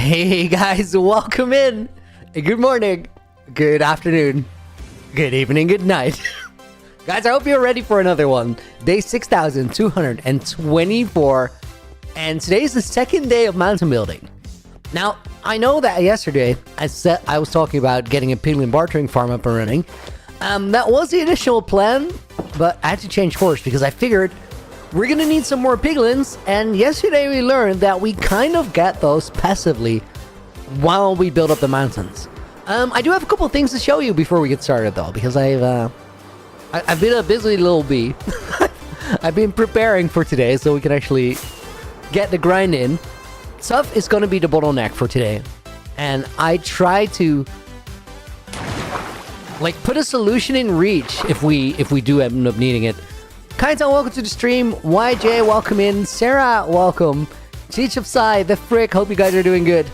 Hey guys, welcome in. Good morning, good afternoon, good evening, good night. Guys, I hope you're ready for another one. Day 6,224, and today's the second day of mountain building. Now, I know that yesterday I was talking about getting a piglin bartering farm up and running. That was the initial plan, but I had to change course because I figured we're gonna need some more piglins, and yesterday we learned that we kind of get those passively while we build up the mountains. I do have a couple of things to show you before we get started though, because I've been a busy little bee. I've been preparing for today so we can actually get the grind in. Stuff is gonna be the bottleneck for today, and I try to put a solution in reach if we do end up needing it. Kaitan, welcome to the stream. YJ, welcome in. Sarah, welcome. Cheech of Sai, the frick, hope you guys are doing good.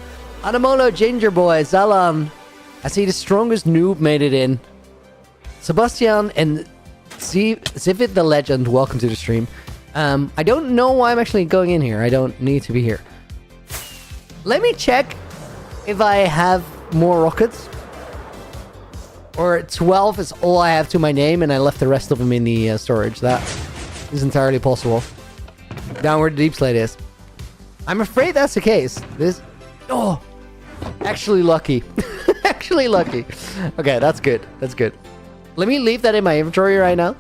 Anamolo, Ginger Boy, Zalan. I see the strongest noob made it in. Sebastian and Zivit the Legend, welcome to the stream. I don't know why I'm actually going in here. I don't need to be here. Let me check if I have more rockets. Or 12 is all I have to my name, and I left the rest of them in the storage. That is entirely possible. Down where the deep slate is. I'm afraid that's the case. Oh, actually lucky. Actually lucky. Okay, that's good. That's good. Let me leave that in my inventory right now.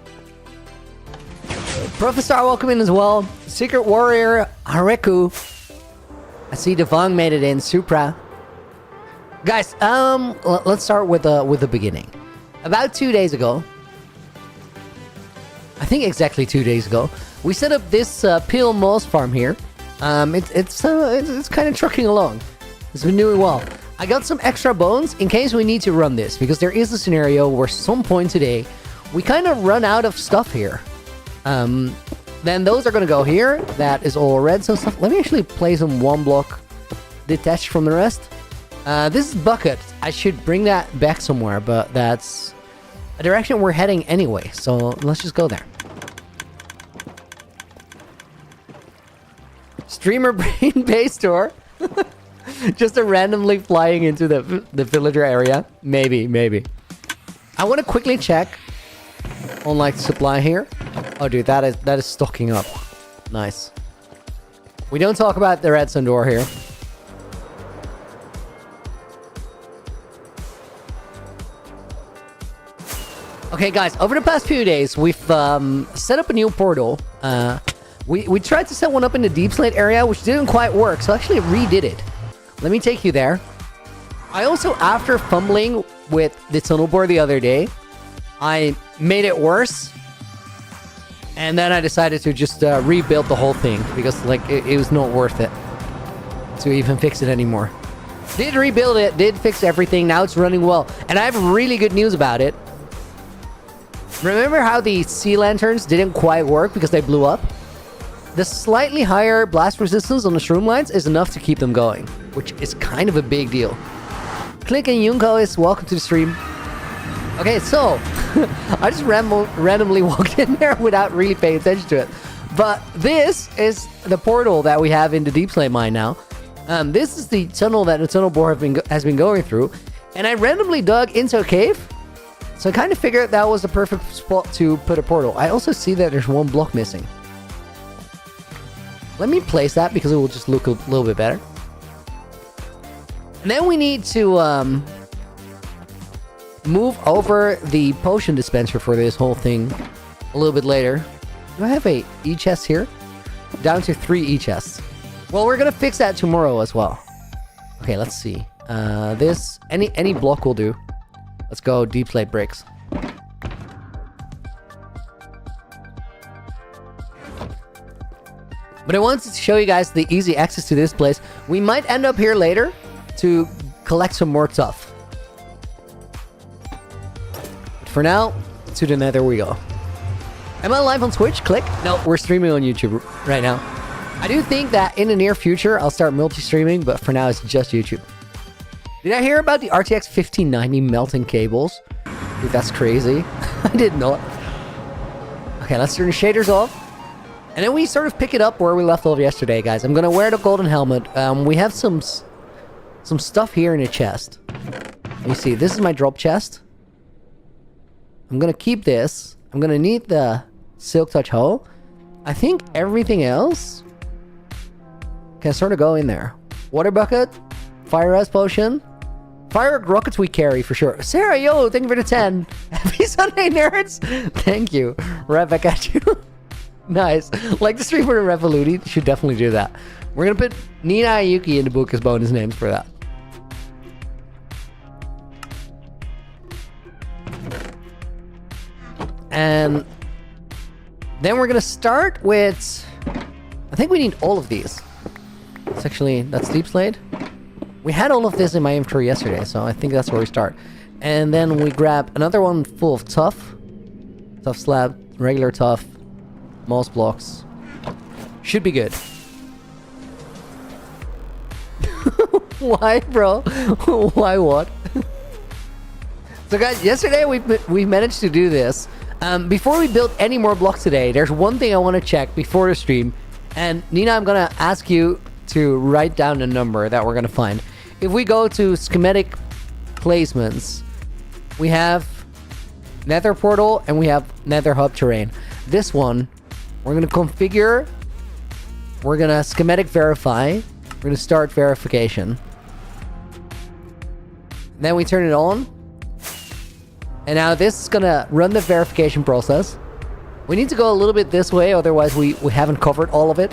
Professor, welcome in as well. Secret Warrior, Hareku. I see Devang made it in. Supra. Guys, let's start with the beginning. About 2 days ago, I think exactly 2 days ago, we set up this Peel Moss farm here. It's kind of trucking along. It's been doing well. I got some extra bones in case we need to run this, because there is a scenario where some point today we kind of run out of stuff here. Then those are gonna go here. That is all redstone stuff. Let me actually place them one block detached from the rest. This is bucket. I should bring that back somewhere, but that's a direction we're heading anyway, so let's just go there. Streamer Brain Bay Store. Just a randomly flying into the villager area. Maybe. I want to quickly check on supply here. Oh dude, that is stocking up. Nice. We don't talk about the redstone door here. Okay, guys, over the past few days, we've set up a new portal. We tried to set one up in the deep slate area, which didn't quite work, so I actually redid it. Let me take you there. I also, after fumbling with the tunnel board the other day, I made it worse. And then I decided to just rebuild the whole thing, because it was not worth it to even fix it anymore. Did rebuild it, did fix everything, now it's running well. And I have really good news about it. Remember how the sea lanterns didn't quite work because they blew up? The slightly higher blast resistance on the shroom lines is enough to keep them going, which is kind of a big deal. Click and Yunko is welcome to the stream. Okay, so I just randomly walked in there without really paying attention to it. But this is the portal that we have in the deep slate mine now. This is the tunnel that the tunnel board has been going through, and I randomly dug into a cave. So I kind of figured that was the perfect spot to put a portal. I also see that there's one block missing. Let me place that because it will just look a little bit better. And then we need to move over the potion dispenser for this whole thing a little bit later. Do I have a e-chest here? Down to 3 e-chests. Well, we're going to fix that tomorrow as well. Okay, let's see. Any block will do. Let's go deep slate bricks. But I wanted to show you guys the easy access to this place. We might end up here later to collect some more stuff. But for now, to the Nether we go. Am I live on Twitch? Click. No, we're streaming on YouTube right now. I do think that in the near future, I'll start multi-streaming, but for now, it's just YouTube. Did I hear about the RTX 1590 melting cables? Dude, that's crazy. I did not. Okay, let's turn the shaders off. And then we sort of pick it up where we left off yesterday, guys. I'm going to wear the golden helmet. We have some some stuff here in a chest. Let me see. This is my drop chest. I'm gonna keep this. I'm gonna need the silk touch hoe. I think everything else can sort of go in there. Water bucket, fire res potion, fire rockets we carry for sure. Sarah, yo, thank you for the 10. Happy Sunday, nerds. Thank you. Right back at you. Nice. Like the stream for the Revoluti. Should definitely do that. We're gonna put Nina and Yuki in the book as bonus names for that. And then we're gonna start with, I think we need all of these. It's actually, that's Deep Slate. We had all of this in my inventory yesterday, so I think that's where we start. And then we grab another one full of tough slab, regular tough, moss blocks. Should be good. Why, bro? Why what? So guys, yesterday we managed to do this. Before we build any more blocks today, there's one thing I want to check before the stream. And Nina, I'm gonna ask you to write down a number that we're gonna find. If we go to schematic placements, we have Nether portal and we have Nether hub terrain. This one, we're gonna configure, we're gonna schematic verify, we're gonna start verification. Then we turn it on. And now this is gonna run the verification process. We need to go a little bit this way, otherwise we haven't covered all of it.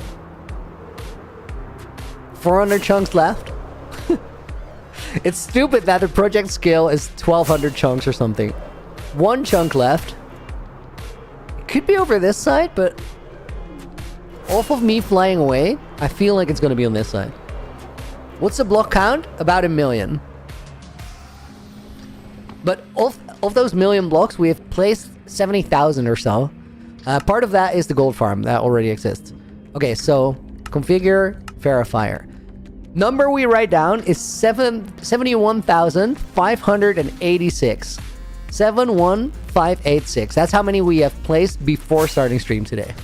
400 chunks left. It's stupid that the project scale is 1200 chunks or something. One chunk left. It could be over this side, but off of me flying away, I feel like it's gonna be on this side. What's the block count? About 1 million. But of those million blocks, we have placed 70,000 or so. Part of that is the gold farm that already exists. Okay, so configure verifier. Number we write down is 71,586. 71586. That's how many we have placed before starting stream today.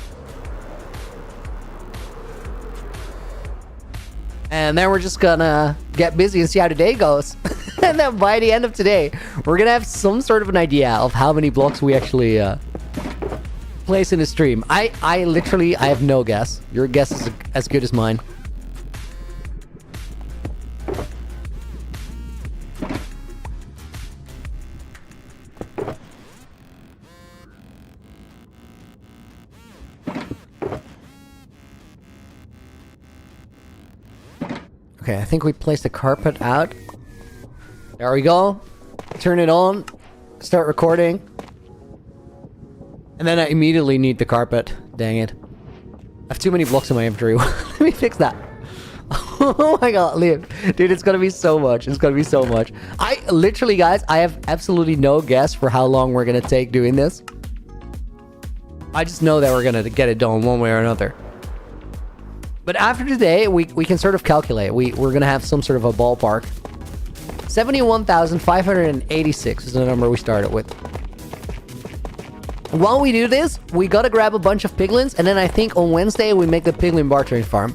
And then we're just gonna get busy and see how today goes. And then by the end of today, we're gonna have some sort of an idea of how many blocks we actually place in the stream. I literally have no guess. Your guess is as good as mine. Okay, I think we placed the carpet out. There we go. Turn it on. Start recording. And then I immediately need the carpet. Dang it. I have too many blocks in my inventory. Let me fix that. Oh my god, Liam. Dude, it's gonna be so much. It's gonna be so much. I literally, guys, I have absolutely no guess for how long we're gonna take doing this. I just know that we're gonna get it done one way or another. But after today, we can sort of calculate. We're going to have some sort of a ballpark. 71,586 is the number we started with. While we do this, we got to grab a bunch of piglins. And then I think on Wednesday, we make the piglin bartering farm.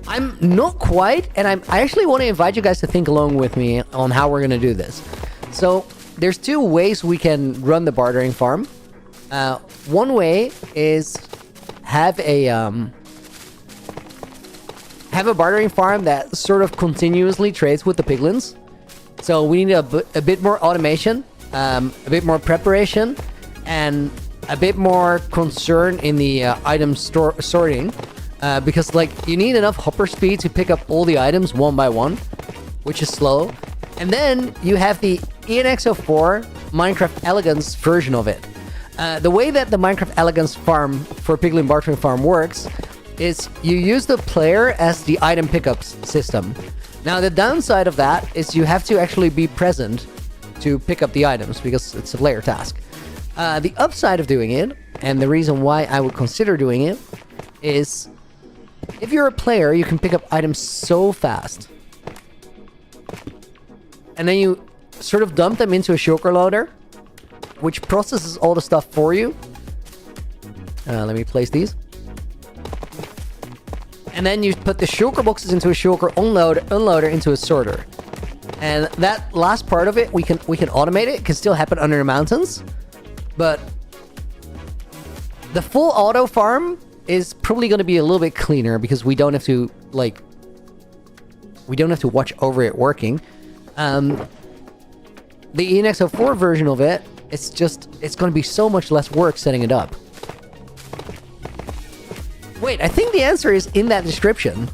I'm not quite. And I actually want to invite you guys to think along with me on how we're going to do this. So there's two ways we can run the bartering farm. One way is have a bartering farm that sort of continuously trades with the piglins. So we need a bit more automation, a bit more preparation, and a bit more concern in the item sorting. Because like you need enough hopper speed to pick up all the items one by one, which is slow. And then you have the ENX04 Minecraft Elegance version of it. The way that the Minecraft Elegance farm for Piglin Bartering Farm works is you use the player as the item pickups system. Now the downside of that is you have to actually be present to pick up the items because it's a player task. The upside of doing it, and the reason why I would consider doing it, is if you're a player, you can pick up items so fast. And then you sort of dump them into a shulker loader, which processes all the stuff for you. Let me place these. And then you put the shulker boxes into a shulker unloader into a sorter. And that last part of it, we can automate it. It can still happen under the mountains. But the full auto farm is probably going to be a little bit cleaner because we don't have to, like... We don't have to watch over it working. The ENX04 version of it, it's going to be so much less work setting it up. Wait, I think the answer is in that description.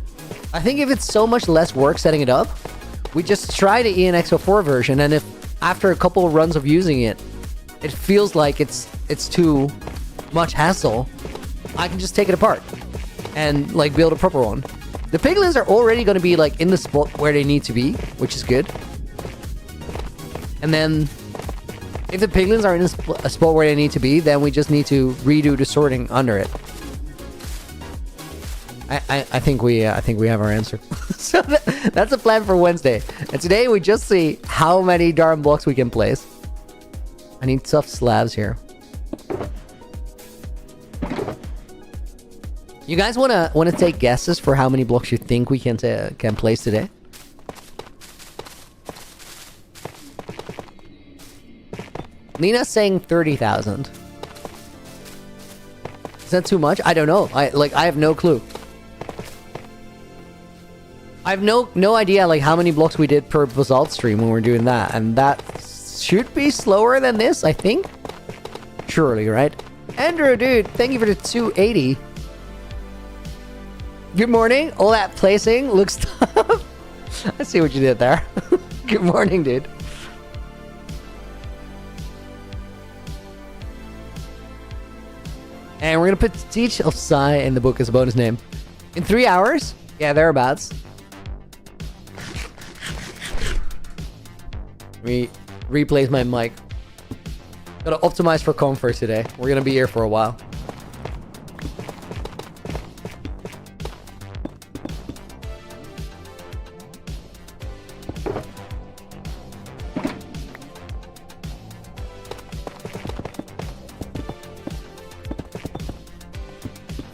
I think if it's so much less work setting it up, we just try the ENX04 version, and if after a couple of runs of using it, it feels like it's too much hassle, I can just take it apart and like build a proper one. The piglins are already going to be like in the spot where they need to be, which is good. And then if the piglins are in a spot where they need to be, then we just need to redo the sorting under it. I think we have our answer. So that's the plan for Wednesday. And today we just see how many darn blocks we can place. I need tough slabs here. You guys wanna take guesses for how many blocks you think we can place today? Nina's saying 30,000. Is that too much? I don't know. I have no clue. I have no idea like how many blocks we did per basalt stream when we're doing that, and that should be slower than this, I think. Surely, right? Andrew, dude, thank you for the 280. Good morning. All that placing looks tough. I see what you did there. Good morning, dude. And we're gonna put Teach of Psy in the book as a bonus name. In 3 hours? Yeah, thereabouts. Replace my mic. Gotta optimize for comfort today. We're gonna be here for a while.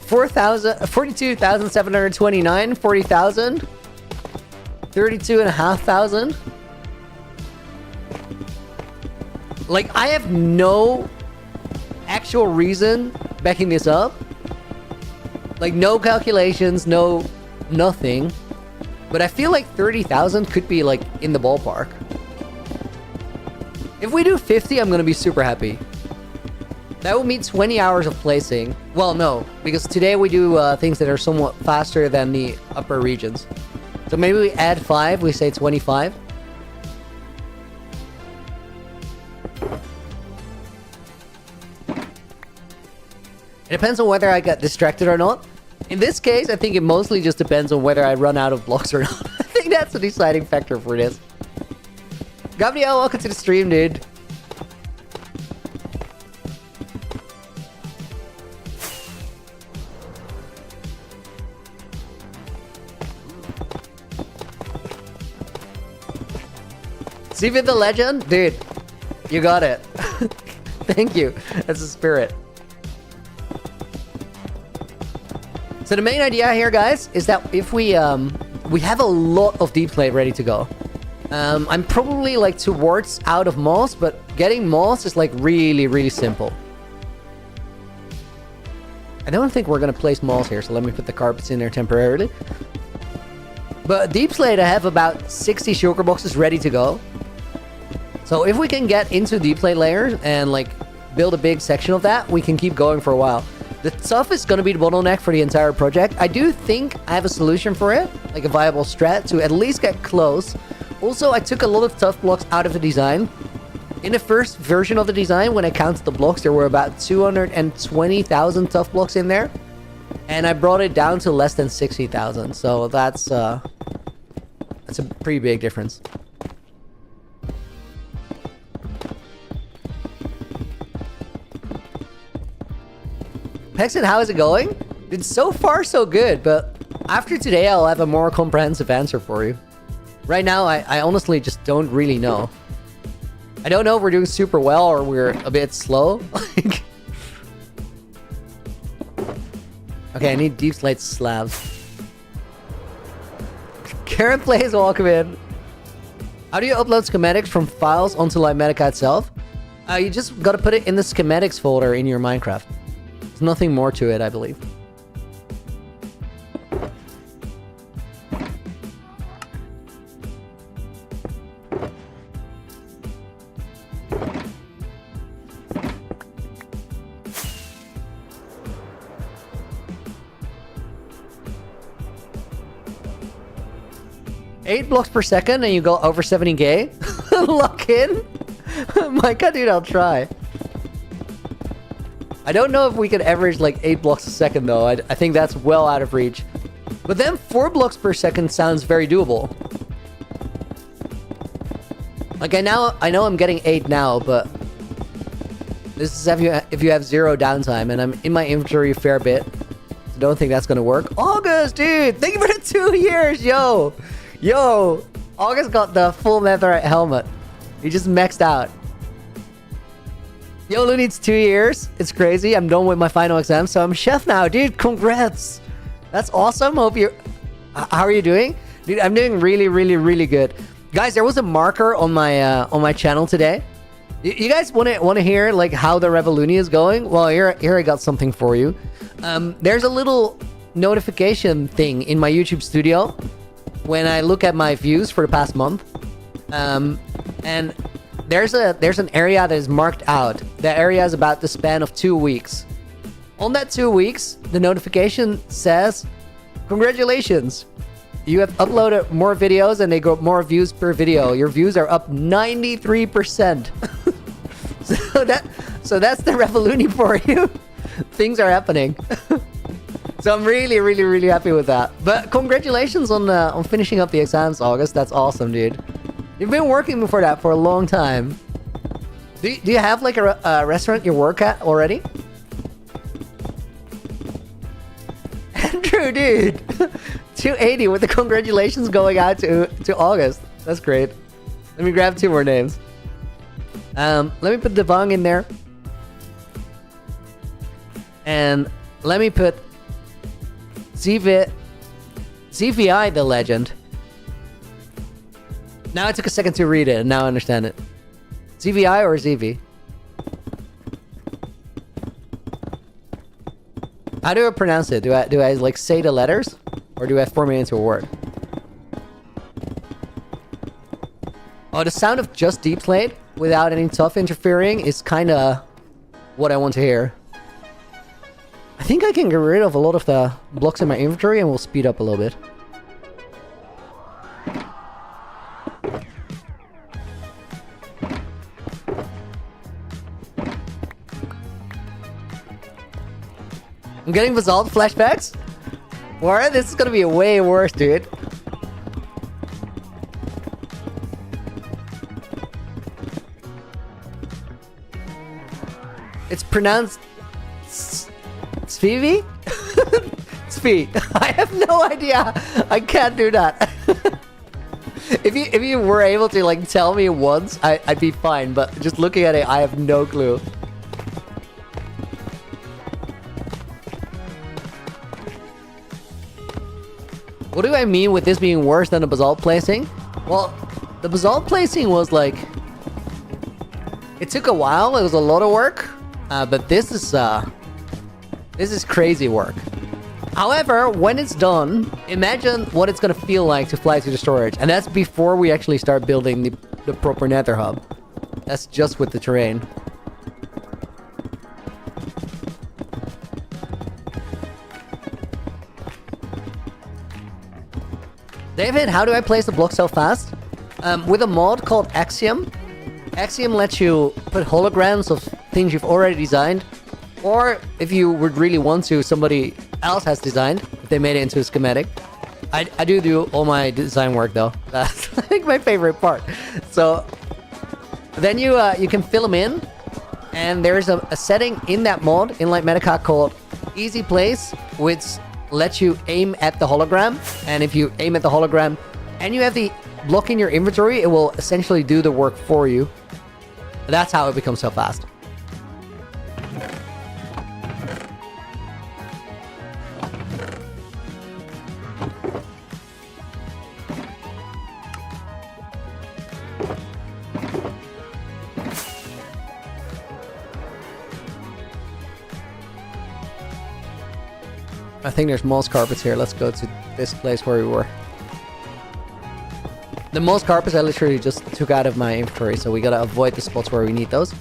$4,000, 42,729, 40,000, 32,500. Like, I have no actual reason backing this up. Like, no calculations, no nothing. But I feel like 30,000 could be, like, in the ballpark. If we do 50, I'm gonna be super happy. That would mean 20 hours of placing. Well, no, because today we do things that are somewhat faster than the upper regions. So maybe we add 5, we say 25. It depends on whether I got distracted or not. In this case, I think it mostly just depends on whether I run out of blocks or not. I think that's the deciding factor for this. Gabriel, welcome to the stream, dude. Steven the Legend? Dude, you got it. Thank you. That's the spirit. So the main idea here, guys, is that if we have a lot of deep slate ready to go. I'm probably like towards out of moss, but getting moss is like really, really simple. I don't think we're gonna place moss here, so let me put the carpets in there temporarily. But deep slate, I have about 60 shulker boxes ready to go. So if we can get into deep slate layers and like build a big section of that, we can keep going for a while. The tough is going to be the bottleneck for the entire project. I do think I have a solution for it, like a viable strat to at least get close. Also, I took a lot of tough blocks out of the design. In the first version of the design, when I counted the blocks, there were about 220,000 tough blocks in there. And I brought it down to less than 60,000. So that's a pretty big difference. Pexon, how is it going? It's so far so good, but after today I'll have a more comprehensive answer for you. Right now I honestly just don't really know. I don't know if we're doing super well or we're a bit slow. Okay, I need deep slate slabs. Karen plays, welcome in. How do you upload schematics from files onto Lightmatica itself? You just gotta put it in the schematics folder in your Minecraft. There's nothing more to it, I believe. Eight blocks per second and you go over 70k? Lock in? My god, dude, I'll try. I don't know if we could average like 8 blocks a second though. I think that's well out of reach. But then 4 blocks per second sounds very doable. Like I know I'm getting 8 now, but this is if you have 0 downtime, and I'm in my inventory a fair bit. So don't think that's gonna work. August, dude, thank you for the 2 years, yo. Yo, August got the full netherite helmet. He just maxed out. YOLO needs 2 years. It's crazy. I'm done with my final exam, so I'm chef now. Dude, congrats. That's awesome. Hope you... How are you doing? Dude, I'm doing really, really, really good. Guys, there was a marker on my channel today. You guys want to hear like how the Revolution is going? Well, here I got something for you. There's a little notification thing in my YouTube studio when I look at my views for the past month, and there's an area that is marked out. The area is about the span of 2 weeks. On that 2 weeks, the notification says, "Congratulations, you have uploaded more videos and they got more views per video. Your views are up 93%." so that's the Revolution for you. Things are happening. So I'm really, really, really happy with that. But congratulations on finishing up the exams, August. That's awesome, dude. You've been working before that for a long time. Do you have like a restaurant you work at already? Andrew, dude. 280 with the congratulations going out to August. That's great. Let me grab 2 more names. Let me put Devang in there. And let me put CVI the legend. Now it took a second to read it, and now I understand it. CVI or ZV? How do I pronounce it? Do I like say the letters, or do I form it into a word? Oh, the sound of just deep slate without any tough interfering is kind of what I want to hear. I think I can get rid of a lot of the blocks in my inventory and we'll speed up a little bit. I'm getting Basalt flashbacks? What? This is gonna be way worse, dude. It's pronounced... Spivy? Spee. I have no idea. I can't do that. If you were able to like tell me once, I'd be fine. But just looking at it, I have no clue. What do I mean with this being worse than the basalt placing? Well, the basalt placing was like... It took a while. It was a lot of work. But this is crazy work. However, when it's done, imagine what it's gonna feel like to fly to the storage. And that's before we actually start building the proper nether hub. That's just with the terrain. David, how do I place the block so fast? With a mod called Axiom. Axiom lets you put holograms of things you've already designed. Or if you would really want to, somebody else has designed, if they made it into a schematic. I do all my design work though. That's I think my favorite part. So then you can fill them in, and there's a setting in that mod in Lightmatica called Easy Place, which lets you aim at the hologram. And if you aim at the hologram and you have the block in your inventory, it will essentially do the work for you. That's how it becomes so fast. I think there's moss carpets here. Let's go to this place where we were. The moss carpets I literally just took out of my inventory, so we gotta avoid the spots where we need those.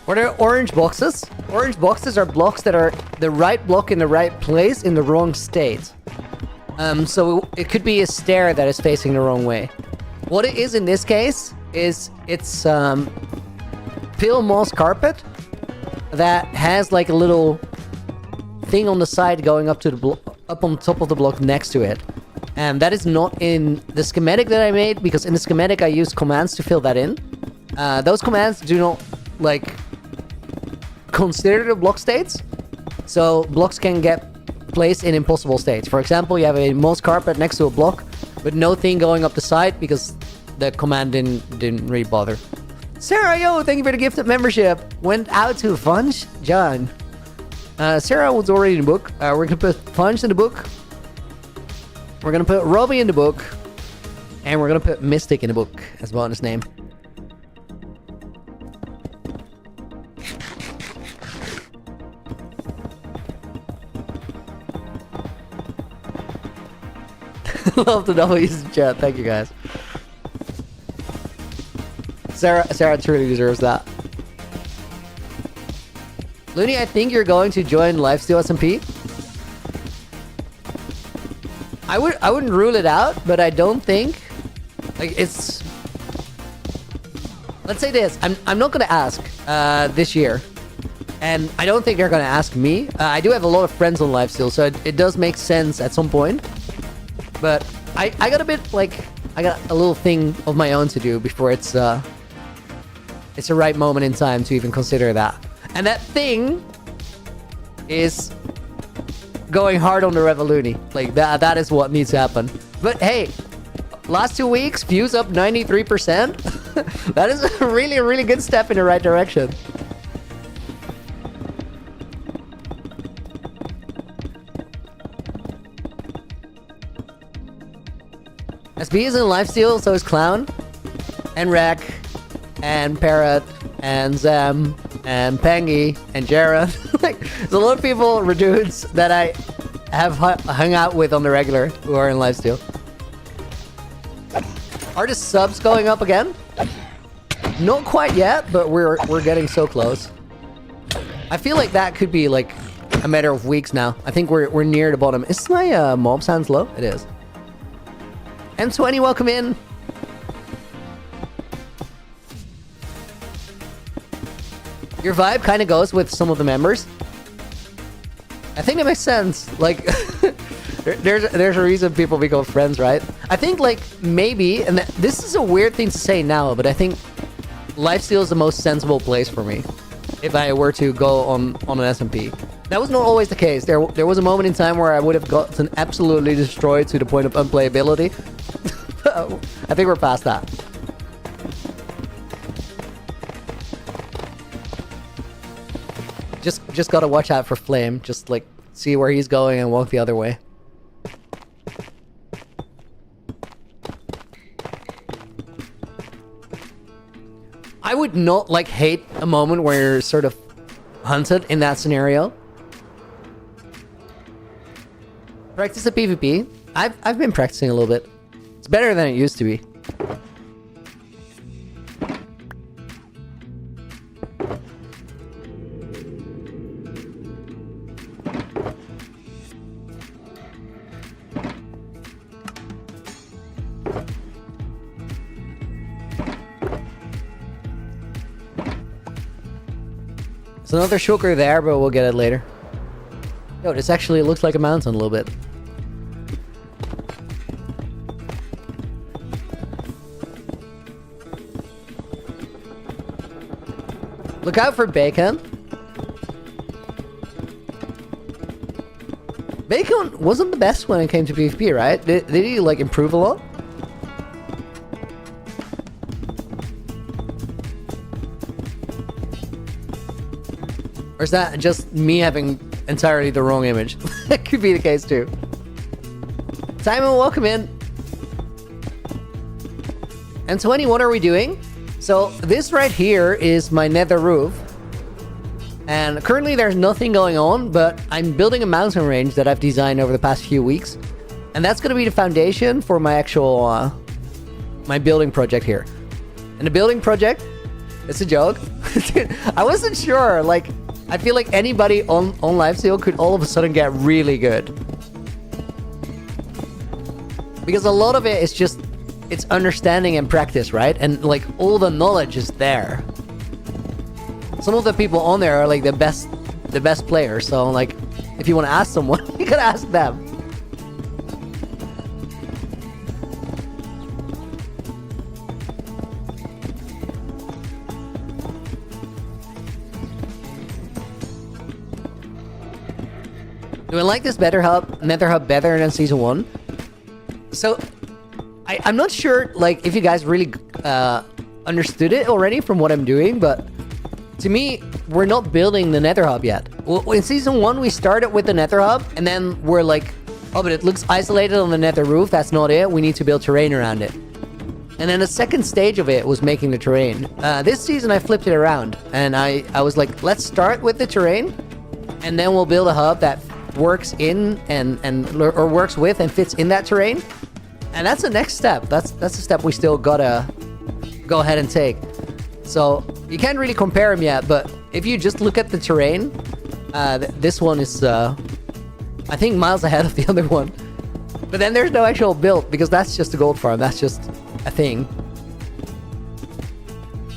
What are orange boxes? Orange boxes are blocks that are the right block in the right place in the wrong state. So it could be a stair that is facing the wrong way. What it is in this case is it's pale moss carpet that has like a little thing on the side going up to the up on top of the block next to it. And that is not in the schematic that I made, because in the schematic I used commands to fill that in. Those commands do not like consider the block states, so blocks can get placed in impossible states. For example, you have a moss carpet next to a block but no thing going up the side because the command didn't really bother. Sarah, yo, thank you for the gift of membership. Went out to Funge John. Sarah was already in the book. We're gonna put Funge in the book, we're gonna put Robbie in the book, and we're gonna put Mystic in the book as bonus name. Love the W's in chat. Thank you guys. Sarah truly deserves that. Looney, I think you're going to join Lifesteal SMP. I wouldn't rule it out, but I don't think like it's. Let's say this. I'm not gonna ask this year, and I don't think they're gonna ask me. I do have a lot of friends on Lifesteal, so it does make sense at some point. But I got a bit like I got a little thing of my own to do before it's the right moment in time to even consider that. And that thing is going hard on the Revoluni. Like that is what needs to happen. But hey, last 2 weeks, views up 93%. That is a really good step in the right direction. SB is in Lifesteal, so is Clown, and Rek, and Parrot, and Zem, and Pengy, and Jared. Like, there's a lot of people, dudes, that I have hung out with on the regular who are in Lifesteal. Are the subs going up again? Not quite yet, but we're getting so close. I feel like that could be like a matter of weeks now. I think we're near the bottom. Is my mob sounds low? It is. M20, welcome in. Your vibe kind of goes with some of the members. I think it makes sense. Like, there's a reason people become friends, right? I think, like, maybe, and this is a weird thing to say now, but I think Lifesteal is the most sensible place for me if I were to go on an SMP. That was not always the case. There was a moment in time where I would have gotten absolutely destroyed to the point of unplayability. I think we're past that. Just gotta watch out for Flame. Just like see where he's going and walk the other way. I would not like hate a moment where you're sort of hunted in that scenario. Practice a PvP. I've been practicing a little bit. It's better than it used to be. There's another shulker there, but we'll get it later. Yo, this actually looks like a mountain a little bit. Look out for Bacon. Bacon wasn't the best when it came to PvP, right? Did he like improve a lot? Or is that just me having entirely the wrong image. That could be the case too. Simon, welcome in. And 20, what are we doing? So this right here is my nether roof. And currently there's nothing going on, but I'm building a mountain range that I've designed over the past few weeks. And that's going to be the foundation for my actual, my building project here. And the building project, it's a joke. I wasn't sure, like, I feel like anybody on Lifesteal could all of a sudden get really good. Because a lot of it is just, it's understanding and practice, right? And like all the knowledge is there. Some of the people on there are like the best players. So like, if you want to ask someone, you can ask them. Do I like this Nether Hub better than Season 1? So, I'm not sure, like, if you guys really understood it already from what I'm doing, but to me, we're not building the Nether Hub yet. Well, in Season 1, we started with the Nether Hub, and then we're like, oh, but it looks isolated on the Nether roof, that's not it, we need to build terrain around it. And then the second stage of it was making the terrain. This season, I flipped it around, and I was like, let's start with the terrain, and then we'll build a hub that works in or works with and fits in that terrain. And that's the next step. That's a step we still gotta go ahead and take. So you can't really compare them yet, but if you just look at the terrain, this one is I think miles ahead of the other one. But then there's no actual build, because that's just a gold farm. That's just a thing.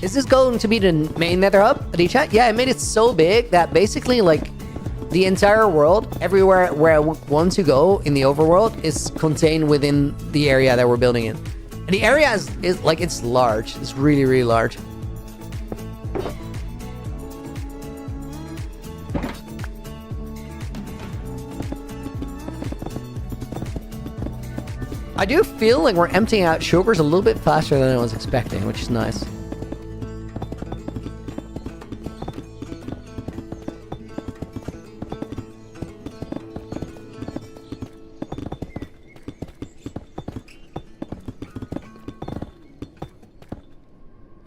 Is this going to be the main Nether hub? D-chat? Yeah, I made it so big that basically, like, the entire world, everywhere where I want to go in the overworld, is contained within the area that we're building in. And the area is like, it's large. It's really, really large. I do feel like we're emptying out sugars a little bit faster than I was expecting, which is nice.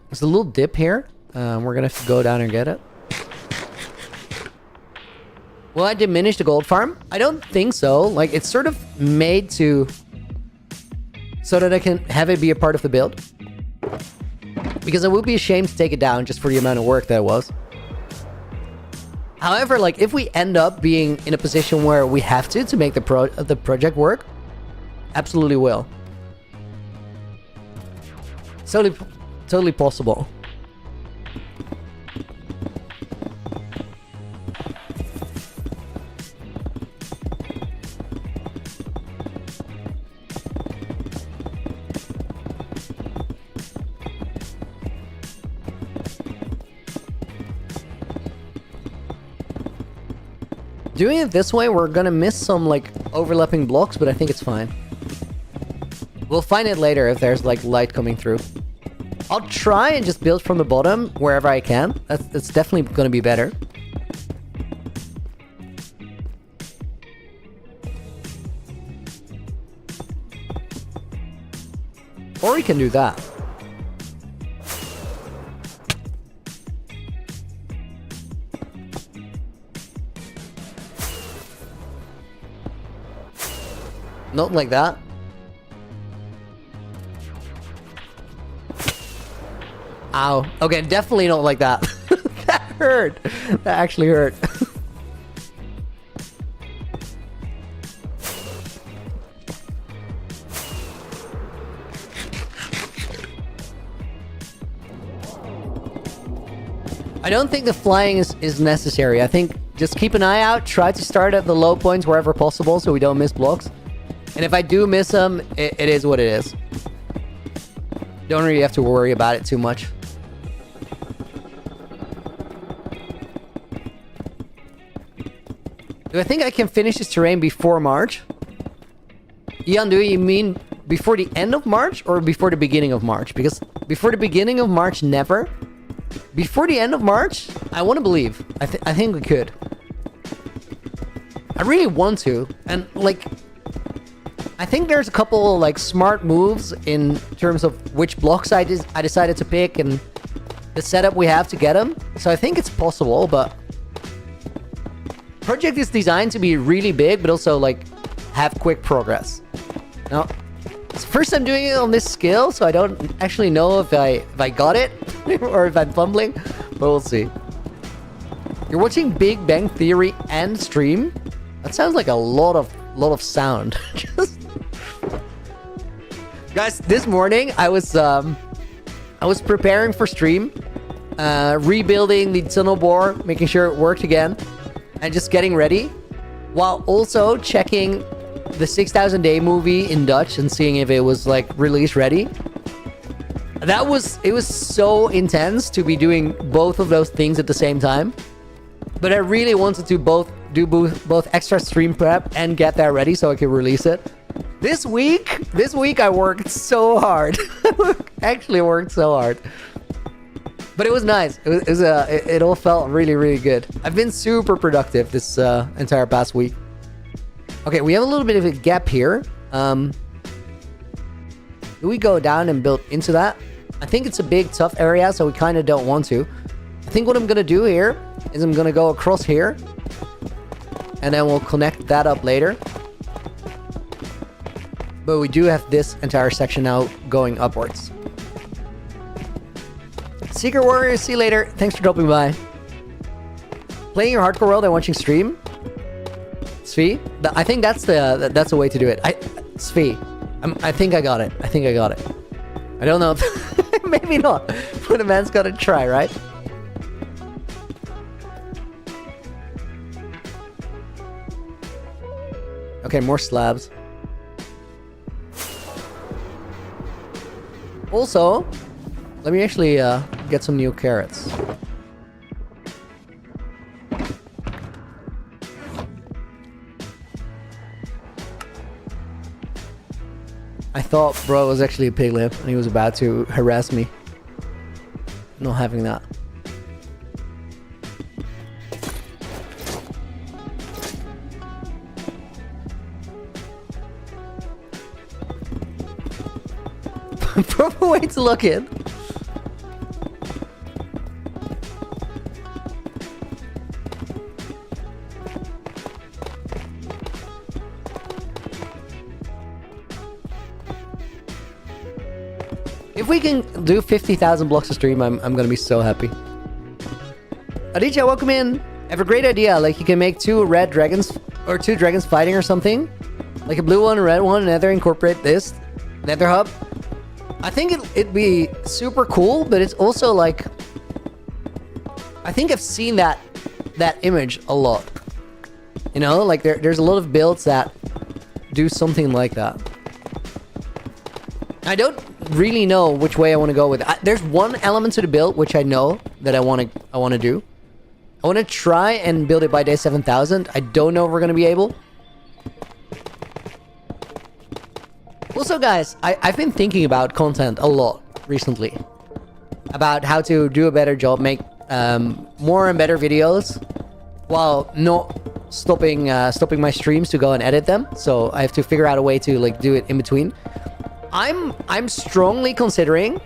There's a little dip here. We're gonna have to go down and get it. Will I diminish the gold farm? I don't think so. Like, it's sort of made to... so that I can have it be a part of the build. Because it would be a shame to take it down just for the amount of work that it was. However, like, if we end up being in a position where we have to make the project work, absolutely will. Totally possible. Doing it this way, we're gonna miss some, like, overlapping blocks, but I think it's fine. We'll find it later if there's, like, light coming through. I'll try and just build from the bottom wherever I can. That's definitely gonna be better. Or we can do that. Not like that. Ow. Okay, definitely not like that. That hurt. That actually hurt. I don't think the flying is necessary. I think just keep an eye out. Try to start at the low points wherever possible so we don't miss blocks. And if I do miss them, it is what it is. Don't really have to worry about it too much. Do I think I can finish this terrain before March? Ian, do you mean before the end of March or before the beginning of March? Because before the beginning of March, never. Before the end of March, I want to believe. I think we could. I really want to. And like, I think there's a couple like smart moves in terms of which blocks I decided to pick and the setup we have to get them. So I think it's possible, but project is designed to be really big, but also like have quick progress. Now, it's the first time doing it on this skill, so I don't actually know if I got it or if I'm fumbling, but we'll see. You're watching Big Bang Theory and stream? That sounds like a lot of sound. Guys, this morning I was preparing for stream, rebuilding the tunnel bore, making sure it worked again, and just getting ready, while also checking the 6,000 Day movie in Dutch and seeing if it was like release ready. It was so intense to be doing both of those things at the same time. But I really wanted to do both extra stream prep and get that ready so I could release it. This week I worked so hard. Actually worked so hard. But it was nice. It all felt really, really good. I've been super productive this entire past week. Okay, we have a little bit of a gap here. Do we go down and build into that? I think it's a big, tough area, so we kind of don't want to. I think what I'm going to do here is I'm going to go across here. And then we'll connect that up later. But we do have this entire section now going upwards. Secret Warrior, see you later. Thanks for dropping by. Playing your hardcore world and watching stream? Svi? I think that's the way to do it. Svi. I think I got it. I don't know. Maybe not. But a man's gotta try, right? Okay, more slabs. Also, let me actually get some new carrots. I thought bro was actually a piglin and he was about to harass me. Not having that. Proper way to look in. If we can do 50,000 blocks a stream, I'm gonna be so happy. Aditya, welcome in. I have a great idea. Like you can make 2 red dragons or 2 dragons fighting or something. Like a blue one, a red one, and Nether incorporate this. Nether hub. I think it'd be super cool, but it's also like... I think I've seen that image a lot. You know, like there's a lot of builds that do something like that. I don't really know which way I want to go with it. There's one element to the build which I know that I want to do. I want to try and build it by day 7,000. I don't know if we're going to be able. Also, guys, I've been thinking about content a lot recently. About how to do a better job, make more and better videos, while not stopping my streams to go and edit them. So I have to figure out a way to like do it in between. I'm strongly considering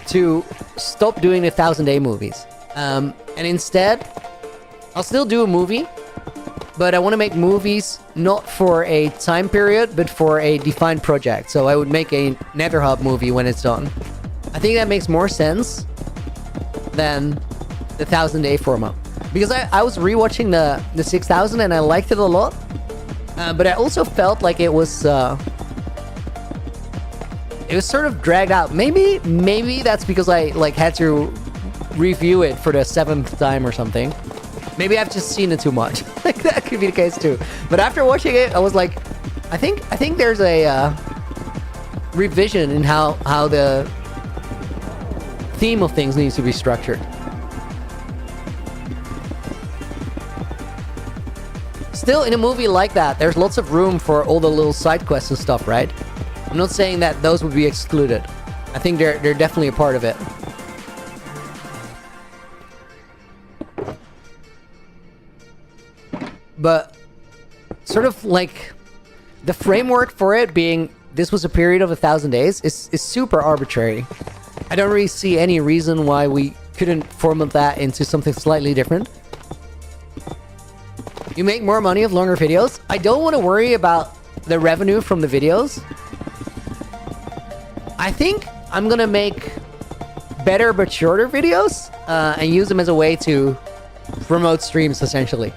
to stop doing the 1,000-day movies. And instead, I'll still do a movie, but I want to make movies not for a time period, but for a defined project. So I would make a Nether Hub movie when it's done. I think that makes more sense than the 1,000-day format. Because I was rewatching the 6,000 and I liked it a lot. But I also felt like it was sort of dragged out. Maybe that's because I like had to review it for the 7th time or something. Maybe I've just seen it too much. Like that could be the case too. But after watching it, I was like, I think there's a revision in how the theme of things needs to be structured. Still, in a movie like that, there's lots of room for all the little side quests and stuff, right? I'm not saying that those would be excluded. I think they're definitely a part of it. But sort of like the framework for it being this was a period of 1,000 days is super arbitrary. I don't really see any reason why we couldn't format that into something slightly different. You make more money with longer videos. I don't want to worry about the revenue from the videos. I think I'm gonna make better but shorter videos and use them as a way to promote streams, essentially.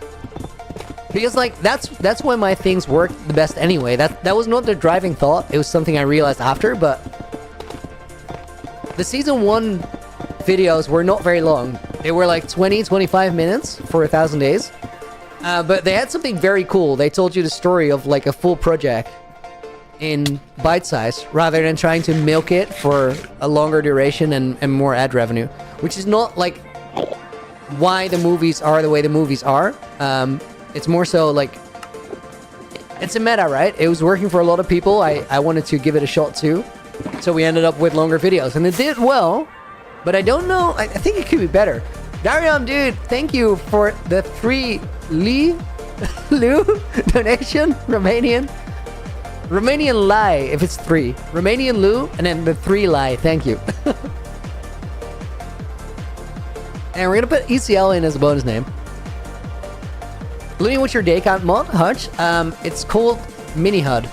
Because like that's when my things work the best anyway. That was not the driving thought. It was something I realized after, but the season 1 videos were not very long. They were like 20-25 minutes for 1,000 days. But they had something very cool. They told you the story of like a full project in bite size rather than trying to milk it for a longer duration and more ad revenue, which is not like why the movies are the way the movies are. It's more so like it's a meta, right? It was working for a lot of people. I wanted to give it a shot too, so we ended up with longer videos and it did well, but I don't know. I think it could be better. Dariam, dude, thank you for the 3 Lu donation. Romanian Lai, if it's 3. Romanian Lu, and then the 3 Lai. Thank you. And we're gonna put ECL in as a bonus name. Looting what's your day count mod, Hutch? It's called Mini HUD.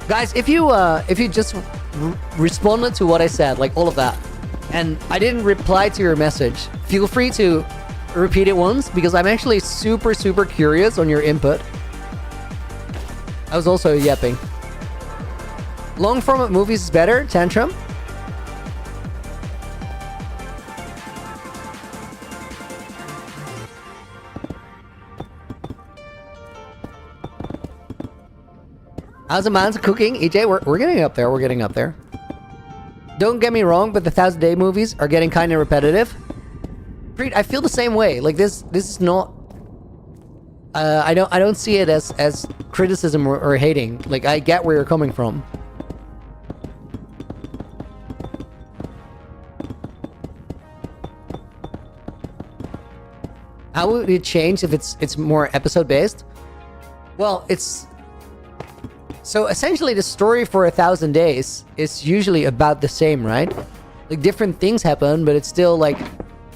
Guys, if you just responded to what I said, like all of that, and I didn't reply to your message, feel free to repeat it once, because I'm actually super curious on your input. I was also yapping. Long format movies is better, Tantrum. How's the man's cooking? EJ, we're getting up there. We're getting up there. Don't get me wrong, but the 1,000 Day movies are getting kind of repetitive. Preet, I feel the same way. Like this is not. I don't see it as criticism or hating. Like I get where you're coming from. How would it change if it's more episode based? Well, it's so essentially the story for 1,000 Days is usually about the same, right? Like different things happen, but it's still like,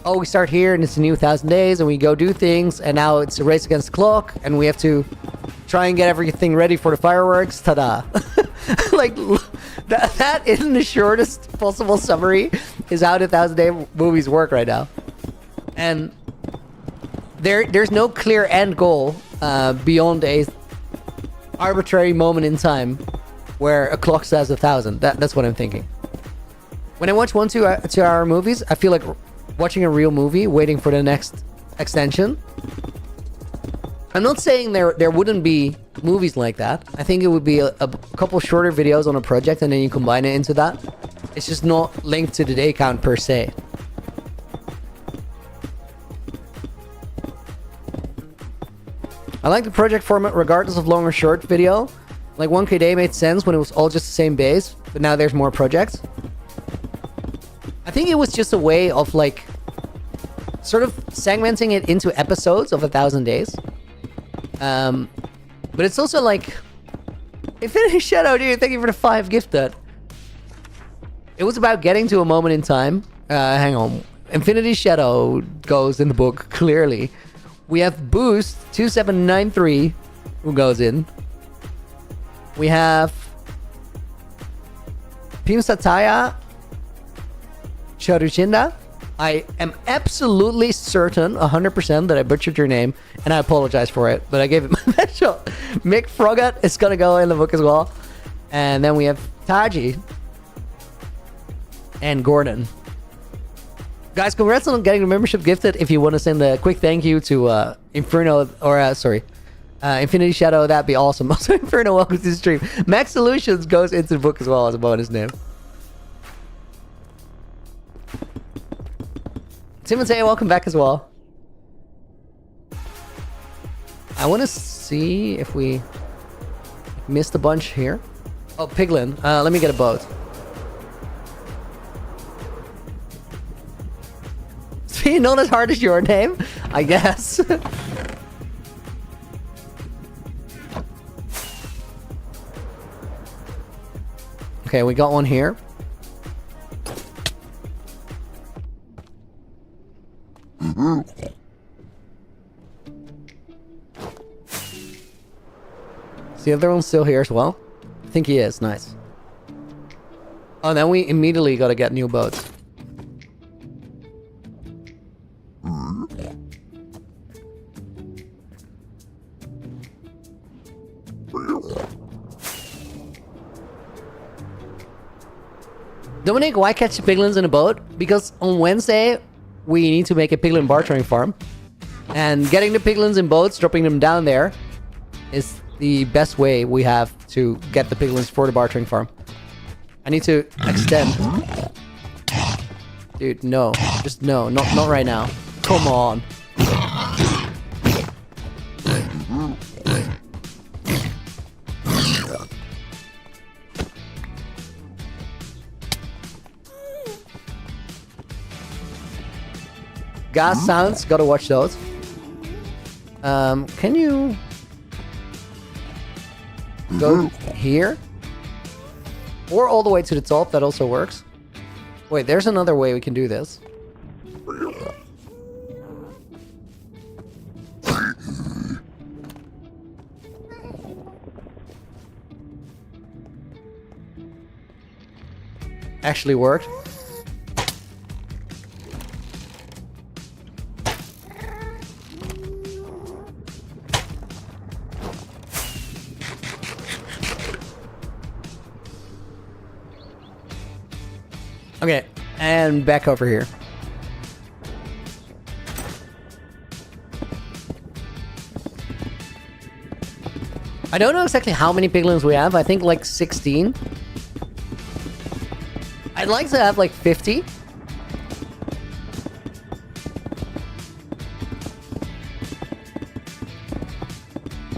oh, we start here and it's a new 1,000 Days and we go do things and now it's a race against the clock and we have to try and get everything ready for the fireworks. Ta-da! Like that in the shortest possible summary is how the 1,000 Day movies work right now, and there's no clear end goal beyond a arbitrary moment in time where a clock says 1,000. That's what I'm thinking. When I watch 1 2-hour movies, I feel like watching a real movie, waiting for the next extension. I'm not saying there wouldn't be movies like that. I think it would be a couple shorter videos on a project and then you combine it into that. It's just not linked to the day count per se. I like the project format regardless of long or short video. Like 1K Day made sense when it was all just the same base, but now there's more projects. I think it was just a way of like sort of segmenting it into episodes of 1,000 Days. But it's also like Infinity Shadow, dude, thank you for the 5 gifted. It was about getting to a moment in time. Hang on. Infinity Shadow goes in the book clearly. We have Boost 2793 who goes in. We have Pimsataya Charushinda. I am absolutely certain 100% that I butchered your name and I apologize for it, but I gave it my best shot. Mick Frogat is gonna go in the book as well. And then we have Taji and Gordon. Guys, congrats on getting the membership gifted. If you want to send a quick thank you to Inferno, or Infinity Shadow, that'd be awesome. Also, Inferno, welcome to the stream. Max Solutions goes into the book as well as a bonus name. Tim and Tay, welcome back as well. I want to see if we missed a bunch here. Oh, Piglin. Let me get a boat. Not as hard as your name, I guess. Okay, we got one here. Is the other one still here as well? I think he is. Nice. Oh, then we immediately gotta get new boats. Dominic, why catch the piglins in a boat? Because on Wednesday, we need to make a piglin bartering farm. And getting the piglins in boats, dropping them down there, is the best way we have to get the piglins for the bartering farm. I need to extend. Dude, no. Just no. Not right now. Come on. Gas sounds, gotta watch those. Can you go here? Or all the way to the top, that also works. Wait, there's another way we can do this. Actually worked. Okay, and back over here. I don't know exactly how many piglins we have. I think like 16. I'd like to have like 50.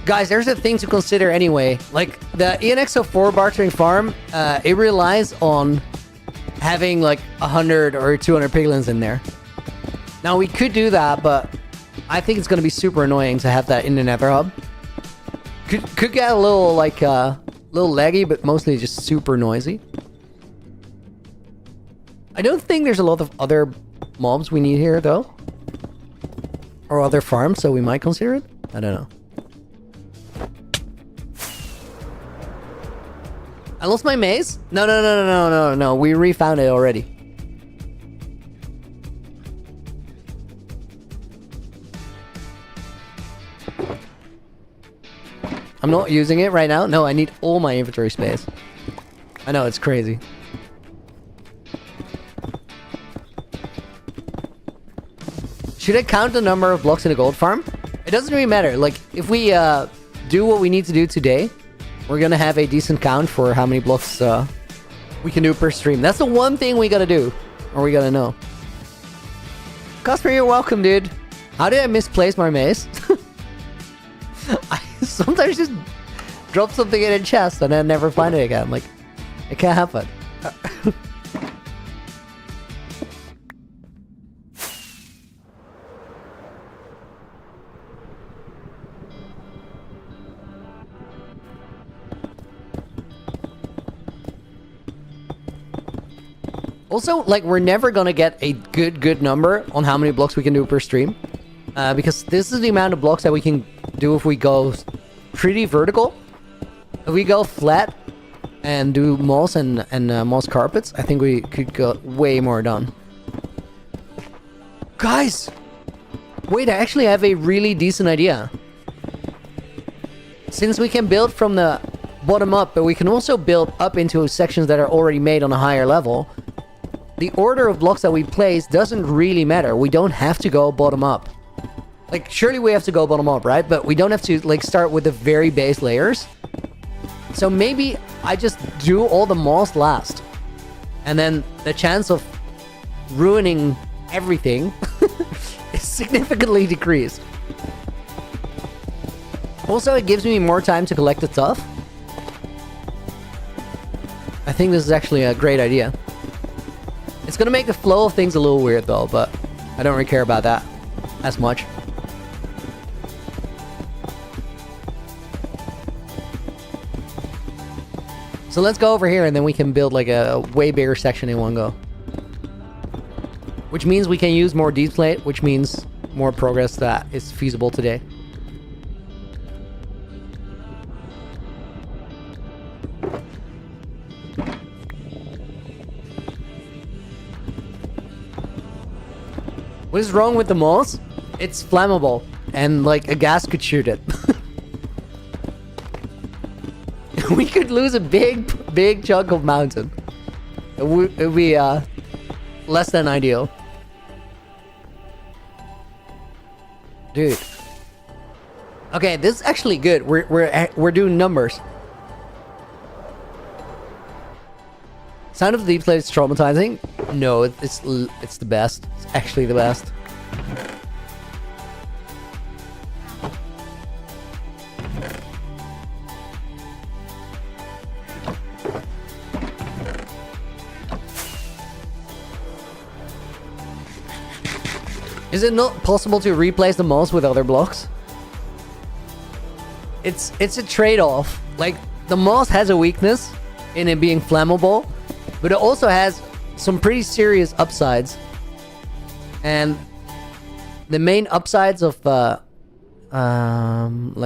Guys, there's a thing to consider anyway. Like the ENXO4 bartering farm, it relies on having like 100 or 200 piglins in there. Now we could do that, but I think it's going to be super annoying to have that in the Nether hub. Could get a little like little laggy, but mostly just super noisy. I don't think there's a lot of other mobs we need here though, or other farms, so we might consider it. I don't know. I lost my maze? No. We refound it already. I'm not using it right now. No, I need all my inventory space. I know, it's crazy. Should I count the number of blocks in a gold farm? It doesn't really matter. Like, if we do what we need to do today, we're gonna have a decent count for how many blocks we can do per stream. That's the one thing we gotta do, or we gotta know. Casper, you're welcome, dude. How did I misplace my maze? I sometimes just drop something in a chest and then never find it again. Like, it can't happen. Also, like, we're never gonna get a good number on how many blocks we can do per stream. Because this is the amount of blocks that we can do if we go pretty vertical. If we go flat and do moss and moss carpets, I think we could get way more done. Guys! Wait, I actually have a really decent idea. Since we can build from the bottom up, but we can also build up into sections that are already made on a higher level, the order of blocks that we place doesn't really matter. We don't have to go bottom up. Like, surely we have to go bottom up, right? But we don't have to, like, start with the very base layers. So maybe I just do all the moss last. And then the chance of ruining everything is significantly decreased. Also, it gives me more time to collect the stuff. I think this is actually a great idea. It's gonna make the flow of things a little weird though, but I don't really care about that as much. So So let's go over here and then we can build like a way bigger section in one go. Which means we can use more deep slate, which means more progress that is feasible today. What is wrong with the moss? It's flammable, and like a gas could shoot it. We could lose a big chunk of mountain. It would be less than ideal. Dude. Okay, this is actually good. We're doing numbers. Sound of the deep slate is traumatizing. No, it's the best. It's actually the best. Is it not possible to replace the moss with other blocks? It's a trade-off. Like, the moss has a weakness in it being flammable, but it also has some pretty serious upsides. And the main upsides of let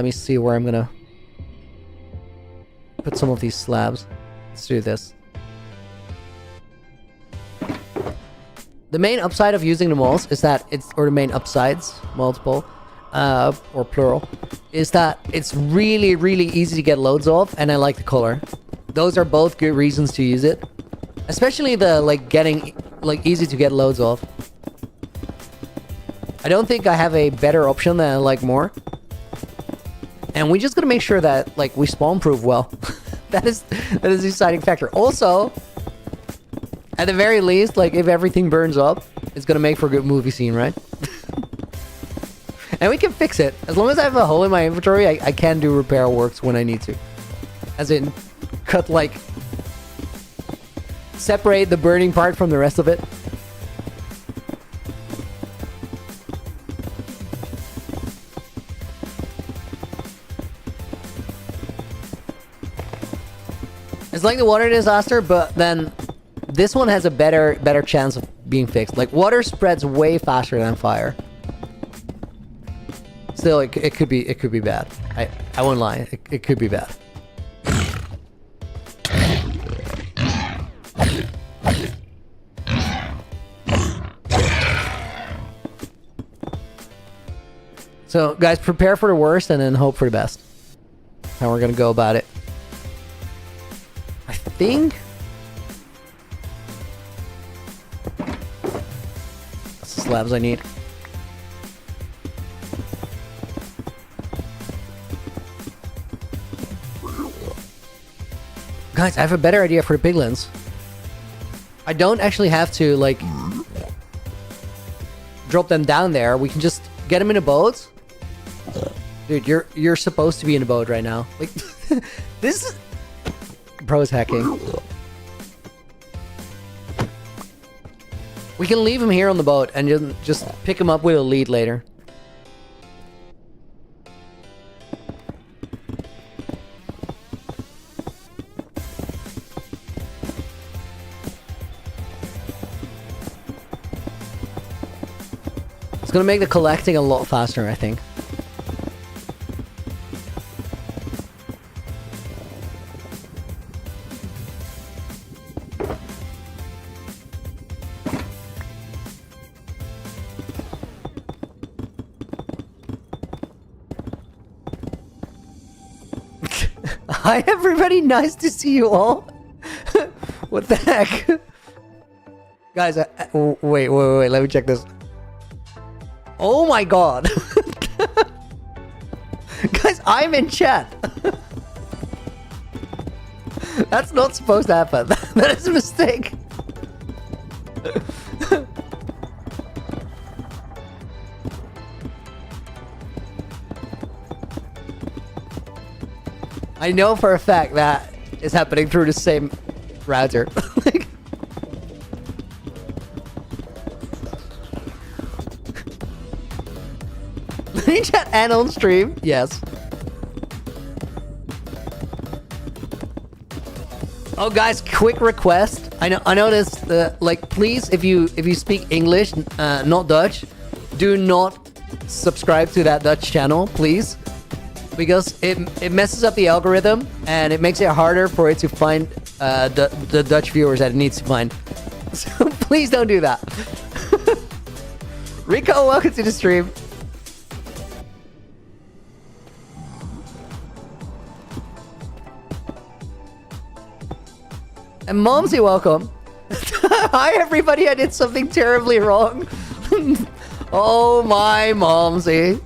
me see where I'm gonna put some of these slabs. Let's do this. The main upside of using the moss is that or the main upsides, multiple, or plural, is that it's really, really easy to get loads of, and I like the color. Those are both good reasons to use it. Especially the, like, getting, like, easy to get loads of. I don't think I have a better option than I like more. And we just gotta make sure that, like, we spawn-proof well. that is the deciding factor. Also, at the very least, like, if everything burns up, it's gonna make for a good movie scene, right? And we can fix it. As long as I have a hole in my inventory, I can do repair works when I need to. As in, cut, like, separate the burning part from the rest of it. It's like the water disaster, but then this one has a better chance of being fixed. Like, water spreads way faster than fire. Still, it could be bad. I won't lie. It could be bad. So, guys, prepare for the worst and then hope for the best. That's how we're gonna go about it. I think that's the slabs I need. Guys, I have a better idea for the piglins. I don't actually have to, like, drop them down there. We can just get them in a boat. Dude, you're supposed to be in a boat right now. Like, this is... Bro's hacking. We can leave him here on the boat and just pick him up with a lead later. It's gonna make the collecting a lot faster, I think. Hi everybody, nice to see you all. What the heck? Guys, wait, let me check this. Oh my god. Guys, I'm in chat. That's not supposed to happen. That is a mistake. I know for a fact that is happening through the same router. Like, chat and on stream, yes. Oh, guys, quick request. I noticed, like, please, if you speak English, not Dutch, do not subscribe to that Dutch channel, please, because it messes up the algorithm and it makes it harder for it to find the Dutch viewers that it needs to find. So please don't do that. Rico, welcome to the stream. And Momsy, welcome. Hi, everybody. I did something terribly wrong. Oh, my Momsy.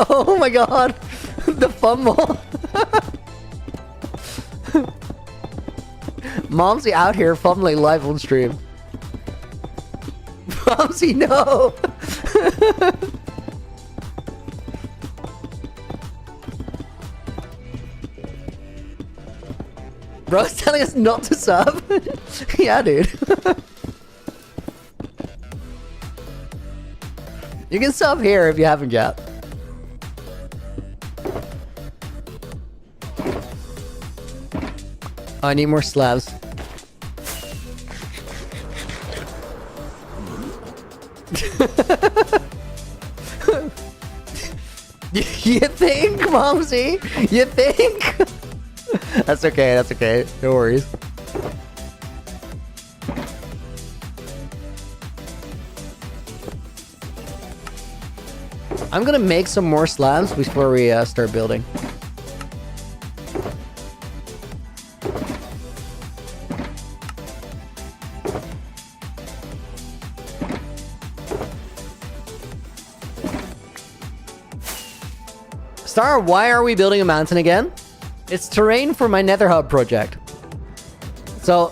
Oh, my God. The fumble. Momsy out here fumbling live on stream. Momsy, no. Bro's telling us not to sub? Yeah, dude. You can sub here if you haven't yet. Oh, I need more slabs. You think, Momsy? You think? That's okay, that's okay. No worries. I'm gonna make some more slabs before we start building. Star, why are we building a mountain again? It's terrain for my Nether hub project. So,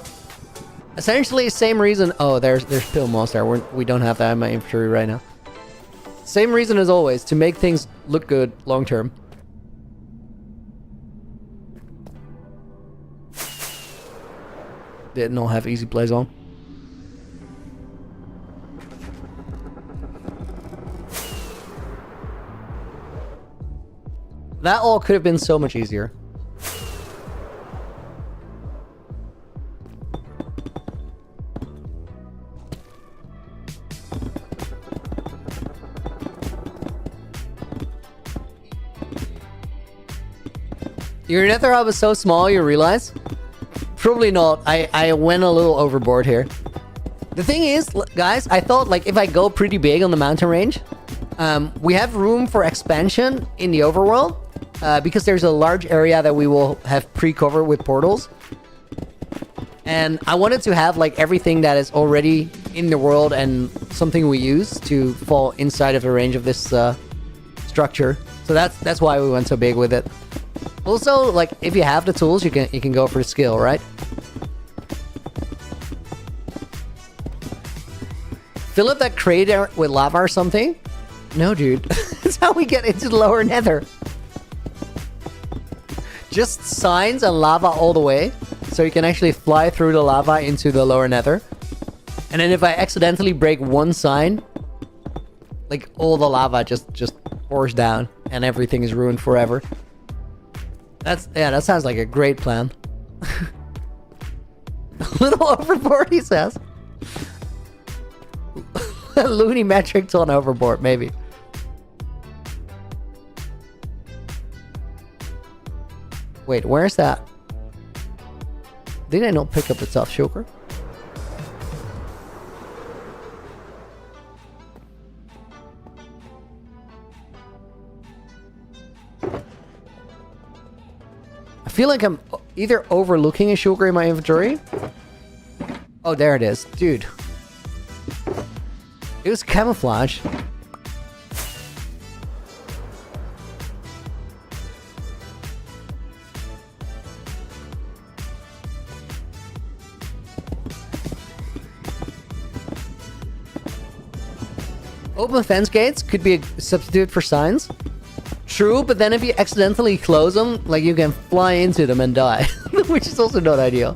essentially, same reason. Oh, there's Pill Monster. We don't have that in my inventory right now. Same reason as always, to make things look good long term. Didn't all have easy plays on. That all could have been so much easier. Your Nether hub is so small, you realize? Probably not. I went a little overboard here. The thing is, guys, I thought, like, if I go pretty big on the mountain range, we have room for expansion in the overworld, because there's a large area that we will have pre-covered with portals. And I wanted to have, like, everything that is already in the world and something we use to fall inside of the range of this structure. So that's why we went so big with it. Also, like, if you have the tools, you can go for the skill, right? Fill up that crater with lava or something? No, dude. That's how we get into the lower Nether. Just signs and lava all the way, so you can actually fly through the lava into the lower Nether. And then if I accidentally break one sign, like, all the lava just pours down and everything is ruined forever. That sounds like a great plan. A little overboard, he says. Looney metric ton overboard, maybe. Wait, where's that? Did I not pick up the tough shulker? I feel like I'm either overlooking a shulker in my inventory. Oh, there it is. Dude. It was camouflage. Open fence gates could be a substitute for signs. True, but then if you accidentally close them, like, you can fly into them and die, which is also not ideal.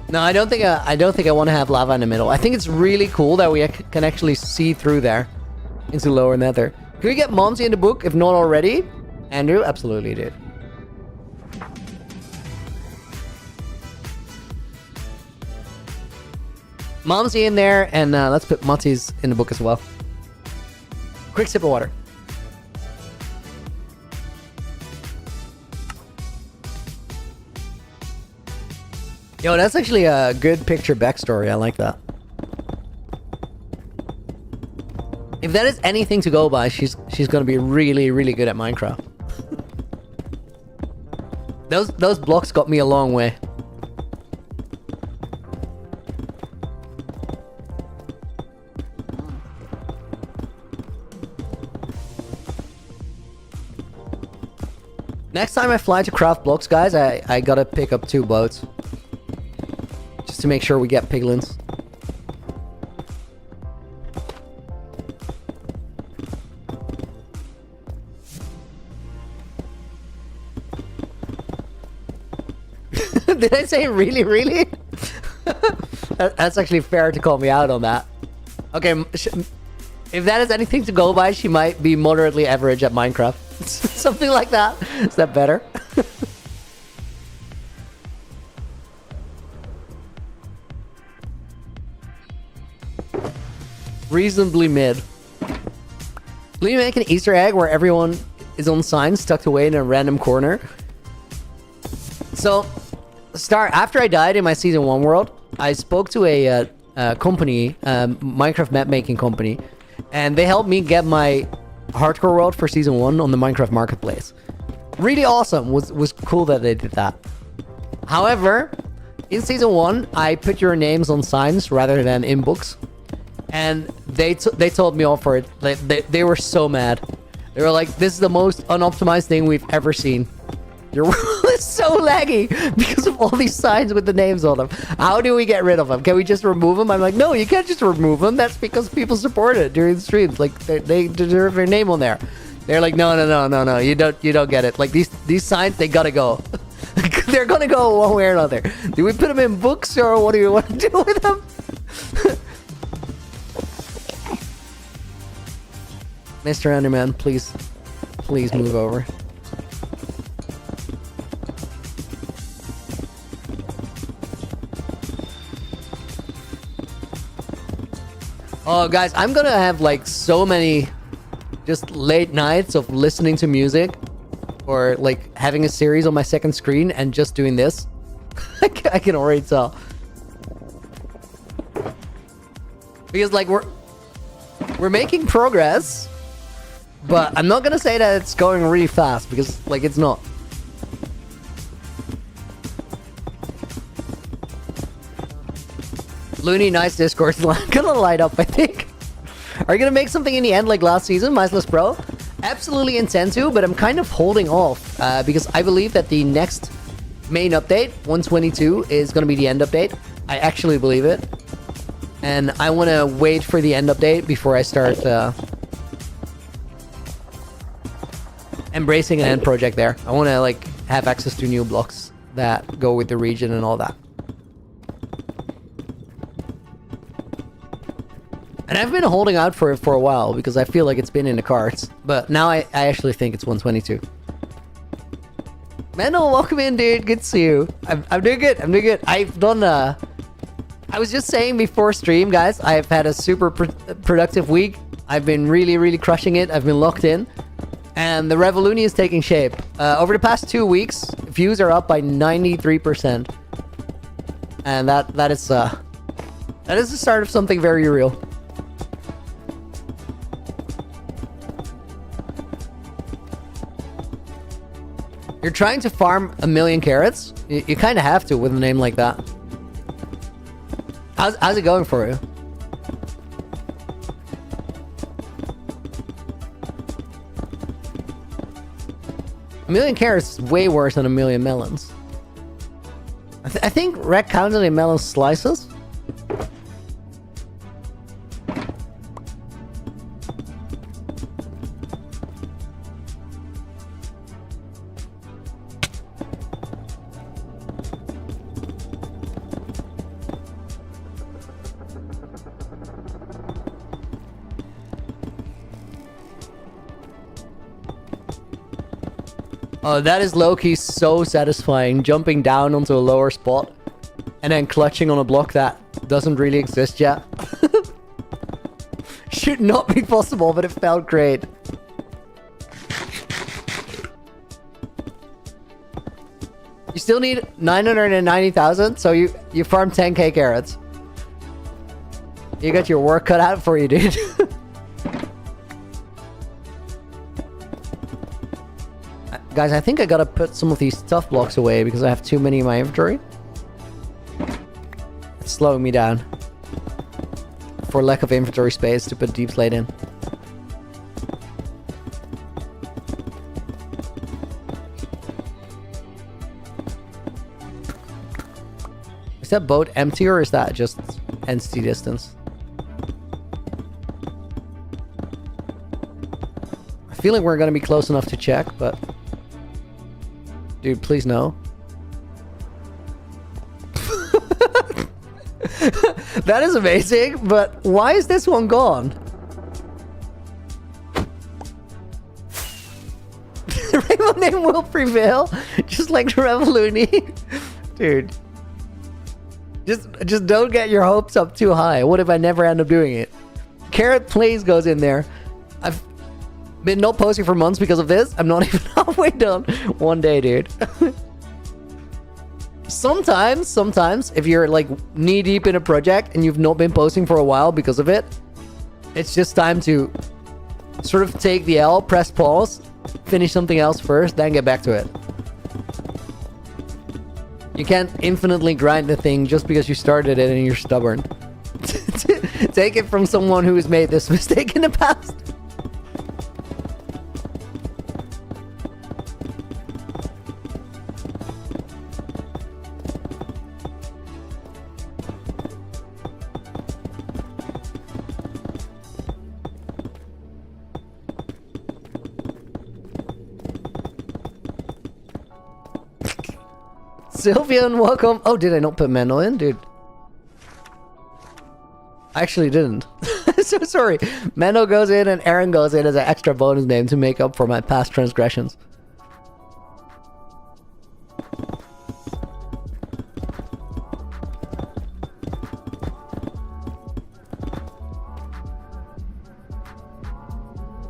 No, I don't think I want to have lava in the middle. I think it's really cool that we can actually see through there into lower Nether. Can we get Monty in the book if not already? Andrew, absolutely, dude. Momsy in there, and let's put Motsy's in the book as well. Quick sip of water. Yo, that's actually a good picture backstory. I like that. If that is anything to go by, she's gonna be really, really good at Minecraft. Those blocks got me a long way. Next time I fly to craft blocks, guys, I gotta pick up 2 boats. Just to make sure we get piglins. Did I say really, really? That's actually fair to call me out on that. Okay, if that is anything to go by, she might be moderately average at Minecraft. Something like that. Is that better? Reasonably mid. Will you make an Easter egg where everyone is on signs tucked away in a random corner? So, after I died in my season 1 world, I spoke to a company, Minecraft map making company, and they helped me get my hardcore world for season 1 on the Minecraft marketplace. Really awesome. Was cool that they did that. However, in season 1, I put your names on signs rather than in books, and they told me off for it. They were so mad. They were like, "This is the most unoptimized thing we've ever seen. Your world is so laggy because of all these signs with the names on them. How do we get rid of them? Can we just remove them?" I'm like, "No, you can't just remove them. That's because people support it during the streams. Like they deserve their name on there." They're like, "No. You don't get it. Like these signs, they gotta go. They're gonna go one way or another. Do we put them in books or what do you want to do with them?" Mr. Enderman, please move over. Oh, guys, I'm gonna have like so many just late nights of listening to music or like having a series on my second screen and just doing this. I can already tell. Because like we're making progress, but I'm not gonna say that it's going really fast because like it's not. Looney, nice Discord. Gonna light up, I think. Are you gonna make something in the end like last season, Miceless Bro? Absolutely intend to, but I'm kind of holding off because I believe that the next main update, 122, is gonna be the end update. I actually believe it. And I want to wait for the end update before I start embracing an end project there. I want to like have access to new blocks that go with the region and all that. And I've been holding out for it for a while because I feel like it's been in the cards. But now I actually think it's 122. Mendel, welcome in, dude. Good to see you. I'm doing good. I'm doing good. I've done... I was just saying before stream, guys, I've had a super productive week. I've been really, really crushing it. I've been locked in. And the Revolution is taking shape. Over the past 2 weeks, views are up by 93%. And that is the start of something very real. You're trying to farm 1,000,000 carrots? You kind of have to with a name like that. How's it going for you? A 1,000,000 carrots is way worse than 1,000,000 melons. I think Rec counted in melon slices. Oh, that is low-key so satisfying. Jumping down onto a lower spot and then clutching on a block that doesn't really exist yet. Should not be possible, but it felt great. You still need 990,000, so you farm 10k carrots. You got your work cut out for you, dude. Guys, I think I gotta put some of these tough blocks away because I have too many in my inventory. It's slowing me down. For lack of inventory space to put deep slate in. Is that boat empty or is that just entity distance? I feel like we're gonna be close enough to check, but... Dude, please no. That is amazing, but why is this one gone? The rainbow name will prevail, just like Revoluni. Dude. Just don't get your hopes up too high. What if I never end up doing it? Carrot Plays goes in there. I've been not posting for months because of this. I'm not even halfway done. One day, dude. Sometimes, if you're like knee deep in a project and you've not been posting for a while because of it, it's just time to sort of take the L, press pause, finish something else first, then get back to it. You can't infinitely grind the thing just because you started it and you're stubborn. Take it from someone who has made this mistake in the past. Sylvian, welcome. Oh, did I not put Mendel in? Dude. I actually didn't. So sorry. Mendel goes in and Aaron goes in as an extra bonus name to make up for my past transgressions.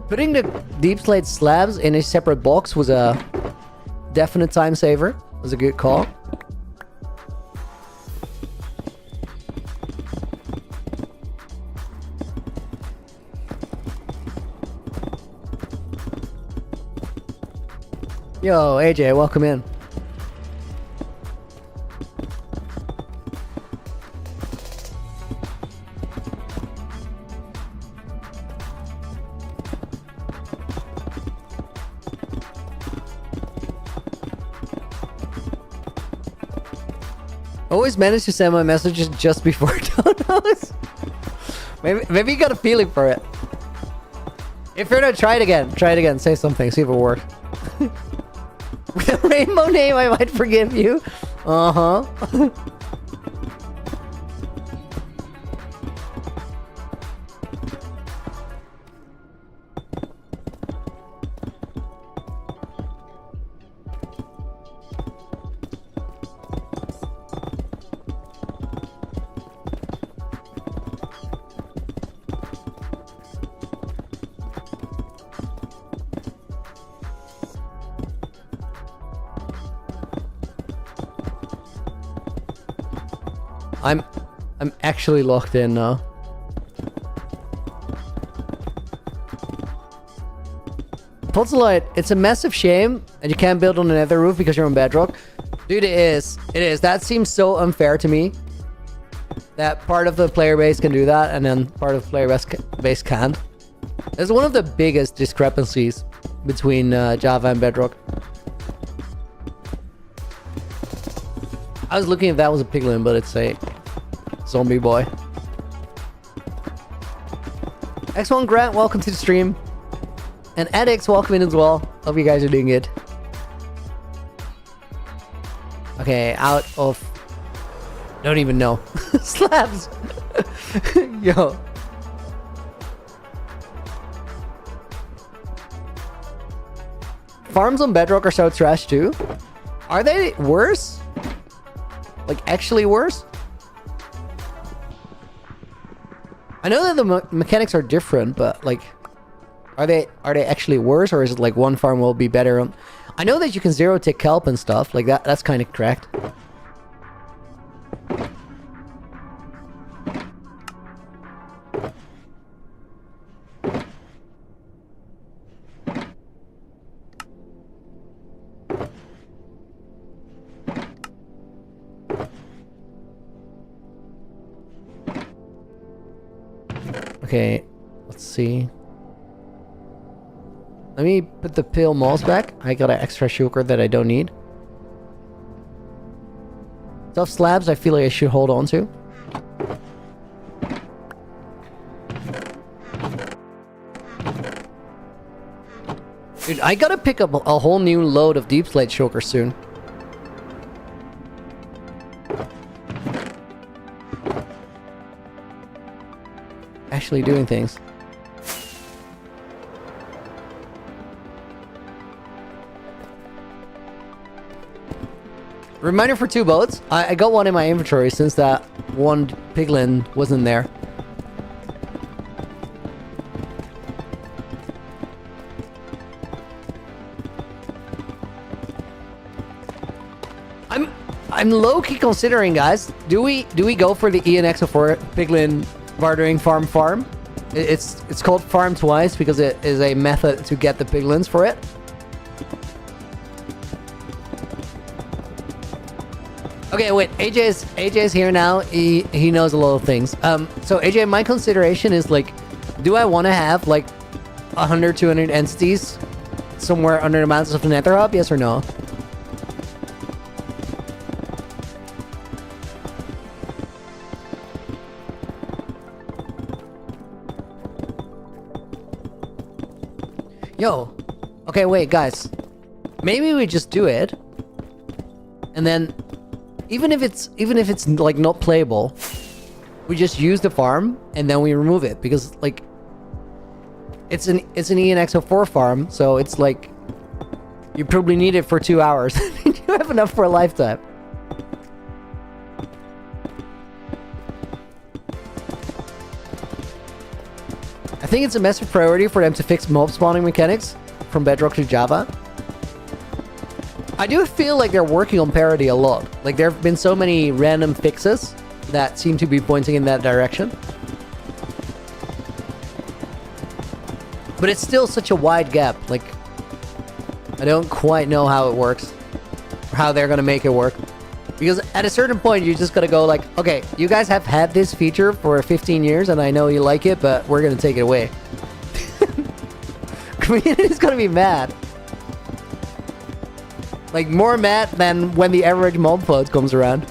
Putting the deep slate slabs in a separate box was a definite time saver. It was a good call. Yo, AJ, welcome in. Always manage to send my messages just before donuts. Maybe you got a feeling for it. If you're gonna try it again, say something, see if it works. With a rainbow name, I might forgive you. Uh-huh. I'm actually locked in now. Pozzolite, it's a massive shame that you can't build on the nether roof because you're on bedrock. Dude, it is. It is. That seems so unfair to me. That part of the player base can do that and then part of the player base can't. It's one of the biggest discrepancies between Java and Bedrock. I was looking if that was a piglin, but it's a zombie boy. X1 Grant, welcome to the stream. And Addicts, welcome in as well. Hope you guys are doing good. Okay, out of... Don't even know. Slabs! Yo. farms on Bedrock are so trash too. Are they worse? Like, actually worse? I know that the mechanics are different, but like, are they actually worse, or is it like one farm will be better on? I know that you can zero tick kelp and stuff like that. That's kind of correct. Okay, let's see. Let me put the pale moss back. I got an extra shulker that I don't need. Tough slabs I feel like I should hold on to. Dude, I gotta pick up a whole new load of deep slate shulkers soon. Actually doing things. Reminder for 2 boats. I got one in my inventory since that one piglin wasn't there. I'm low-key considering, guys. Do we go for the ENX04 piglin bartering farm? It's called farm twice because it is a method to get the piglins for it. Okay, wait. AJ's here now. He knows a lot of things. So AJ, my consideration is like, do I want to have like 100, 200 entities somewhere under the mountains of the Nether Hub? Yes or no? Yo, okay, wait, guys. Maybe we just do it, and then even if it's like not playable, we just use the farm and then we remove it because like it's an ENX04 farm, so it's like you probably need it for 2 hours. You have enough for a lifetime. I think it's a massive priority for them to fix mob spawning mechanics from Bedrock to Java. I do feel like they're working on parity a lot. Like, there have been so many random fixes that seem to be pointing in that direction. But it's still such a wide gap. Like, I don't quite know how it works. Or how they're gonna make it work. Because at a certain point, you just gotta go like, okay, you guys have had this feature for 15 years and I know you like it, but we're gonna take it away. Community's gonna be mad. Like, more mad than when the average mob float comes around.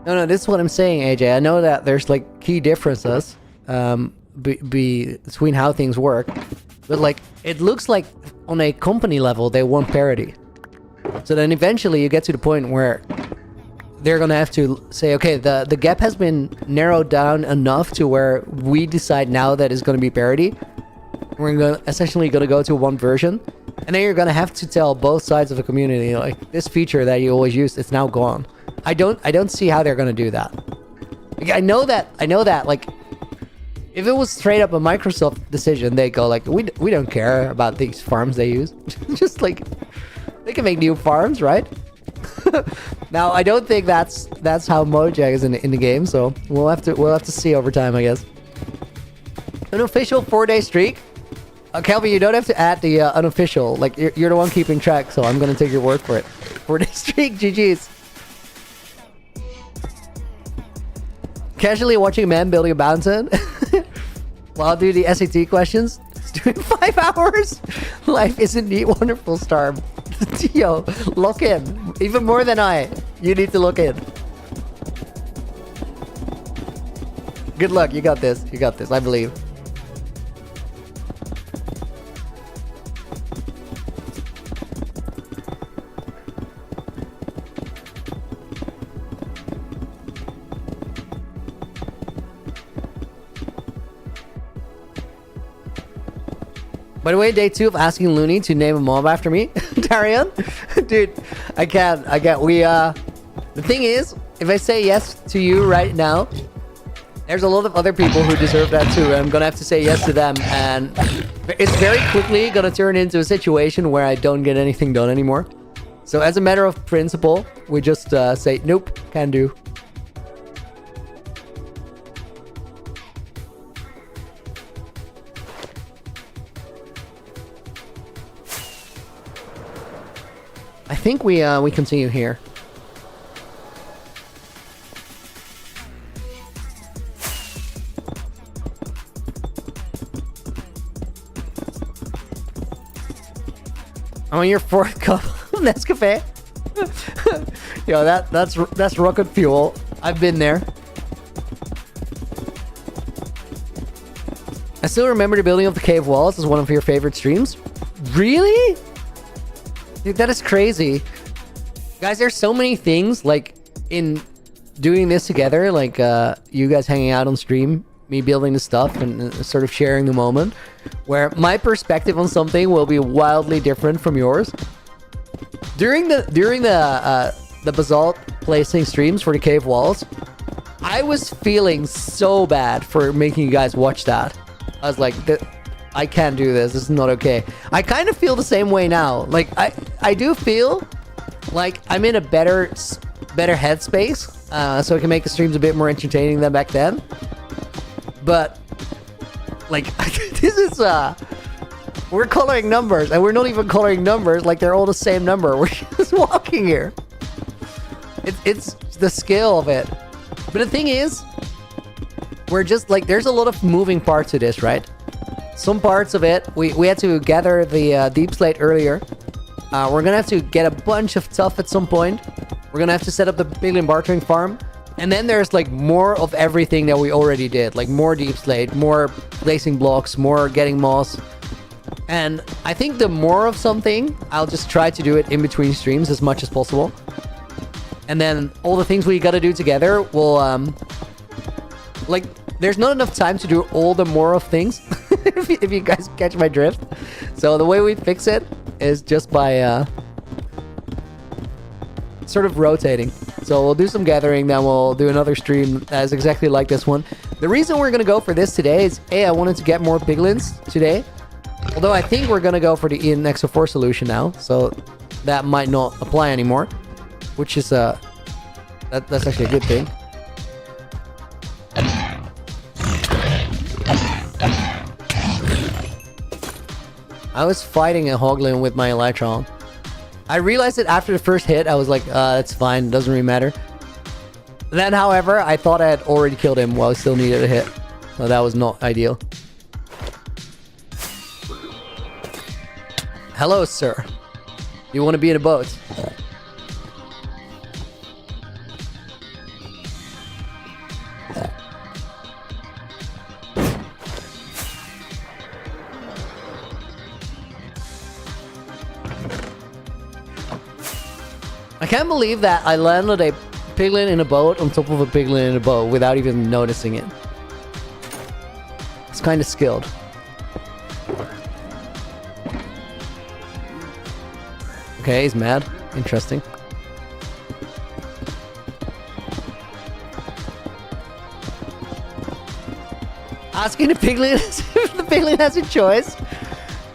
No, this is what I'm saying, AJ. I know that there's like key differences between how things work, but like it looks like on a company level they want parity. So then eventually you get to the point where they're gonna have to say, okay, the gap has been narrowed down enough to where we decide now that it's gonna be parity. We're essentially gonna go to one version, and then you're gonna have to tell both sides of the community, like, this feature that you always used, it's now gone. I don't see how they're gonna do that. Like, I know that like, if it was straight up a Microsoft decision, they go like, we don't care about these farms they use. Just like, they can make new farms, right? Now I don't think that's how Mojang is in the game, so we'll have to see over time, I guess. An official 4-day streak. Kelvin, you don't have to add the unofficial. Like, you're the one keeping track, so I'm gonna take your word for it. 4-day streak, GG's. Casually watching a man building a mountain while doing the SAT questions. It's doing 5 hours. Life isn't neat, wonderful, Storm. Yo, lock in. Even more than I. You need to look in. Good luck. You got this. You got this. I believe. By the way, day 2 of asking Looney to name a mob after me. Darian? Dude, I can't. The thing is, if I say yes to you right now, there's a lot of other people who deserve that too. I'm gonna have to say yes to them, and it's very quickly gonna turn into a situation where I don't get anything done anymore. So as a matter of principle, we just say, nope, can do. I think we continue here. I'm on your 4th cup of Nescafe. Yo, that's rocket fuel. I've been there. I still remember the building of the cave walls as one of your favorite streams. Really? Dude, that is crazy. Guys, there's so many things, like, in doing this together, like, you guys hanging out on stream, me building the stuff, and sort of sharing the moment, where my perspective on something will be wildly different from yours. During the basalt placing streams for the cave walls, I was feeling so bad for making you guys watch that. I was like, I can't do this. This is not okay. I kind of feel the same way now. Like, I do feel like I'm in a better headspace, so I can make the streams a bit more entertaining than back then. But, like, this is, we're coloring numbers, and we're not even coloring numbers like they're all the same number. We're just walking here. It's the skill of it. But the thing is, we're just, like, there's a lot of moving parts to this, right? Some parts of it, we had to gather the deep slate earlier. We're gonna have to get a bunch of stuff at some point. We're gonna have to set up the piglin bartering farm. And then there's, like, more of everything that we already did. Like, more deep slate, more placing blocks, more getting moss. And I think the more of something, I'll just try to do it in between streams as much as possible. And then all the things we gotta do together will, like, there's not enough time to do all the more of things, if you guys catch my drift. So the way we fix it is just by sort of rotating. So we'll do some gathering, then we'll do another stream that is exactly like this one. The reason we're going to go for this today is, A, I wanted to get more piglins today. Although I think we're going to go for the ENXO4 solution now, so that might not apply anymore, which is that's actually a good thing. I was fighting a hoglin with my elytron. I realized it after the first hit. I was like, that's fine, doesn't really matter. Then, however, I thought I had already killed him while I still needed a hit. So that was not ideal. Hello, sir. You want to be in a boat? I can't believe that I landed a piglin in a boat on top of a piglin in a boat without even noticing it. It's kind of skilled. Okay, he's mad. Interesting. Asking the piglin if the piglin has a choice.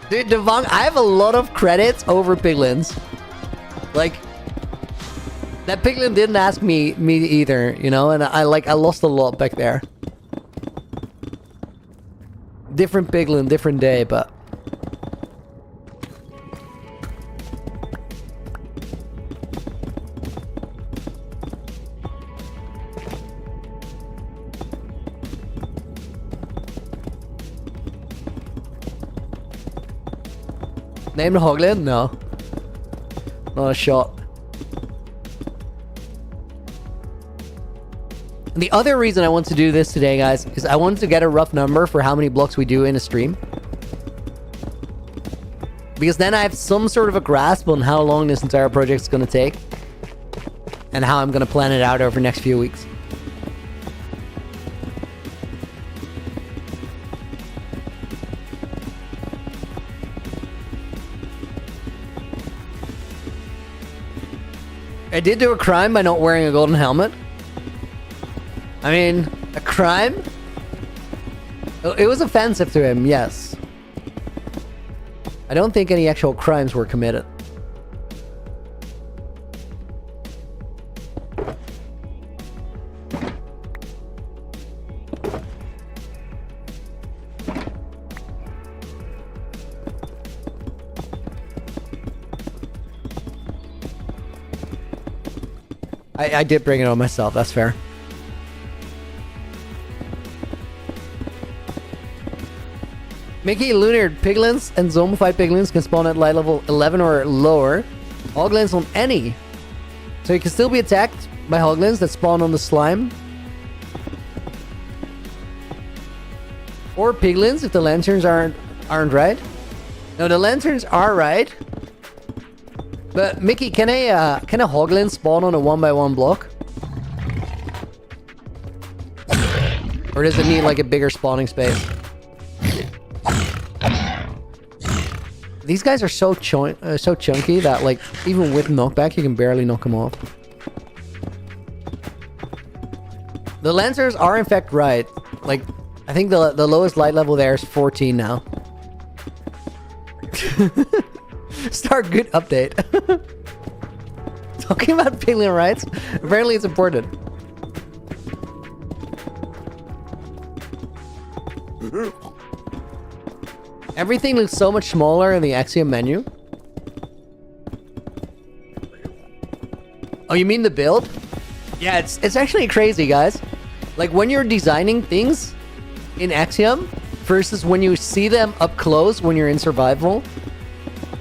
Dude, Devon, I have a lot of credits over piglins. Like, that piglin didn't ask me either, you know, and I lost a lot back there. Different piglin, different day, but name the hoglin? No. Not a shot. The other reason I want to do this today, guys, is I wanted to get a rough number for how many blocks we do in a stream. Because then I have some sort of a grasp on how long this entire project is going to take. And how I'm going to plan it out over the next few weeks. I did do a crime by not wearing a golden helmet. I mean, a crime? It was offensive to him, yes. I don't think any actual crimes were committed. I did bring it on myself, that's fair. Mickey, lunar piglins and zombified piglins can spawn at light level 11 or lower. Hoglins on any. So you can still be attacked by hoglins that spawn on the slime. Or piglins if the lanterns aren't right. No, the lanterns are right. But Mickey, can a hoglin spawn on a 1x1 block? Or does it need like a bigger spawning space? These guys are so chunky that like even with knockback you can barely knock them off. The lancers are in fact right. Like I think the lowest light level there is 14 now. Start good update. Talking about piglin rights, apparently it's important. Everything looks so much smaller in the Axiom menu. Oh, you mean the build? Yeah, it's actually crazy, guys. Like when you're designing things in Axiom versus when you see them up close when you're in survival,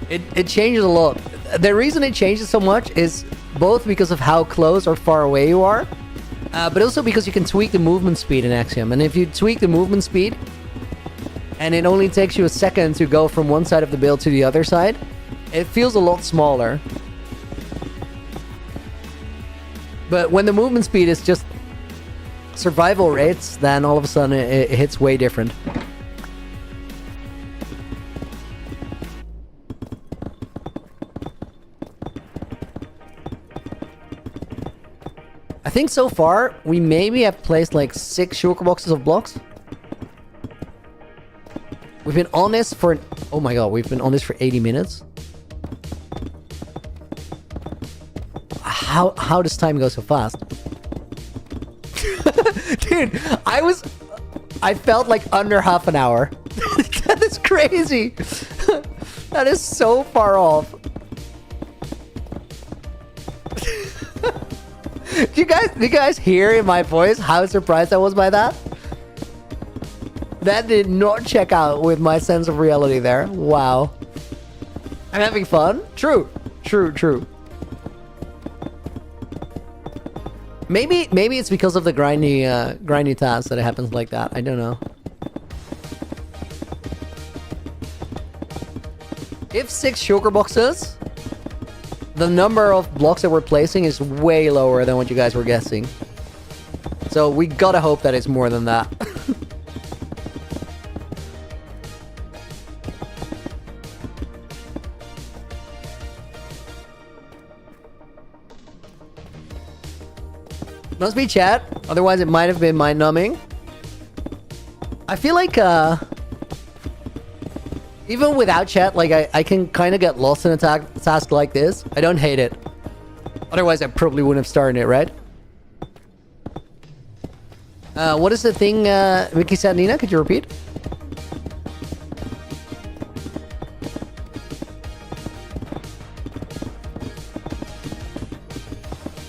it changes a lot. The reason it changes so much is both because of how close or far away you are, but also because you can tweak the movement speed in Axiom. And if you tweak the movement speed, and it only takes you a second to go from one side of the build to the other side, it feels a lot smaller. But when the movement speed is just survival rates, then all of a sudden it hits way different. I think so far we maybe have placed like 6 shulker boxes of blocks. We've been on this for... Oh my god, we've been on this for 80 minutes? How does time go so fast? Dude, I felt like under half an hour. That is crazy. That is so far off. Do you guys hear in my voice how surprised I was by that? That did not check out with my sense of reality there. Wow. I'm having fun? True. Maybe it's because of the grindy tasks that it happens like that. I don't know. If 6 shulker boxes, the number of blocks that we're placing is way lower than what you guys were guessing. So we gotta hope that it's more than that. Must be chat, otherwise it might have been mind-numbing. I feel like, even without chat, like, I can kind of get lost in a task like this. I don't hate it. Otherwise, I probably wouldn't have started it, right? What is the thing, Mickey said, Nina? Could you repeat?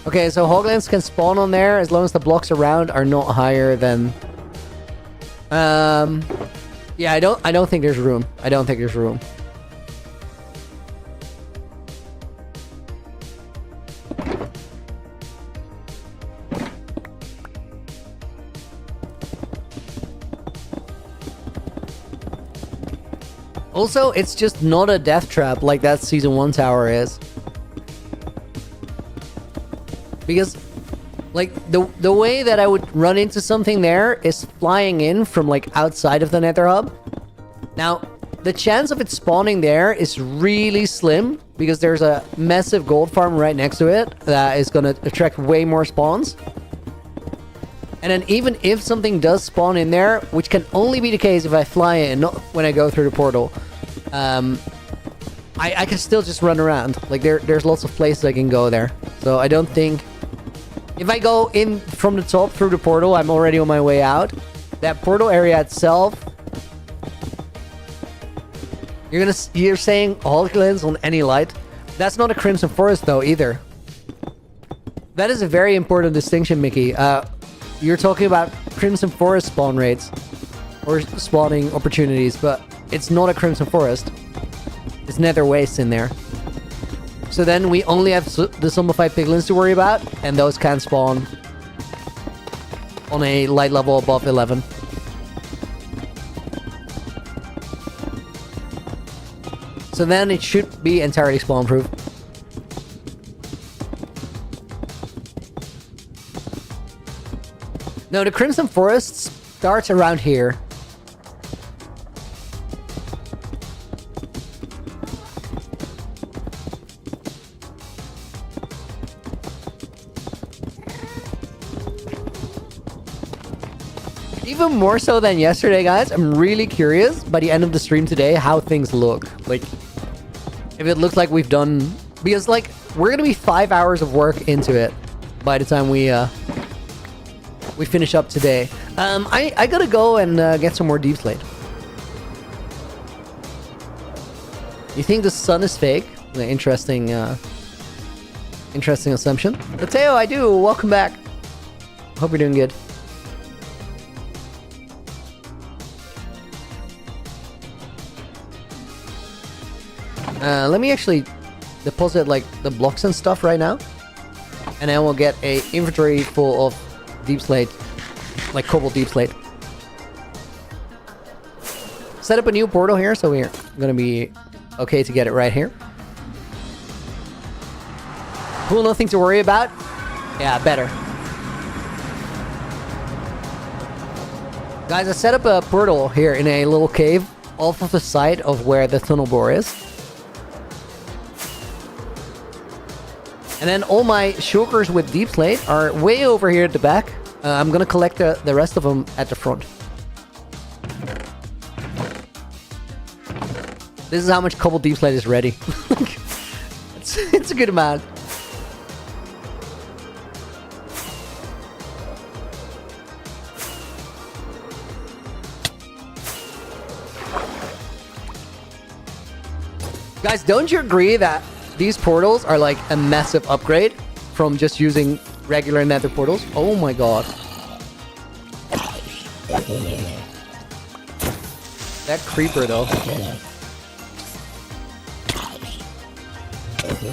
Okay, so hoglins can spawn on there as long as the blocks around are not higher than... Yeah, I don't think there's room. I don't think there's room. Also, it's just not a death trap like that Season 1 tower is. Because, like, the way that I would run into something there is flying in from, like, outside of the Nether hub. Now, the chance of it spawning there is really slim, because there's a massive gold farm right next to it that is going to attract way more spawns. And then even if something does spawn in there, which can only be the case if I fly in, not when I go through the portal, I can still just run around. Like, there's lots of places I can go there. So I don't think... If I go in from the top through the portal, I'm already on my way out. That portal area itself... You're saying all glens on any light? That's not a Crimson Forest, though, either. That is a very important distinction, Mickey. You're talking about Crimson Forest spawn rates. Or spawning opportunities, but it's not a Crimson Forest. It's Nether Waste in there. So then we only have the zombified piglins to worry about, and those can spawn on a light level above 11. So then it should be entirely spawn proof. No, the Crimson Forest starts around here. Even more so than yesterday, guys. I'm really curious by the end of the stream today how things look. Like, if it looks like we've done... Because, like, we're going to be 5 hours of work into it by the time we finish up today. I gotta go and get some more deep slate. You think the sun is fake? Interesting, interesting assumption. Mateo, I do. Welcome back. Hope you're doing good. Let me actually deposit like the blocks and stuff right now, and then we'll get a inventory full of deep slate, like cobalt deep slate. Set up a new portal here, so we're gonna be okay to get it right here. Cool, nothing to worry about. Yeah, better. Guys, I set up a portal here in a little cave off of the side of where the tunnel bore is. And then all my shulkers with deep slate are way over here at the back. I'm gonna collect the rest of them at the front. This is how much cobalt deep slate is ready. it's a good amount. Guys, don't you agree that these portals are like a massive upgrade from just using regular nether portals? Oh my god. That creeper though.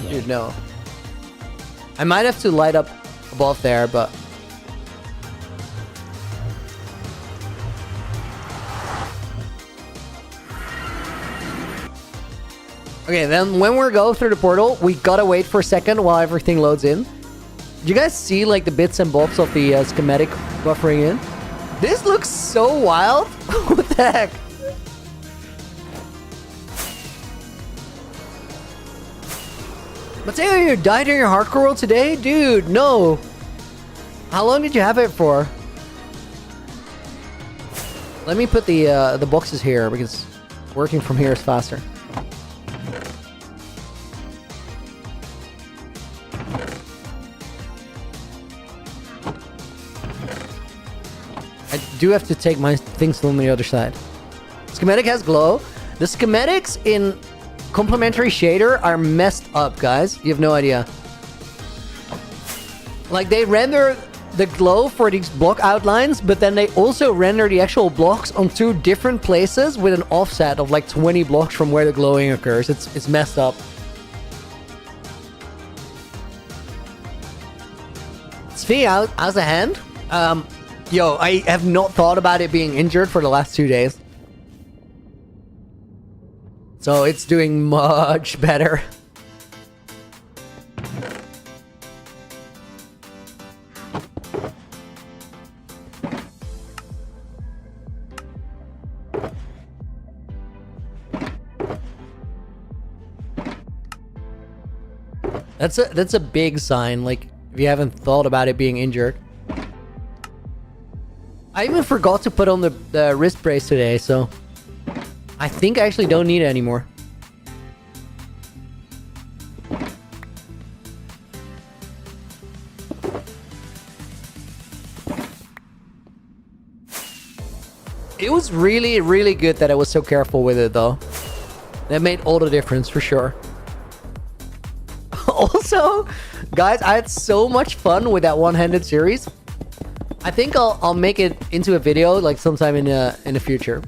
Dude, no. I might have to light up above there, but... Okay, then when we go through the portal, we gotta wait for a second while everything loads in. Do you guys see like the bits and bobs of the schematic buffering in? This looks so wild. What the heck? Mateo, you died in your hardcore world today? Dude, no. How long did you have it for? Let me put the boxes here because working from here is faster. I do have to take my things on the other side. Schematic has glow. The schematics in Complementary shader are messed up, guys. You have no idea. Like, they render the glow for these block outlines, but then they also render the actual blocks on two different places with an offset of like 20 blocks from where the glowing occurs. It's messed up. Svi, how's the hand? Yo, I have not thought about it being injured for the last 2 days. So it's doing much better. That's a big sign, like, if you haven't thought about it being injured. I even forgot to put on the wrist brace today, so I think I actually don't need it anymore. It was really, really good that I was so careful with it, though. That made all the difference, for sure. Also, guys, I had so much fun with that one-handed series. I think I'll make it into a video, like, sometime in the future.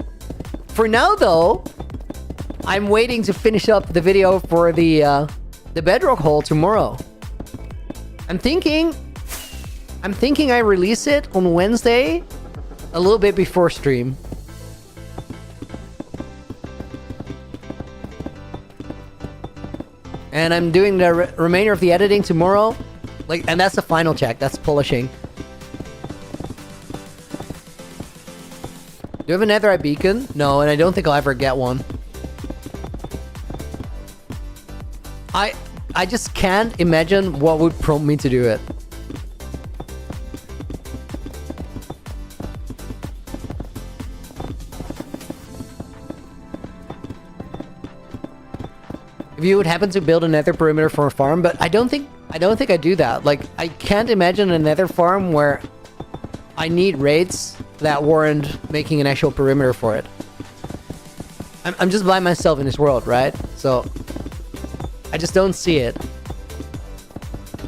For now, though, I'm waiting to finish up the video for the bedrock hole tomorrow. I'm thinking I release it on Wednesday, a little bit before stream. And I'm doing the remainder of the editing tomorrow. Like, and that's the final check. That's polishing. Do you have a netherite beacon? No, and I don't think I'll ever get one. I just can't imagine what would prompt me to do it. If you would happen to build a nether perimeter for a farm, but I don't think I do that. Like, I can't imagine a nether farm where I need raids that warrant making an actual perimeter for it. I'm just by myself in this world, right? So I just don't see it.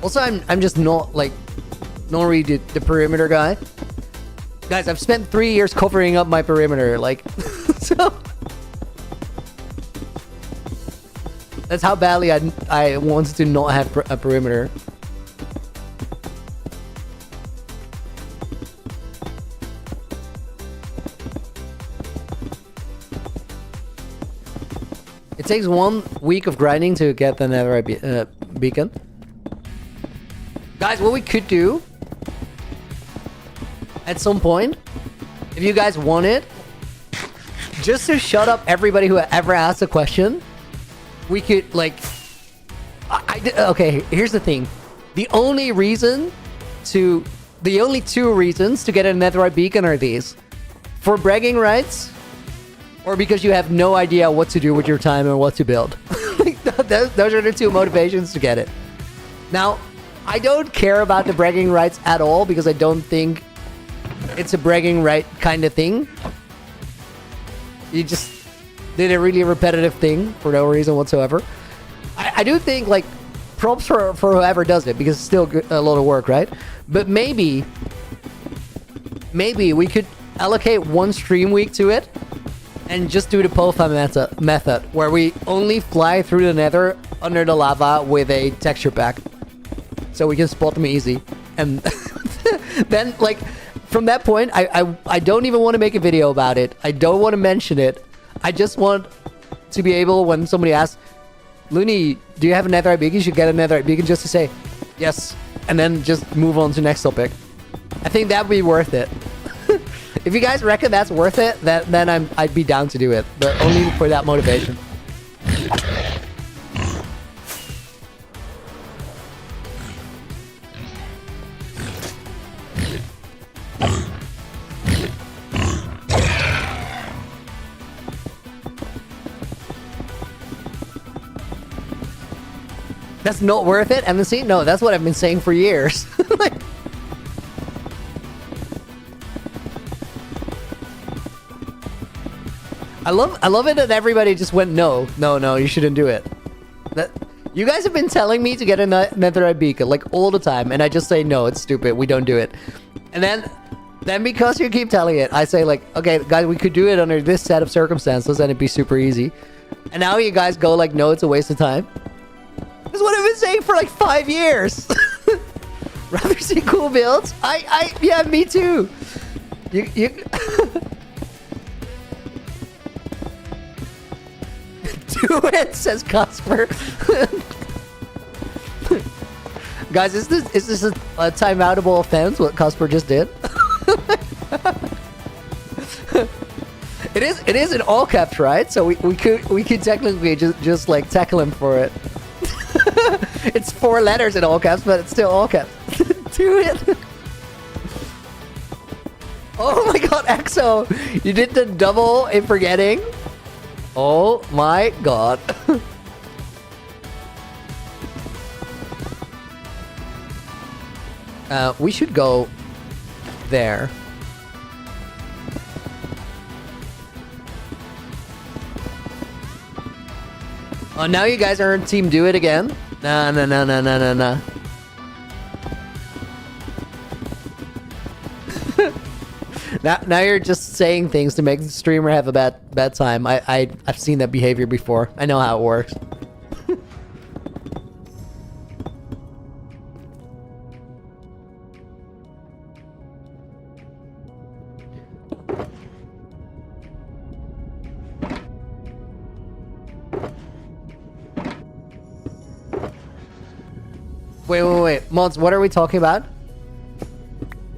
Also, I'm just not really the perimeter guy. Guys, I've spent 3 years covering up my perimeter, like, so that's how badly I wanted to not have a perimeter. It takes 1 week of grinding to get the netherite beacon. Guys, what we could do at some point, if you guys want it, just to shut up everybody who ever asked a question, we could, like, okay, here's the thing. The only two reasons to get a netherite beacon are these: for bragging rights, or because you have no idea what to do with your time and what to build. Like, those are the two motivations to get it. Now, I don't care about the bragging rights at all, because I don't think it's a bragging right kind of thing. You just did a really repetitive thing for no reason whatsoever. I do think, like, props for whoever does it, because it's still a lot of work, right? But maybe we could allocate 1 stream week to it and just do the POFA method, where we only fly through the nether under the lava with a texture pack, so we can spot them easy. And then, like, from that point, I don't even want to make a video about it. I don't want to mention it. I just want to be able, when somebody asks, Looney, do you have a netherite beacon? You should get a netherite beacon, just to say yes, and then just move on to the next topic. I think that would be worth it. If you guys reckon that's worth it, then I'd be down to do it, but only for that motivation. That's not worth it, MNC? No, that's what I've been saying for years. Like, I love it that everybody just went, no, you shouldn't do it. That you guys have been telling me to get a netherite beacon, like, all the time, and I just say, no, it's stupid, we don't do it. And then because you keep telling it, I say, like, okay, guys, we could do it under this set of circumstances, and it'd be super easy. And now you guys go, like, no, it's a waste of time. That's what I've been saying for, like, 5 years. Rather see cool builds? Yeah, me too. You do it, says Casper. Guys, is this a timeoutable offense, what Casper just did? It is in all caps, right? So we could technically just like tackle him for it. It's 4 letters in all caps, but it's still all caps. Do it. Oh my god, Exo! You did the double in forgetting? Oh my god. We should go there. Oh, now you guys are on team do it again? No, no, no, no, no, no, no. Now you're just saying things to make the streamer have a bad time. I've seen that behavior before. I know how it works. Wait. Mods, what are we talking about?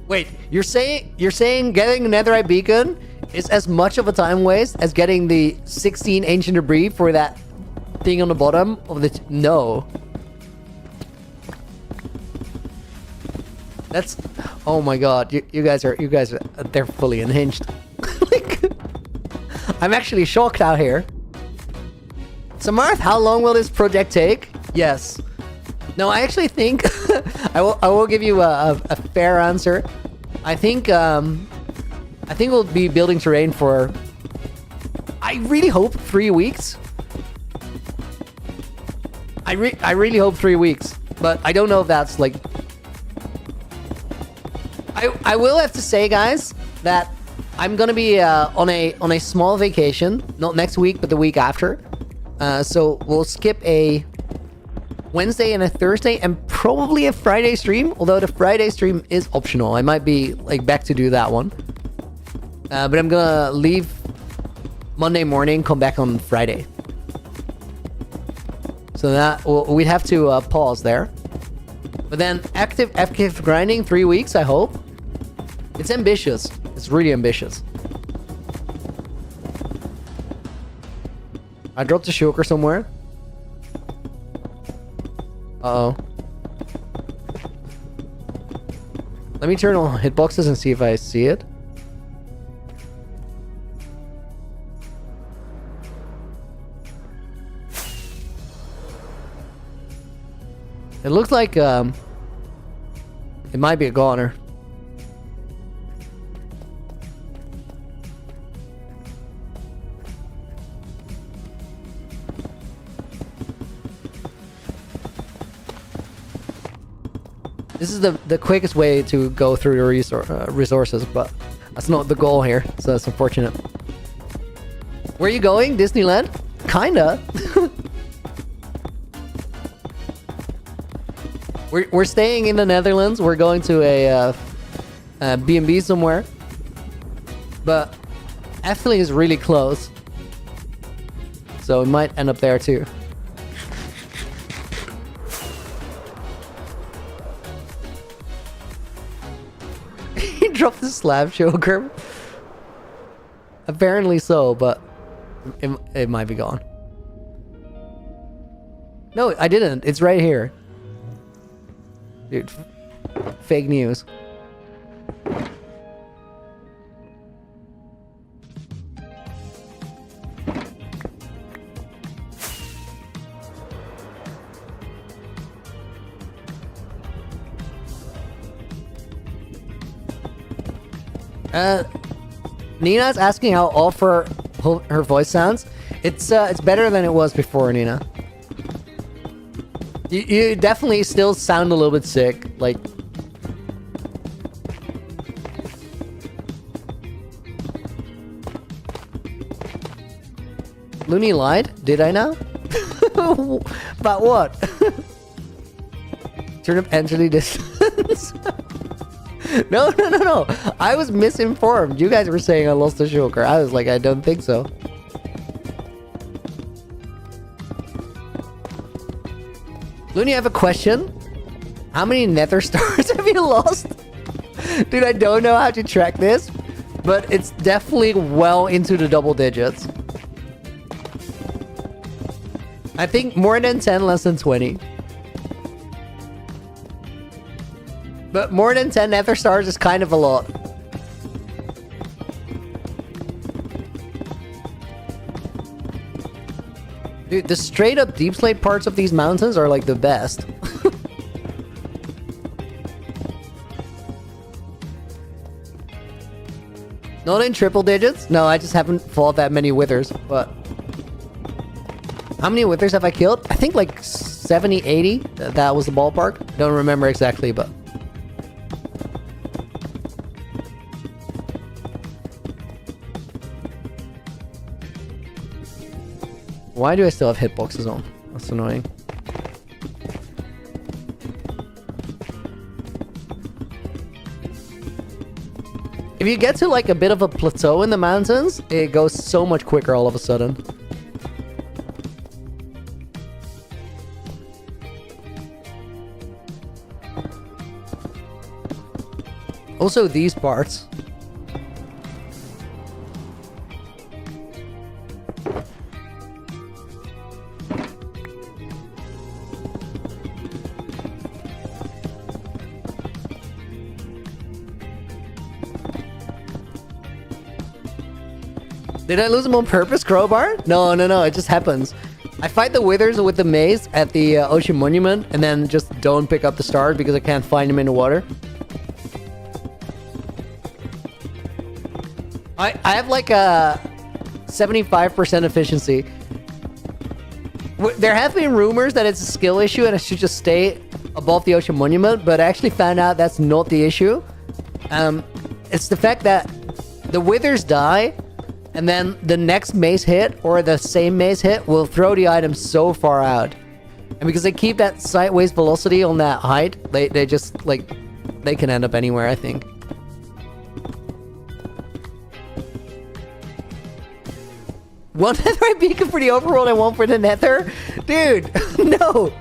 Wait, you're saying getting a netherite beacon is as much of a time waste as getting the 16 ancient debris for that thing on the bottom of the... No. That's... Oh my god, you guys are... They're fully unhinged. Like, I'm actually shocked out here. Samarth, how long will this project take? Yes. No, I actually think I will give you a fair answer. I think we'll be building terrain for, I really hope 3 weeks. I really hope 3 weeks, but I don't know if that's like. I will have to say, guys, that I'm gonna be on a small vacation, not next week, but the week after. So we'll skip a Wednesday and a Thursday and probably a Friday stream, although the Friday stream is optional. I might be like back to do that one, but I'm gonna leave Monday morning, come back on Friday, so that we'd have to pause there. But then active grinding 3 weeks, I hope. It's ambitious. It's really ambitious. I dropped a shulker somewhere. Uh-oh. Let me turn on hitboxes and see if I see it. It looks like it might be a goner. This is the quickest way to go through the resources, but that's not the goal here, so it's unfortunate. Where are you going? Disneyland? Kinda. We're staying in the Netherlands. We're going to a B&B somewhere, but Efteling is really close, so we might end up there too. Drop the slab choker. Apparently so, but it might be gone. No, I didn't. It's right here. Dude, fake news. Nina's asking how off her voice sounds. It's better than it was before, Nina. You definitely still sound a little bit sick, like. Looney lied? Did I now? About what? Turn up entity distance. No. I was misinformed. You guys were saying I lost the shulker. I was like, I don't think so. Looney, I have a question. How many nether stars have you lost? Dude, I don't know how to track this, but it's definitely well into the double digits. I think more than 10, less than 20. But more than 10 nether stars is kind of a lot. Dude, the straight up deep slate parts of these mountains are like the best. Not in triple digits? No, I just haven't fought that many withers, but... How many withers have I killed? I think like 70, 80? That was the ballpark. Don't remember exactly, but... Why do I still have hitboxes on? That's annoying. If you get to like a bit of a plateau in the mountains, it goes so much quicker all of a sudden. Also these parts. Did I lose him on purpose, Crowbar? No, it just happens. I fight the withers with the maze at the Ocean Monument and then just don't pick up the stars because I can't find them in the water. I have like a 75% efficiency. There have been rumors that it's a skill issue and I should just stay above the Ocean Monument, but I actually found out that's not the issue. It's the fact that the withers die, and then the next maze hit, or the same maze hit, will throw the item so far out. And because they keep that sideways velocity on that height, they just, like, they can end up anywhere, I think. One netherite beacon for the overworld and one for the nether? Dude, no!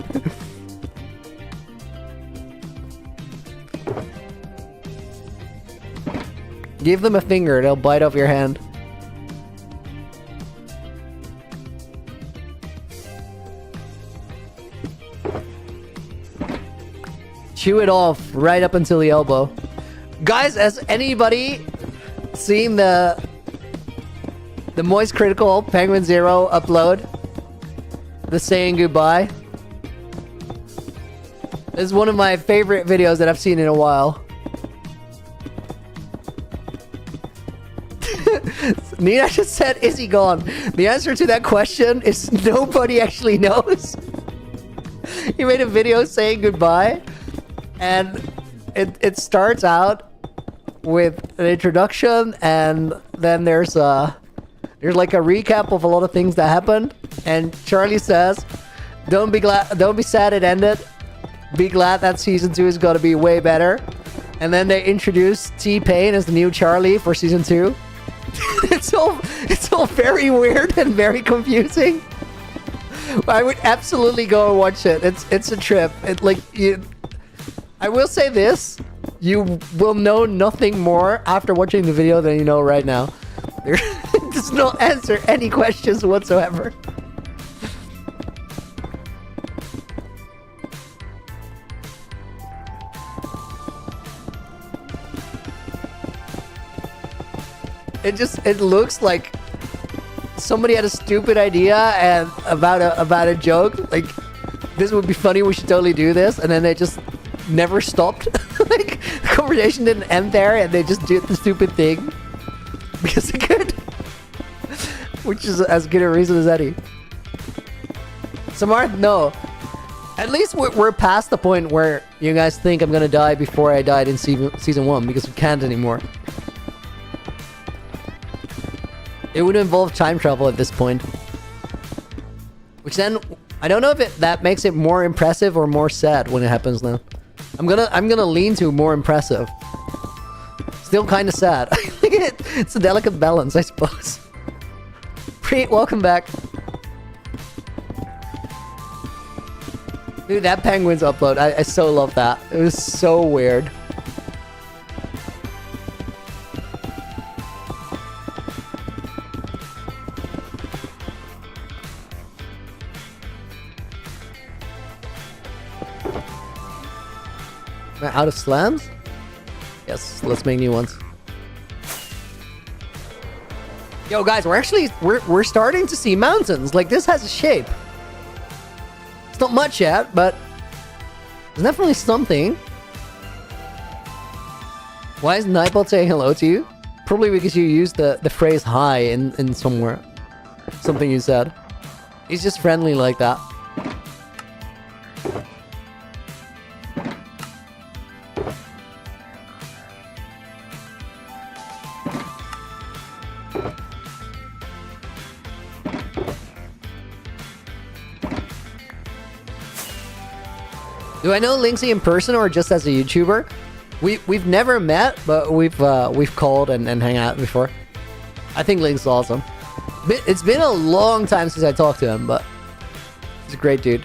Give them a finger, they'll bite off your hand. Chew it off right up until the elbow. Guys, has anybody seen the Moist Critical Penguin Zero upload? The saying goodbye? This is one of my favorite videos that I've seen in a while. Nina just said, is he gone? The answer to that question is nobody actually knows. He made a video saying goodbye. And it starts out with an introduction, and then there's like a recap of a lot of things that happened. And Charlie says, "Don't be sad it ended. Be glad that season 2 is gonna be way better." And then they introduce T-Pain as the new Charlie for season 2. It's all very weird and very confusing. I would absolutely go and watch it. It's a trip. I will say this, you will know nothing more after watching the video than you know right now. It does not answer any questions whatsoever. It looks like somebody had a stupid idea and about a joke. Like, this would be funny, we should totally do this, and then they just never stopped. Like, the conversation didn't end there and they just did the stupid thing because they could. Which is as good a reason as any. Samarth, no. At least we're past the point where you guys think I'm gonna die before I died in season 1, because we can't anymore. It would involve time travel at this point. Which then, I don't know if that makes it more impressive or more sad when it happens now. I'm gonna lean to more impressive. Still kind of sad. It's a delicate balance, I suppose. Preet, welcome back. Dude, that Penguins upload, I so love that. It was so weird. Am I out of slams? Yes, let's make new ones. Yo, guys, we're starting to see mountains. Like, this has a shape. It's not much yet, but there's definitely something. Why is Nightbot saying hello to you? Probably because you used the phrase hi in somewhere. Something you said. He's just friendly like that. Do I know Linksy in person or just as a YouTuber? We've never met, but we've called and hang out before. I think Link's awesome. It's been a long time since I talked to him, but he's a great dude.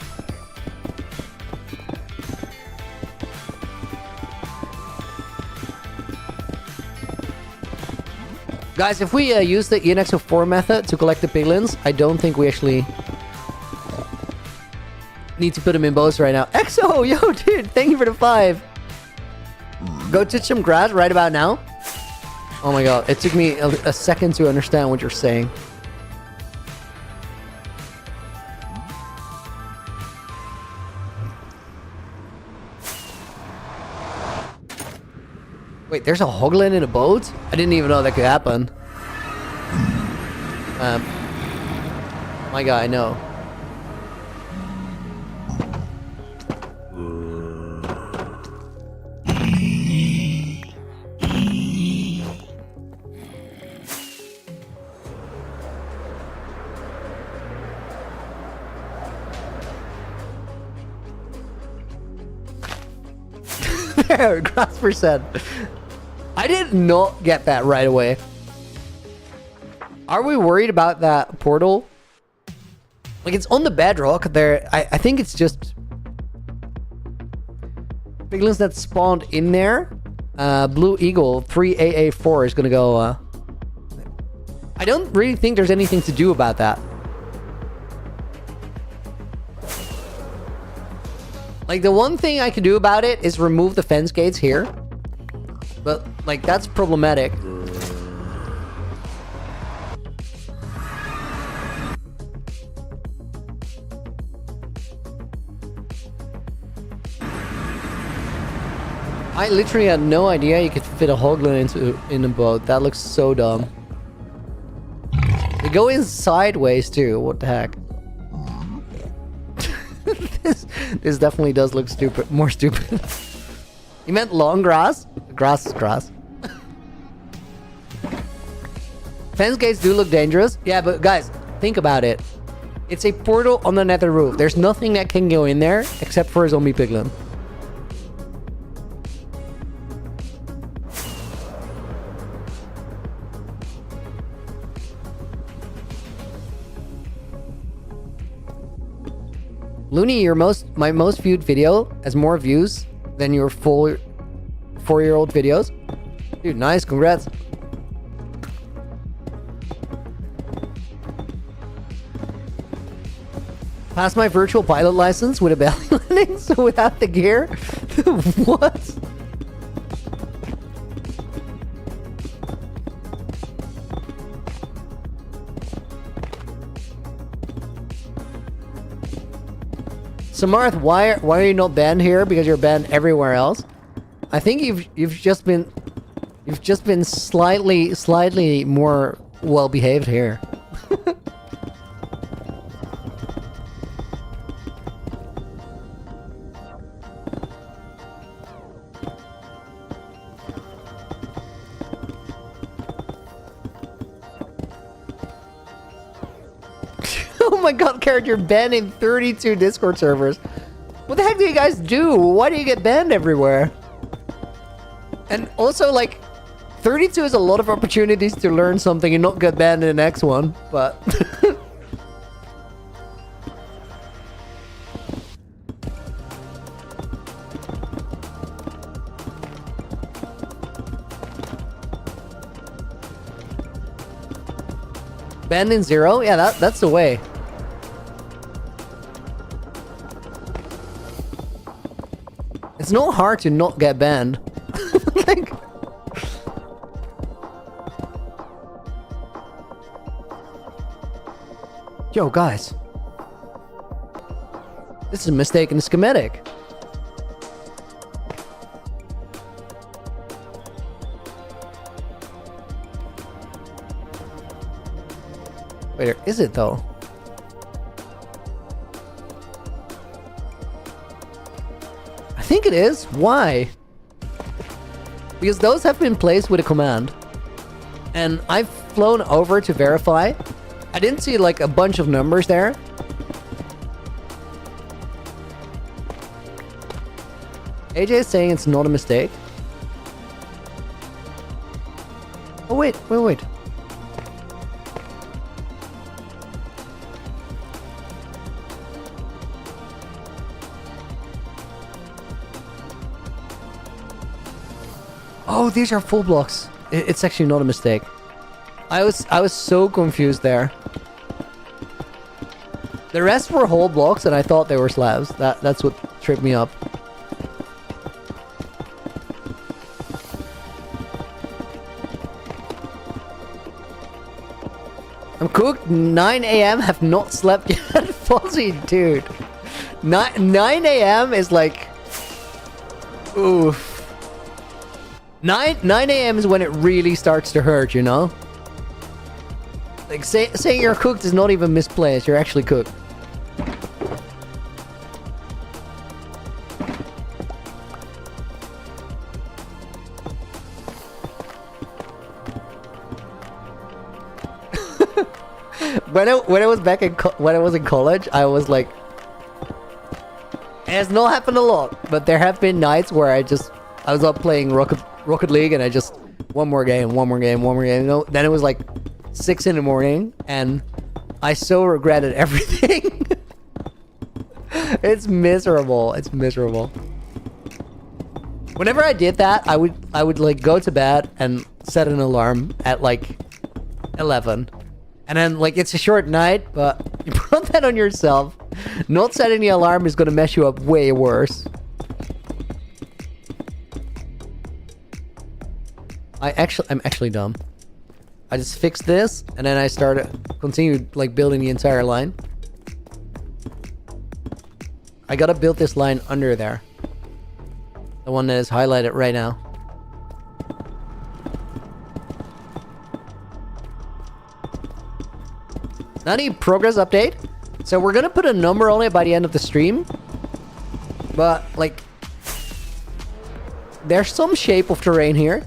Guys, if we use the ENXO4 method to collect the piglins, I don't think we actually need to put them in bows right now. EXO! Yo, dude, thank you for the 5. Go touch some grass right about now. Oh my god, it took me a second to understand what you're saying. Wait, there's a hoglin in a boat? I didn't even know that could happen. My guy, no. There, grass percent. I did not get that right away. Are we worried about that portal? Like, it's on the bedrock there. I think it's just piglins that spawned in there. Blue Eagle 3AA4 is gonna go. I don't really think there's anything to do about that. Like, the one thing I can do about it is remove the fence gates here. But, like, that's problematic. I literally had no idea you could fit a hoglin in a boat. That looks so dumb. They go in sideways too. What the heck? This definitely does look stupid. More stupid. You meant long grass? Grass is grass. Fence gates do look dangerous. Yeah, but guys, think about it. It's a portal on the nether roof. There's nothing that can go in there except for a zombie piglin. Looney, my most viewed video has more views than your full 4-year-old videos. Dude, nice, congrats. Pass my virtual pilot license with a belly landing, so without the gear? What? Samarth, why are you not banned here? Because you're banned everywhere else. I think you've just been slightly more well behaved here. Oh my god, Carrot, you're banned in 32 Discord servers. What the heck do you guys do? Why do you get banned everywhere? And also, like, 32 is a lot of opportunities to learn something and not get banned in the next one, but... Banned in 0? Yeah, that's the way. not hard to not get banned. Like... Yo, guys. This is a mistake in the schematic. Wait, or is it though? I think it is. Why? Because those have been placed with a command. And I've flown over to verify. I didn't see like a bunch of numbers there. AJ is saying it's not a mistake. Oh wait. Oh, these are full blocks. It's actually not a mistake. I was so confused there. The rest were whole blocks, and I thought they were slabs. That's what tripped me up. I'm cooked. 9 a.m. have not slept yet. Fuzzy, dude. 9 a.m. is like... Oof. 9 a.m. is when it really starts to hurt, you know? Like, saying you're cooked is not even misplaced. You're actually cooked. When I was back when I was in college, I was like... It has not happened a lot, but there have been nights where I was up playing Rocket League, and I just one more game. You know, then it was like 6 in the morning, and I so regretted everything. It's miserable. Whenever I did that, I would like go to bed and set an alarm at like 11, and then like it's a short night, but you put that on yourself. Not setting the alarm is gonna mess you up way worse. I'm actually dumb. I just fixed this, and then I continued like building the entire line. I gotta build this line under there. The one that is highlighted right now. Not any progress update. So we're gonna put a number on it by the end of the stream. But like, there's some shape of terrain here.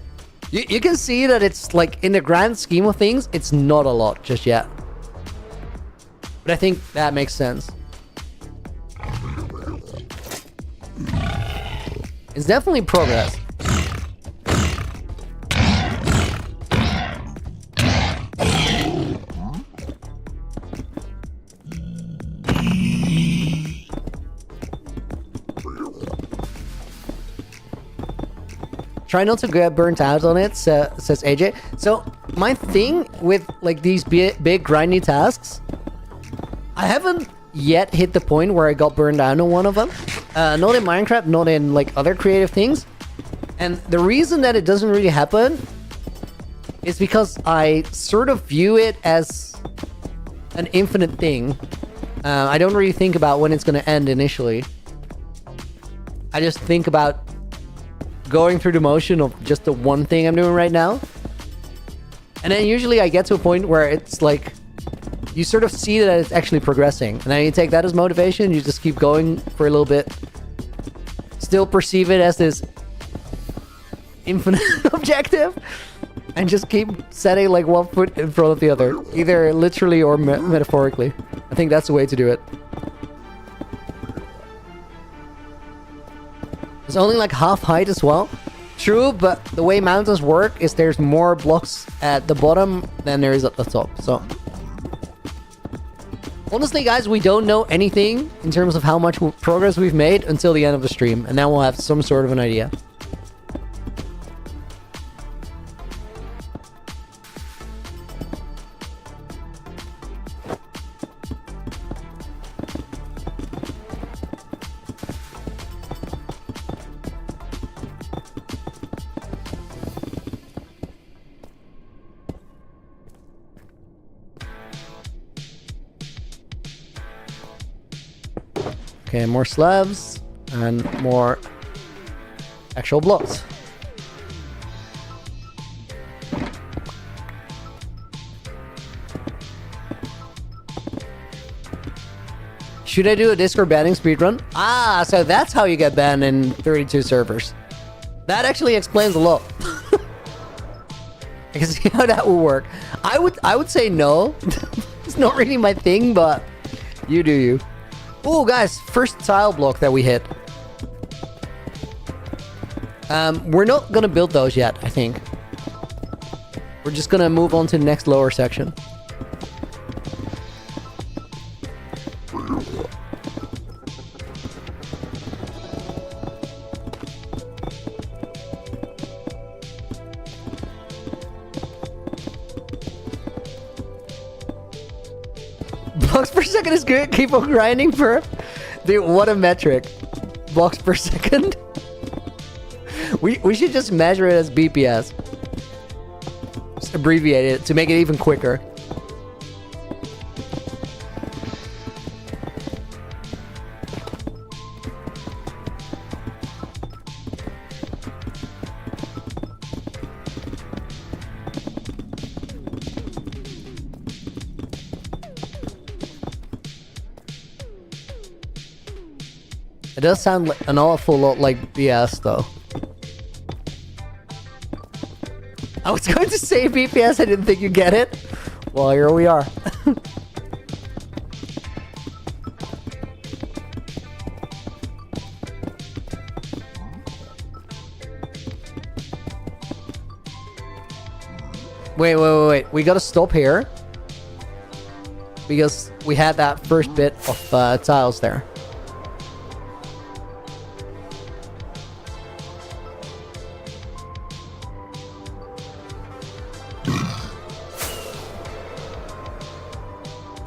You can see that it's like, in the grand scheme of things, it's not a lot just yet. But I think that makes sense. It's definitely progress. Try not to get burnt out on it, says AJ. So my thing with like these big grindy tasks, I haven't yet hit the point where I got burned out on one of them. Not in Minecraft, not in like other creative things. And the reason that it doesn't really happen is because I sort of view it as an infinite thing. I don't really think about when it's going to end initially. I just think about going through the motion of just the one thing I'm doing right now. And then usually I get to a point where it's like, you sort of see that it's actually progressing. And then you take that as motivation, you just keep going for a little bit. Still perceive it as this infinite objective. And just keep setting like one foot in front of the other. Either literally or metaphorically. I think that's the way to do it. It's only like half height as well. True, but the way mountains work is there's more blocks at the bottom than there is at the top. So honestly, guys, we don't know anything in terms of how much progress we've made until the end of the stream. And then we'll have some sort of an idea. Okay, more slabs and more actual blocks. Should I do a Discord banning speedrun? Ah, so that's how you get banned in 32 servers. That actually explains a lot. I can see how that would work. I would say no. It's not really my thing, but you do you. Oh, guys, first tile block that we hit. We're not gonna build those yet, I think. We're just gonna move on to the next lower section. Blocks per second is good. Keep on grinding for... Dude, what a metric. Blocks per second. We should just measure it as BPS. Just abbreviate it to make it even quicker. It does sound like an awful lot like BS, though. I was going to say BPS, I didn't think you'd get it. Well, here we are. Wait. We gotta stop here. Because we had that first bit of tiles there.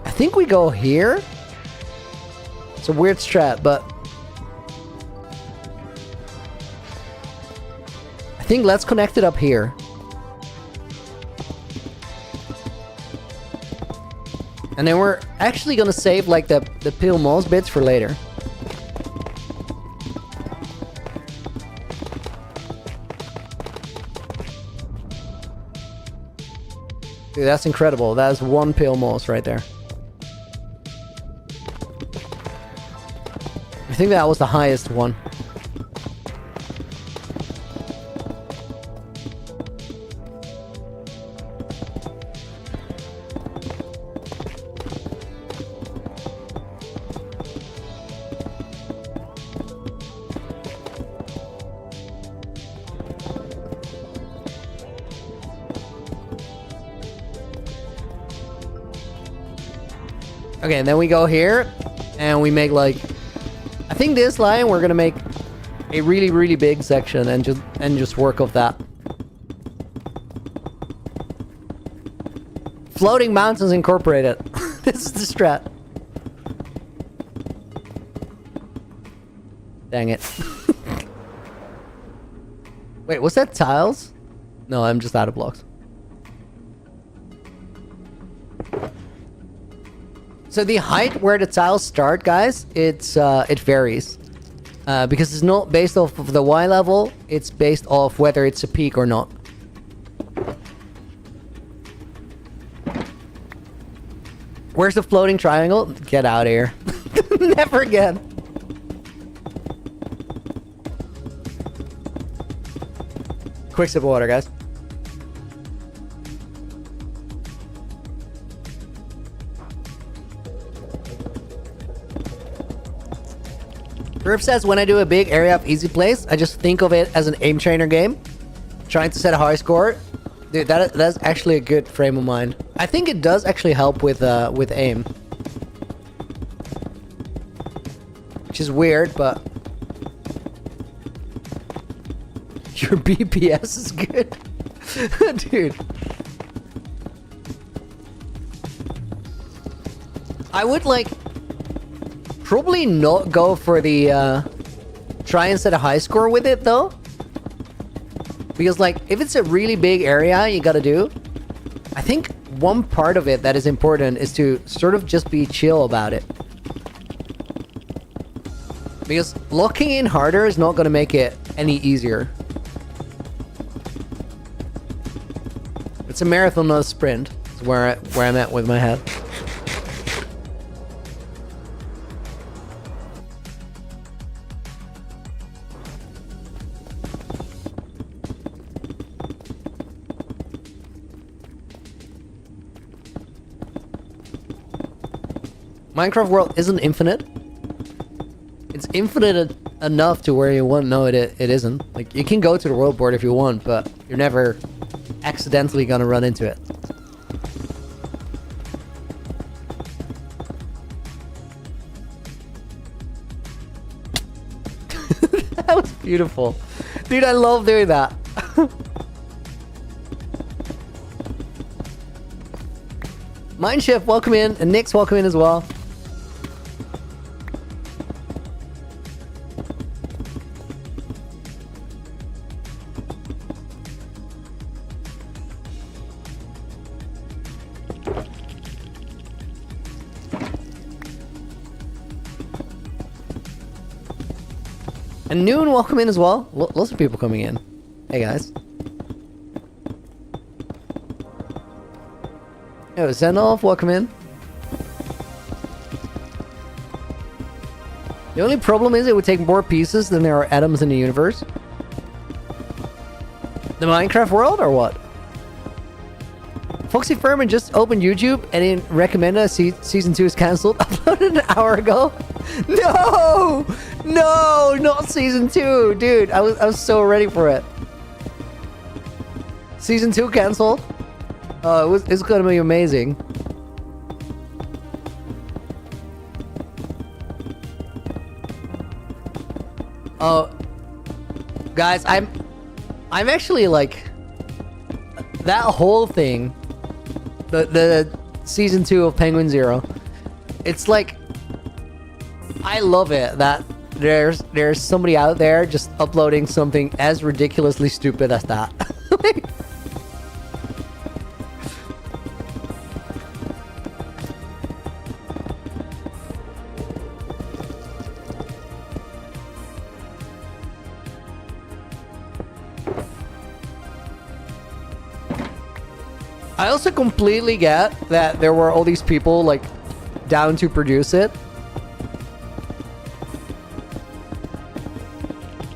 I think we go here. It's a weird strat, but I think let's connect it up here. And then we're actually gonna save like the pale moss bits for later. Dude, that's incredible. That is one pale moss right there. I think that was the highest one. Okay, and then we go here and we make like, I think this line we're gonna make a really, really big section and just work off that. Floating mountains incorporated. This is the strat. Dang it. Wait, was that tiles? No, I'm just out of blocks. So the height where the tiles start, guys, it varies. Because it's not based off of the Y level, it's based off whether it's a peak or not. Where's the floating triangle? Get out of here. Never again. Quick sip of water, guys. Griff says, when I do a big area of easy plays, I just think of it as an aim trainer game. Trying to set a high score. Dude, that's actually a good frame of mind. I think it does actually help with aim. Which is weird, but... Your BPS is good. Dude. I would like... probably not go for the try and set a high score with it though, because like if it's a really big area you gotta do, I think one part of it that is important is to sort of just be chill about it. Because locking in harder is not going to make it any easier. It's a marathon, not a sprint. Is where I'm at with my head. Minecraft world isn't infinite. It's infinite enough to where you won't know it isn't. Like, you can go to the world board if you want, but you're never accidentally gonna run into it. That was beautiful. Dude, I love doing that. Mindshift, welcome in. And Nick's welcome in as well. And Noon, welcome in as well. Lots of people coming in. Hey, guys. Yo, Zenolf, welcome in. The only problem is it would take more pieces than there are atoms in the universe. The Minecraft world, or what? Foxy Furman just opened YouTube and it recommended season 2 is cancelled. Uploaded an hour ago. No! No! Not season 2! Dude, I was so ready for it. Season 2 cancelled? Oh, it's gonna be amazing. Oh, guys, I'm actually like that whole thing. The season 2 of Penguin Zero. It's like I love it that there's somebody out there just uploading something as ridiculously stupid as that. I also completely get that there were all these people like down to produce it.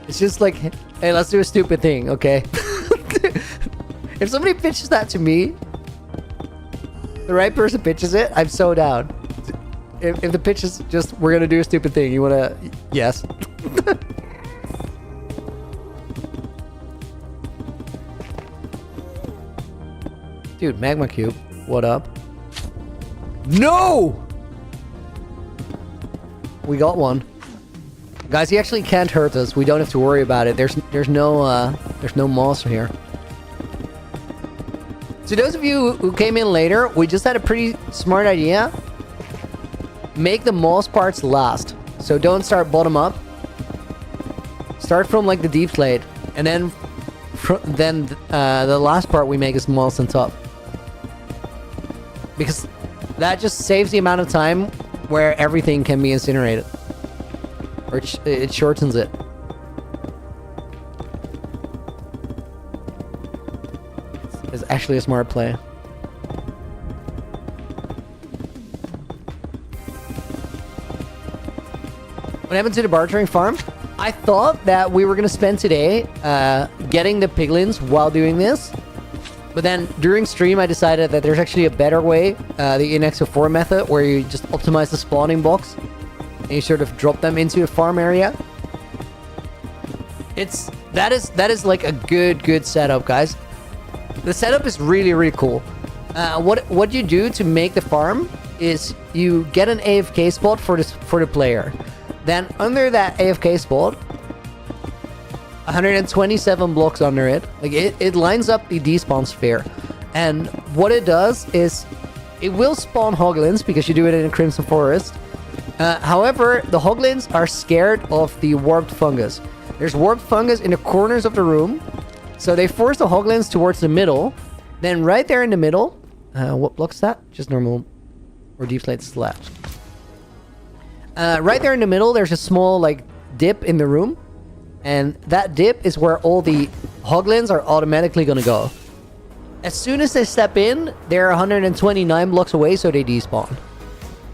It's just like, hey, let's do a stupid thing, okay? If somebody pitches that to me, the right person pitches it, I'm so down. If the pitch is just, we're gonna do a stupid thing, you wanna, yes. Dude, Magma Cube, what up? No! We got one. Guys, he actually can't hurt us. We don't have to worry about it. There's no moss here. So those of you who came in later, we just had a pretty smart idea. Make the moss parts last. So don't start bottom up. Start from like the deep slate, and then the last part we make is moss on top. Because that just saves the amount of time where everything can be incinerated. Or it shortens it. It's actually a smart play. What happened to the bartering farm? I thought that we were going to spend today getting the piglins while doing this. But then during stream, I decided that there's actually a better way, the inexo4 method, where you just optimize the spawning box and you sort of drop them into a farm area. That is like a good setup, guys. The setup is really cool. What you do to make the farm is you get an AFK spot for the player. Then under that AFK spot, 127 blocks under it, like it lines up the despawn sphere, and what it does is it will spawn hoglins because you do it in a crimson forest. However, the hoglins are scared of the warped fungus. There's warped fungus in the corners of the room, so they force the hoglins towards the middle. Then right there in the middle, what block's that? Just normal or deep slate slab. Right there in the middle, there's a small like dip in the room, and that dip is where all the hoglins are automatically gonna go. As soon as they step in, they're 129 blocks away, so they despawn.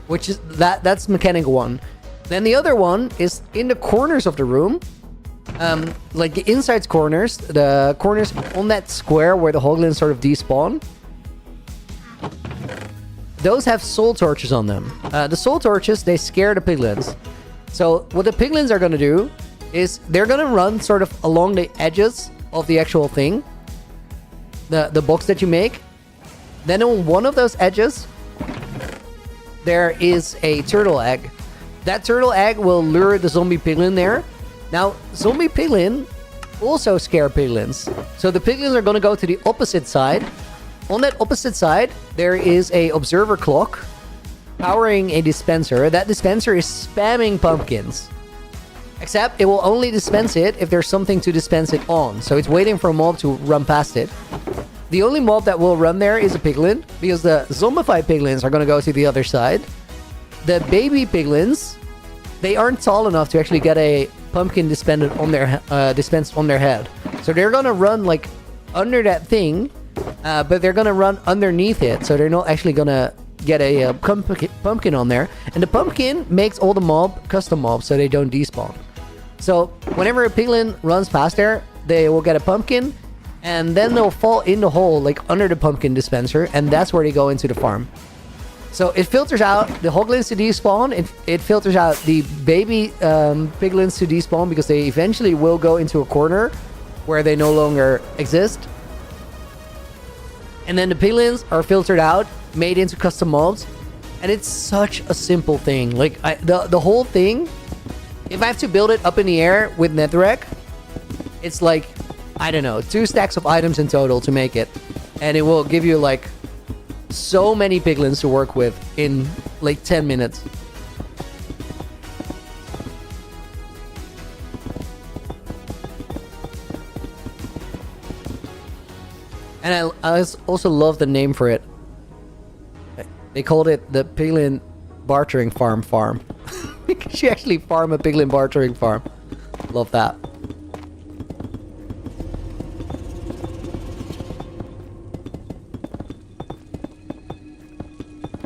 Which is that's mechanic one. Then the other one is in the corners of the room. Like the inside corners, the corners on that square where the hoglins sort of despawn. Those have soul torches on them. The soul torches, they scare the piglins. So what the piglins are going to do is they're going to run sort of along the edges of the actual thing. The box that you make. Then on one of those edges, there is a turtle egg. That turtle egg will lure the zombie piglin there. Now, zombie piglin also scare piglins. So the piglins are going to go to the opposite side. On that opposite side, there is a observer clock powering a dispenser. That dispenser is spamming pumpkins. Except it will only dispense it if there's something to dispense it on. So it's waiting for a mob to run past it. The only mob that will run there is a piglin, because the zombified piglins are going to go to the other side. The baby piglins, they aren't tall enough to actually get a pumpkin dispensed on their head. So they're going to run like under that thing, but they're going to run underneath it. So they're not actually going to get a pumpkin on there. And the pumpkin makes all the mob custom mobs, so they don't despawn. So whenever a piglin runs past there, they will get a pumpkin, and then they'll fall in the hole, like under the pumpkin dispenser, and that's where they go into the farm. So it filters out the hoglins to despawn, it filters out the baby piglins to despawn, because they eventually will go into a corner where they no longer exist. And then the piglins are filtered out, made into custom mobs, and it's such a simple thing. Like, the whole thing, if I have to build it up in the air with netherrack, it's like, I don't know, 2 stacks of items in total to make it. And it will give you like so many piglins to work with in like 10 minutes. And I also love the name for it. They called it the Piglin Bartering Farm. Because you actually farm a Piglin Bartering Farm. Love that.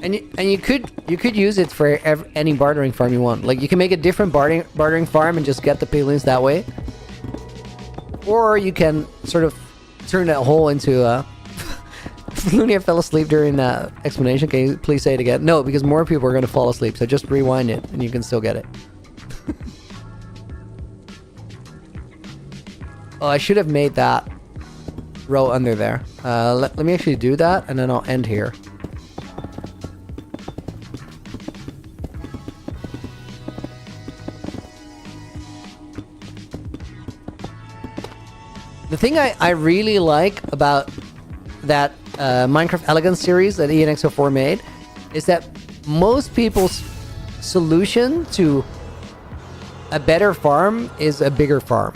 And you could use it for any bartering farm you want. Like, you can make a different bartering farm and just get the piglins that way. Or you can sort of turn that hole into Lunia fell asleep during that explanation. Can you please say it again? No, because more people are going to fall asleep. So just rewind it and you can still get it. Oh, I should have made that row under there. Let me actually do that, and then I'll end here. The thing I really like about that Minecraft Elegance series that ENX04 made is that most people's solution to a better farm is a bigger farm.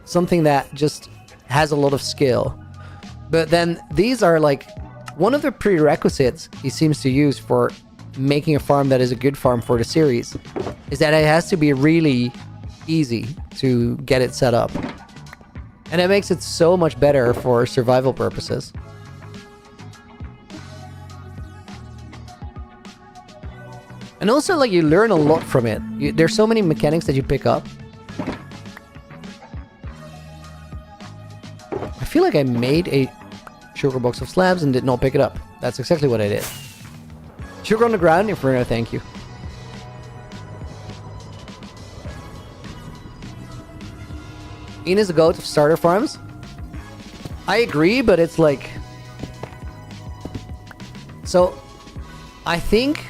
Something that just has a lot of skill. But then these are like one of the prerequisites he seems to use for making a farm that is a good farm for the series is that it has to be really easy to get it set up. And it makes it so much better for survival purposes. And also, like, you learn a lot from it. There's so many mechanics that you pick up. I feel like I made a sugar box of slabs and did not pick it up. That's exactly what I did. Sugar on the ground, Inferno, thank you. Ian is the goat of starter farms. I agree, but it's like... So, I think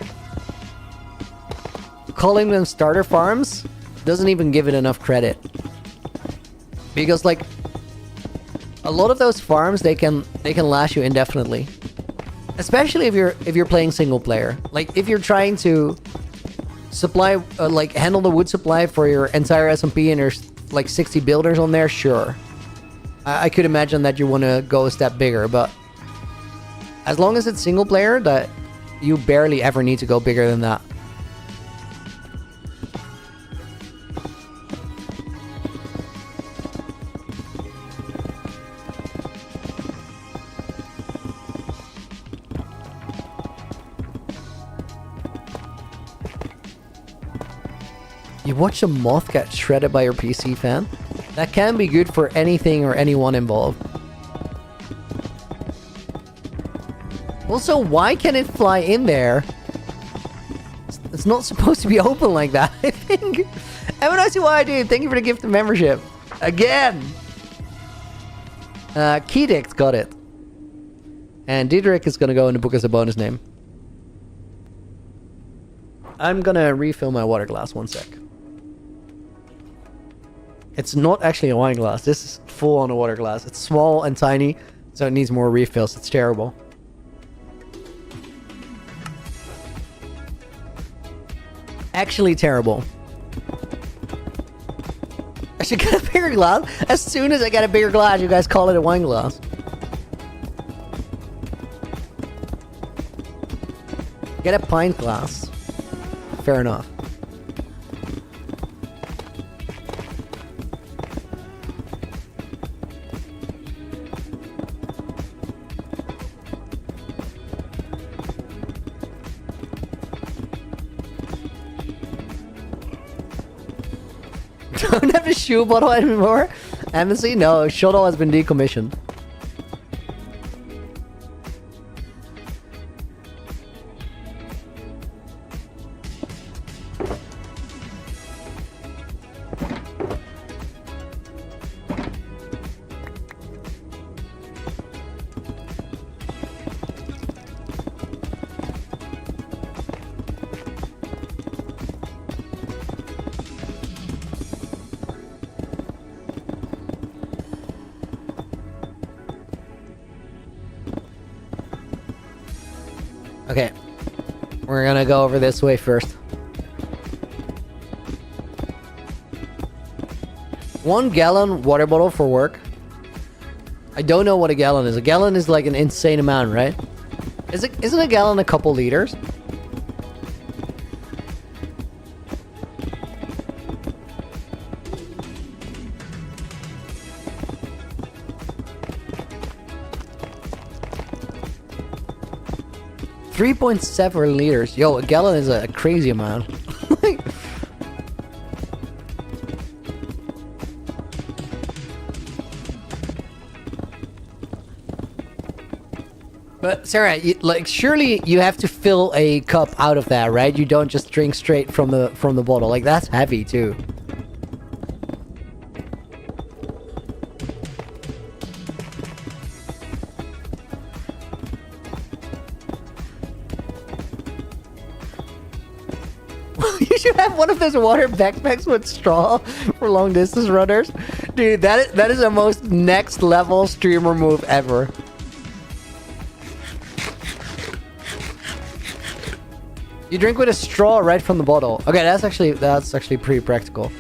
calling them starter farms doesn't even give it enough credit. Because, like, a lot of those farms, they can last you indefinitely. Especially if you're playing single player. Like, if you're trying to supply, like, handle the wood supply for your entire SMP and there's like 60 builders on there, sure. I could imagine that you want to go a step bigger, but as long as it's single player, that you barely ever need to go bigger than that. You watch a moth get shredded by your PC fan? That can be good for anything or anyone involved. Also, why can it fly in there? It's not supposed to be open like that, I think. MNICY, thank you for the gift of membership. Again! Kedict got it. And Diedrich is gonna go in the book as a bonus name. I'm gonna refill my water glass, one sec. It's not actually a wine glass. This is full on a water glass. It's small and tiny, so it needs more refills. It's terrible. Actually terrible. I should get a bigger glass. As soon as I get a bigger glass, you guys call it a wine glass. Get a pint glass. Fair enough. Don't have the shoe bottle anymore? Embassy? No, shuttle has been decommissioned. Okay, we're gonna go over this way first. 1 gallon water bottle for work. I don't know what a gallon is. A gallon is like an insane amount, right? Isn't a gallon a couple liters? .7 liters. Yo, a gallon is a crazy amount. But Sarah, surely you have to fill a cup out of that, right? You don't just drink straight from the bottle. Like, that's heavy too. You should have one of those water backpacks with straw for long distance runners. Dude, that is the most next level streamer move ever. You drink with a straw right from the bottle. Okay, that's actually pretty practical.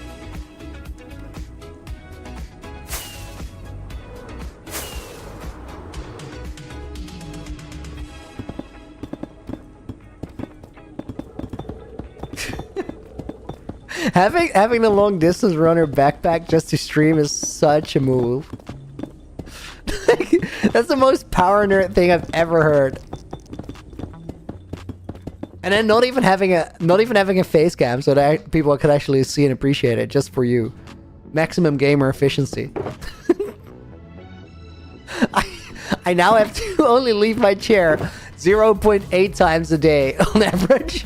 Having the long distance runner backpack just to stream is such a move. That's the most power nerd thing I've ever heard. And then not even having a face cam so that people could actually see and appreciate it just for you. Maximum gamer efficiency. I now have to only leave my chair 0.8 times a day on average.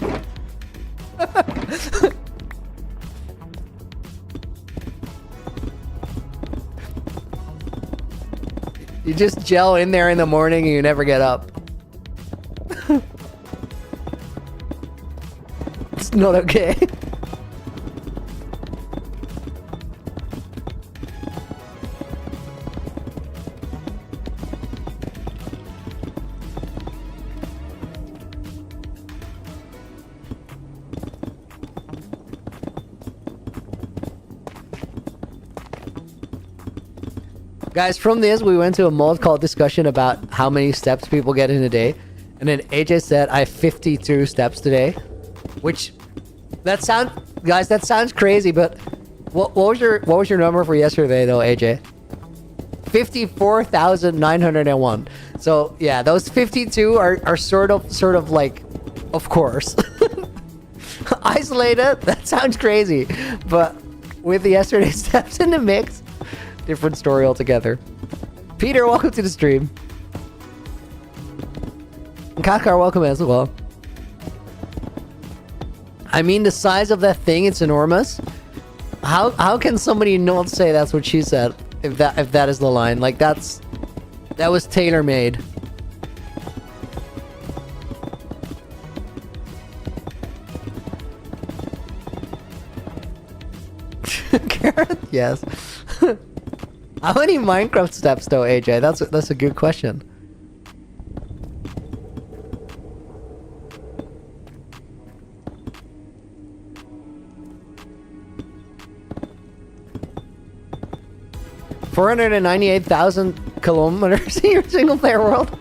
You just gel in there in the morning and you never get up. It's not okay. Guys, from this, we went to a mod call discussion about how many steps people get in a day. And then AJ said, I have 52 steps today. Which, that sounds crazy, but what was your number for yesterday, though, AJ? 54,901. So, yeah, those 52 are sort of like, of course. I isolated? That sounds crazy. But with the yesterday steps in the mix, different story altogether. Peter, welcome to the stream. And Kakar, welcome as well. I mean, the size of that thing, it's enormous. How can somebody not say that's what she said? If that is the line. Like, that was tailor-made. Carrot? Yes. How many Minecraft steps though, AJ? That's a good question. $498,000 kilometers in your single player world?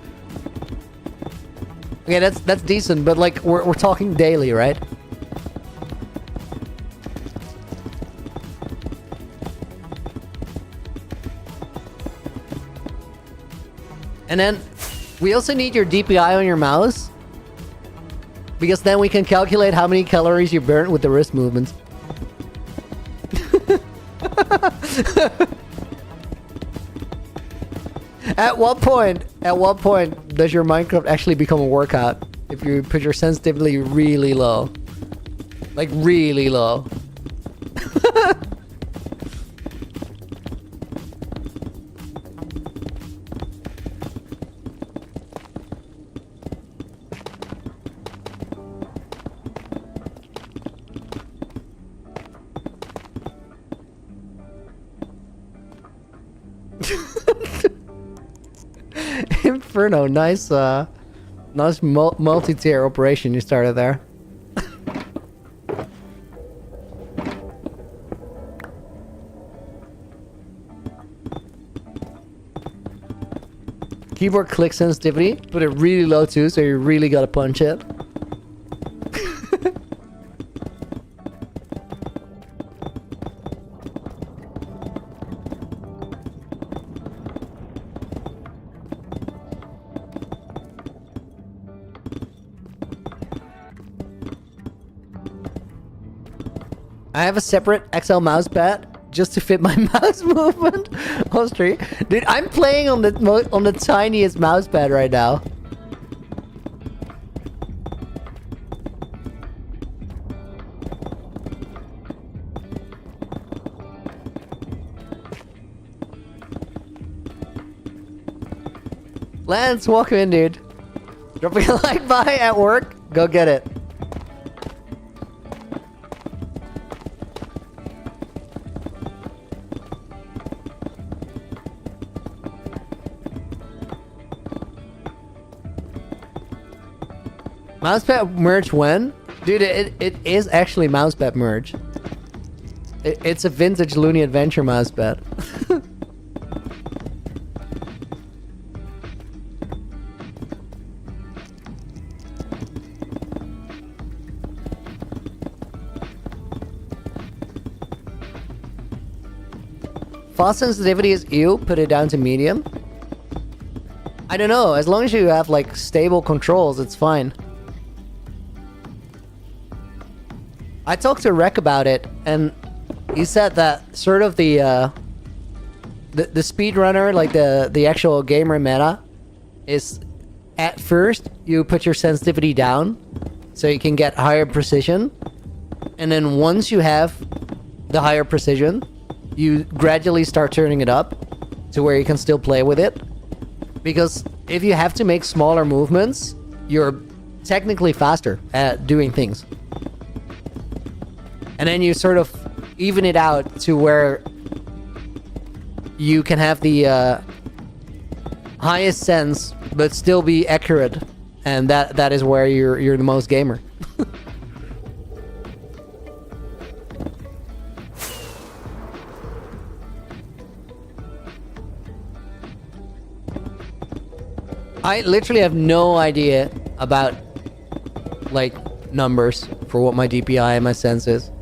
Okay, that's decent, but like we're talking daily, right? And then we also need your DPI on your mouse, because then we can calculate how many calories you burn with the wrist movements. At what point does your Minecraft actually become a workout? If you put your sensitivity really low. Like really low. Inferno, nice multi-tier operation you started there. Keyboard click sensitivity, put it really low too, so you really gotta punch it. I have a separate XL mouse pad just to fit my mouse movement on stream. Dude, I'm playing on the tiniest mouse pad right now. Lance, welcome in, dude. Dropping a like by at work. Go get it. Mousepad merge when? Dude, it is actually mousepad merge. It's a vintage Looney Adventure mousepad. Fast sensitivity is ew, put it down to medium. I don't know, as long as you have like stable controls, it's fine. I talked to Rek about it, and he said that sort of the speedrunner, like the actual gamer meta, is at first you put your sensitivity down so you can get higher precision, and then once you have the higher precision, you gradually start turning it up to where you can still play with it. Because if you have to make smaller movements, you're technically faster at doing things. And then you sort of even it out to where you can have the highest sense, but still be accurate. And that is where you're the most gamer. I literally have no idea about like numbers for what my DPI and my sense is.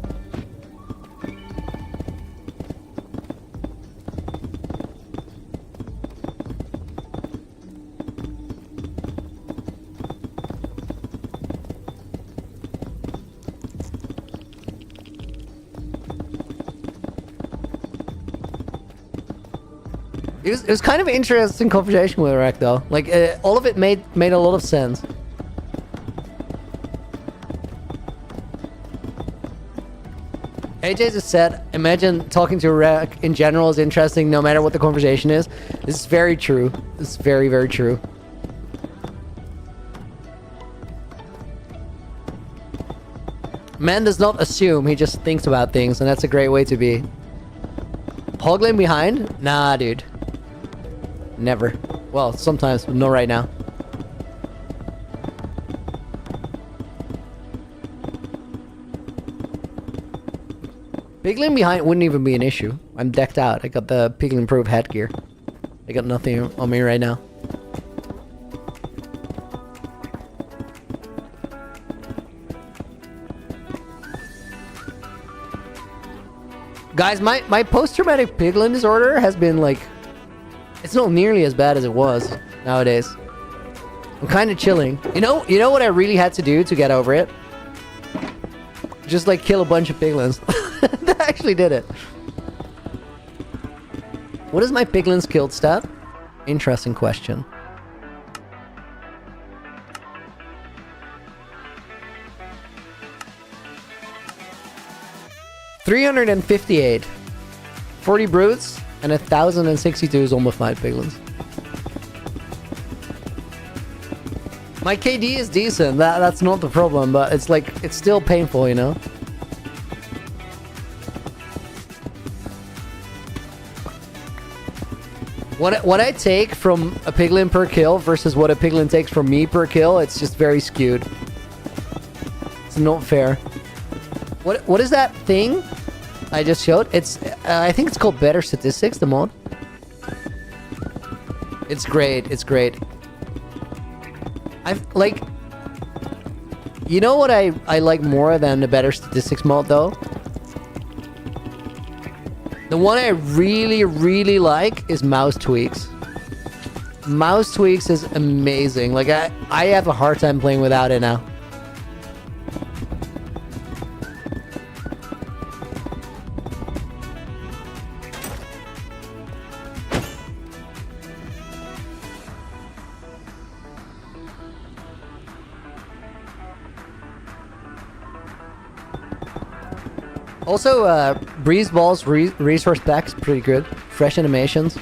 It was kind of an interesting conversation with Rek though. Like all of it made a lot of sense. AJ just said, imagine talking to Rek in general is interesting no matter what the conversation is. This is very true. This is very, very true. Man does not assume, he just thinks about things, and that's a great way to be. Hoggling behind? Nah, dude. Never. Well, sometimes, but not right now. Piglin behind wouldn't even be an issue. I'm decked out. I got the Piglin proof headgear. I got nothing on me right now. Guys, my post-traumatic Piglin disorder has been like... It's not nearly as bad as it was nowadays. I'm kind of chilling. You know what I really had to do to get over it? Just like kill a bunch of piglins. That actually did it. What is my piglins killed stat? Interesting question. $358. 40 brutes and 1,062 zombified piglins. My KD is decent. That's not the problem, but it's like it's still painful, you know. What I take from a piglin per kill versus what a piglin takes from me per kill, it's just very skewed. It's not fair. What is that thing I just showed? It's I think it's called Better Statistics, the mod. It's great. It's great. I've like, you know what I like more than the Better Statistics mod though? The one I really like is mouse tweaks. Mouse tweaks is amazing. Like I have a hard time playing without it now. Also, Breeze Ball's resource pack's pretty good. Fresh animations.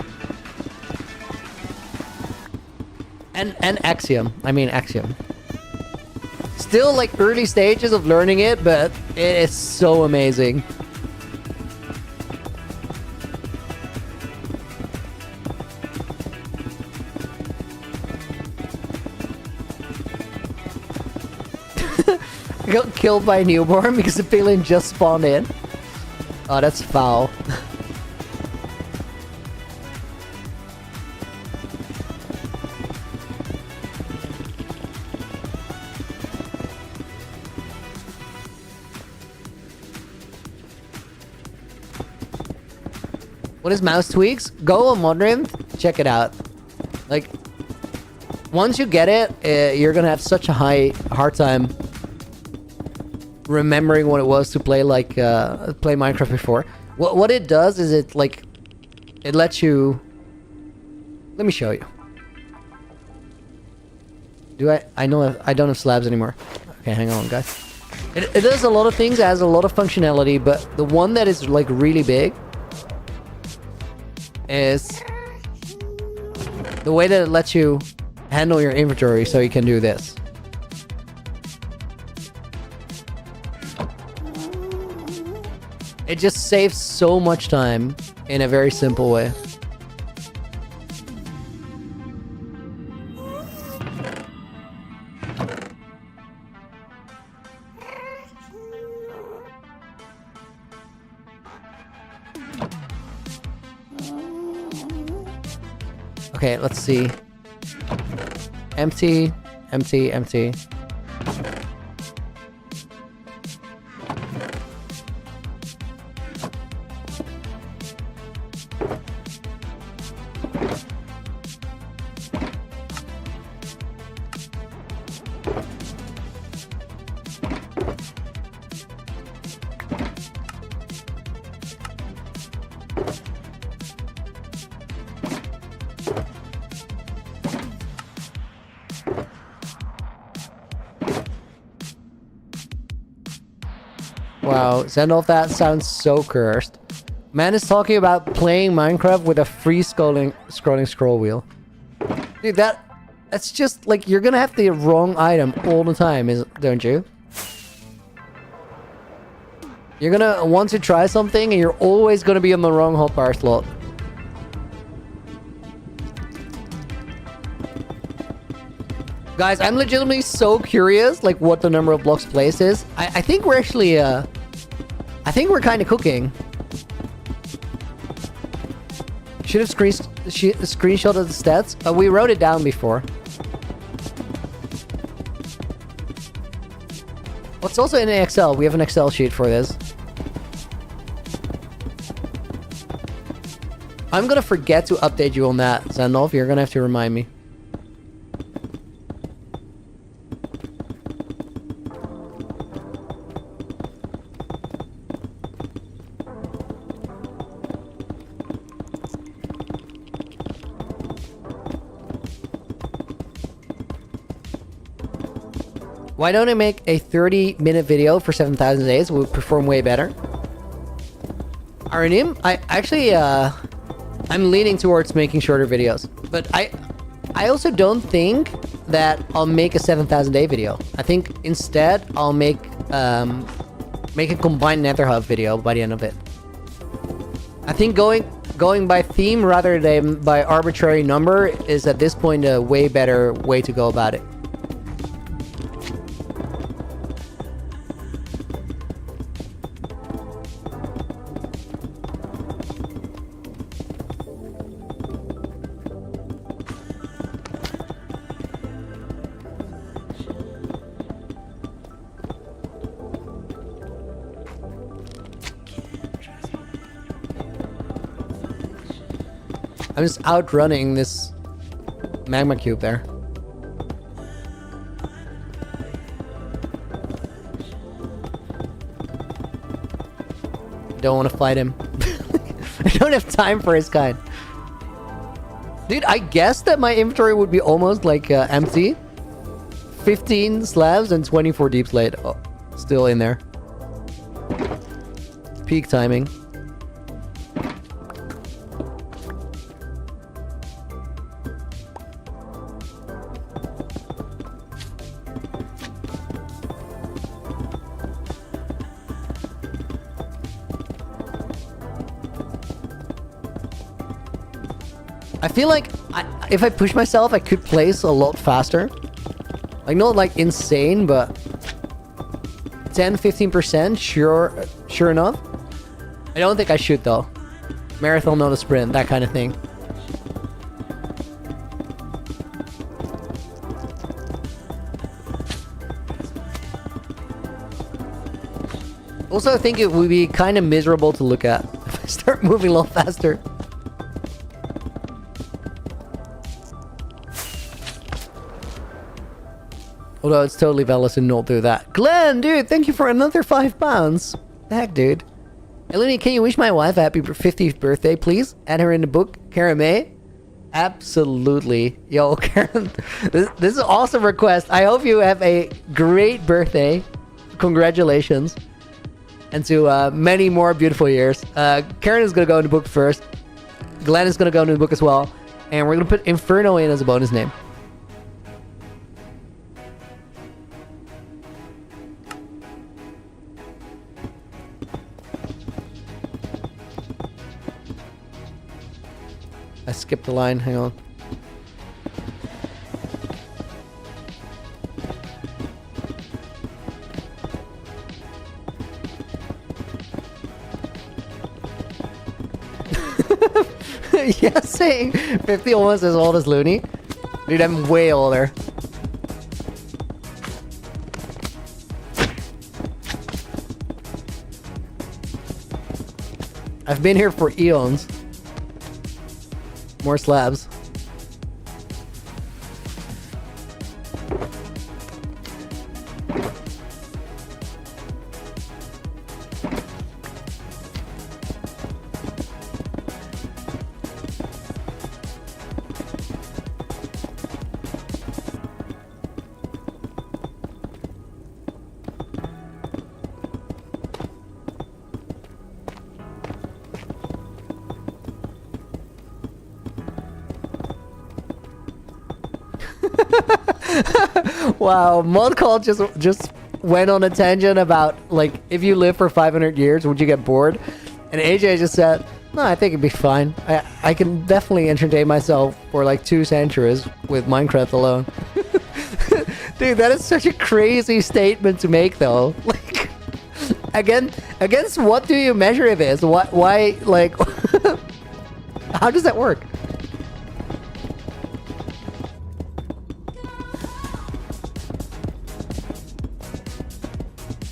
And Axiom. I mean Axiom. Still like early stages of learning it, but it is so amazing. I got killed by a newborn because the piglin just spawned in. Oh, that's foul. What is mouse tweaks? Go on Modern, check it out. Like, once you get it, you're gonna have such a hard time remembering what it was to play like play Minecraft before. What it does is it lets you. Let me show you. I know I don't have slabs anymore. Okay, hang on, guys. It does a lot of things, it has a lot of functionality, but the one that is like really big is the way that it lets you handle your inventory so you can do this. It just saves so much time in a very simple way. Okay, let's see. Empty, empty, empty. Wow, Zendolf, that sounds so cursed. Man is talking about playing Minecraft with a free scrolling scroll wheel. Dude, that's just like you're gonna have the wrong item all the time, don't you? You're gonna want to try something and you're always gonna be on the wrong hotbar slot. Guys, I'm legitimately so curious, like, what the number of blocks placed is. I think we're actually, I think we're kind of cooking. Should have screenshotted the stats. We wrote it down before. What's also in Excel? We have an Excel sheet for this. I'm gonna forget to update you on that, Zendolf. You're gonna have to remind me. Why don't I make a 30-minute video for 7,000 days? It would perform way better. Arnim, I actually, I'm leaning towards making shorter videos. But I also don't think that I'll make a 7,000 day video. I think instead I'll make a combined Nether Hub video by the end of it. I think going by theme rather than by arbitrary number is at this point a way better way to go about it. I'm just outrunning this magma cube there. Don't want to fight him. I don't have time for his kind. Dude, I guess that my inventory would be almost like empty. 15 slabs and 24 deep slate. Oh, still in there. Peak timing. I feel like if I push myself, I could place a lot faster. Like, not like insane, but 10-15%, sure enough. I don't think I should, though. Marathon, not a sprint, that kind of thing. Also, I think it would be kind of miserable to look at if I start moving a lot faster. Although it's totally valid to not do that. Glenn, dude, thank you for another £5. The heck, dude. Eleni, can you wish my wife a happy 50th birthday, please? Add her in the book. Karen May? Absolutely. Yo, Karen, this is an awesome request. I hope you have a great birthday. Congratulations. And to many more beautiful years. Karen is going to go in the book first. Glenn is going to go in the book as well. And we're going to put Inferno in as a bonus name. I skipped the line, hang on. Yeah, saying 50 almost as old as Looney. Dude, I'm way older. I've been here for eons. More slabs. Wow, mod call just went on a tangent about like if you live for 500 years, would you get bored? And AJ just said, no, I think it'd be fine. I can definitely entertain myself for like 2 centuries with Minecraft alone. Dude, that is such a crazy statement to make though. Like, against what do you measure this? Why, like, how does that work?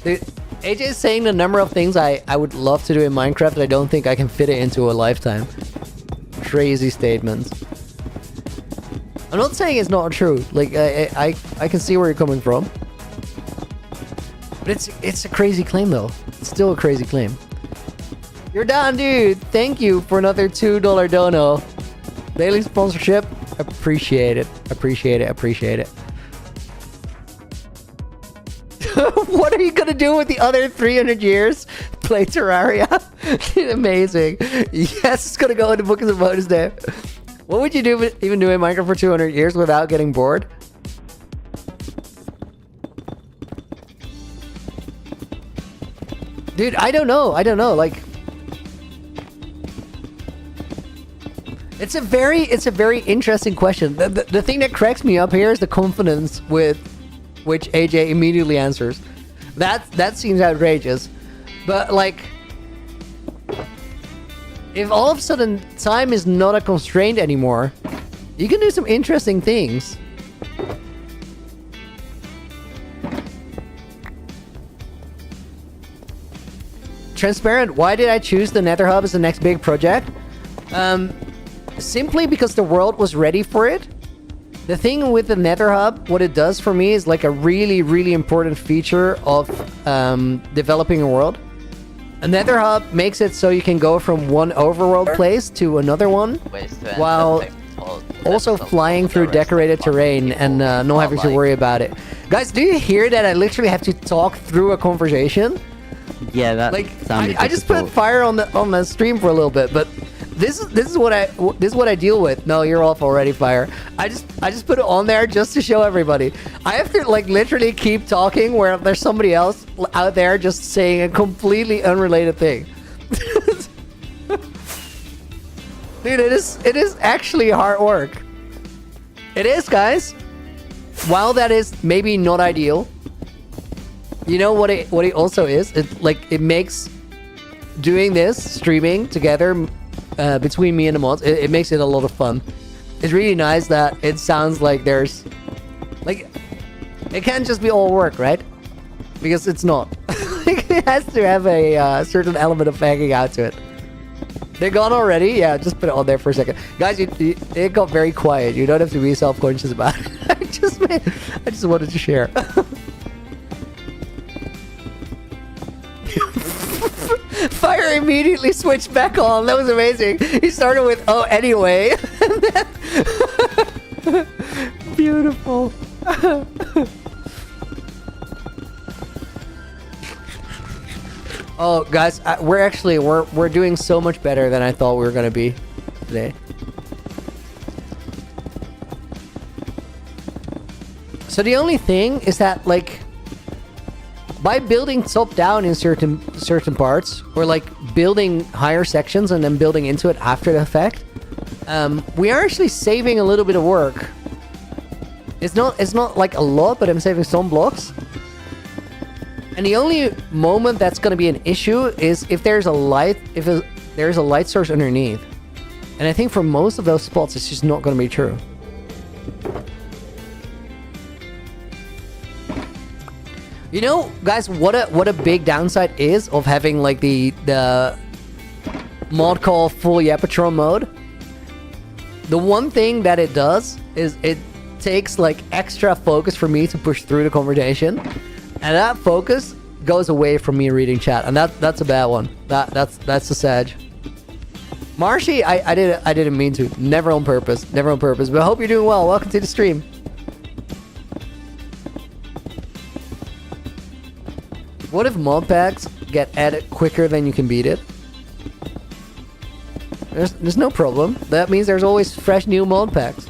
Dude, AJ is saying the number of things I would love to do in Minecraft. I don't think I can fit it into a lifetime. Crazy statements. I'm not saying it's not true. Like, I can see where you're coming from. But it's a crazy claim, though. It's still a crazy claim. You're down, dude. Thank you for another $2 dono. Daily sponsorship. Appreciate it. Appreciate it. Appreciate it. What are you gonna do with the other 300 years? Play Terraria? Amazing. Yes, it's gonna go in the book as a bonus day. What would you do even doing Minecraft for 200 years without getting bored? Dude, I don't know. I don't know. Like, it's a very interesting question. The thing that cracks me up here is the confidence with which AJ immediately answers. That seems outrageous. But like, if all of a sudden time is not a constraint anymore, you can do some interesting things. Transparent, why did I choose the Nether Hub as the next big project? Simply because the world was ready for it. The thing with the Nether Hub, what it does for me is like a really important feature of developing a world. A Nether Hub makes it so you can go from one overworld place to another one, while also flying through decorated terrain and not having to worry about it. Guys, do you hear that I literally have to talk through a conversation? Yeah, that like sounded I just put fire on the stream for a little bit, but this is what I deal with. No, you're off already, Fire. I just put it on there just to show everybody. I have to like literally keep talking where there's somebody else out there just saying a completely unrelated thing. Dude, it is actually hard work. It is, guys. While that is maybe not ideal, you know what it also is? It makes doing this streaming together between me and the mods, it makes it a lot of fun. It's really nice that it sounds like there's like, it can't just be all work, right? Because it's not. It has to have a certain element of hanging out to it. They're gone already? Yeah, just put it on there for a second. Guys, it got very quiet. You don't have to be self-conscious about it. I just wanted to share. Fire immediately switched back on. That was amazing. He started with, oh, anyway. Beautiful. Oh, guys, we're doing so much better than I thought we were gonna be today. So the only thing is that, like, by building top down in certain parts, or like building higher sections and then building into it after the fact, we are actually saving a little bit of work. It's not like a lot, but I'm saving some blocks. And the only moment that's going to be an issue is if there's a light source underneath. And I think for most of those spots, it's just not going to be true. You know, guys, what a big downside is of having like the mod call full Yapatron mode. The one thing that it does is it takes like extra focus for me to push through the conversation, and that focus goes away from me reading chat, and that's a bad one. That's a sag. Marshy, I didn't mean to. Never on purpose. But I hope you're doing well. Welcome to the stream. What if mod packs get added quicker than you can beat it? There's no problem. That means there's always fresh new mod packs.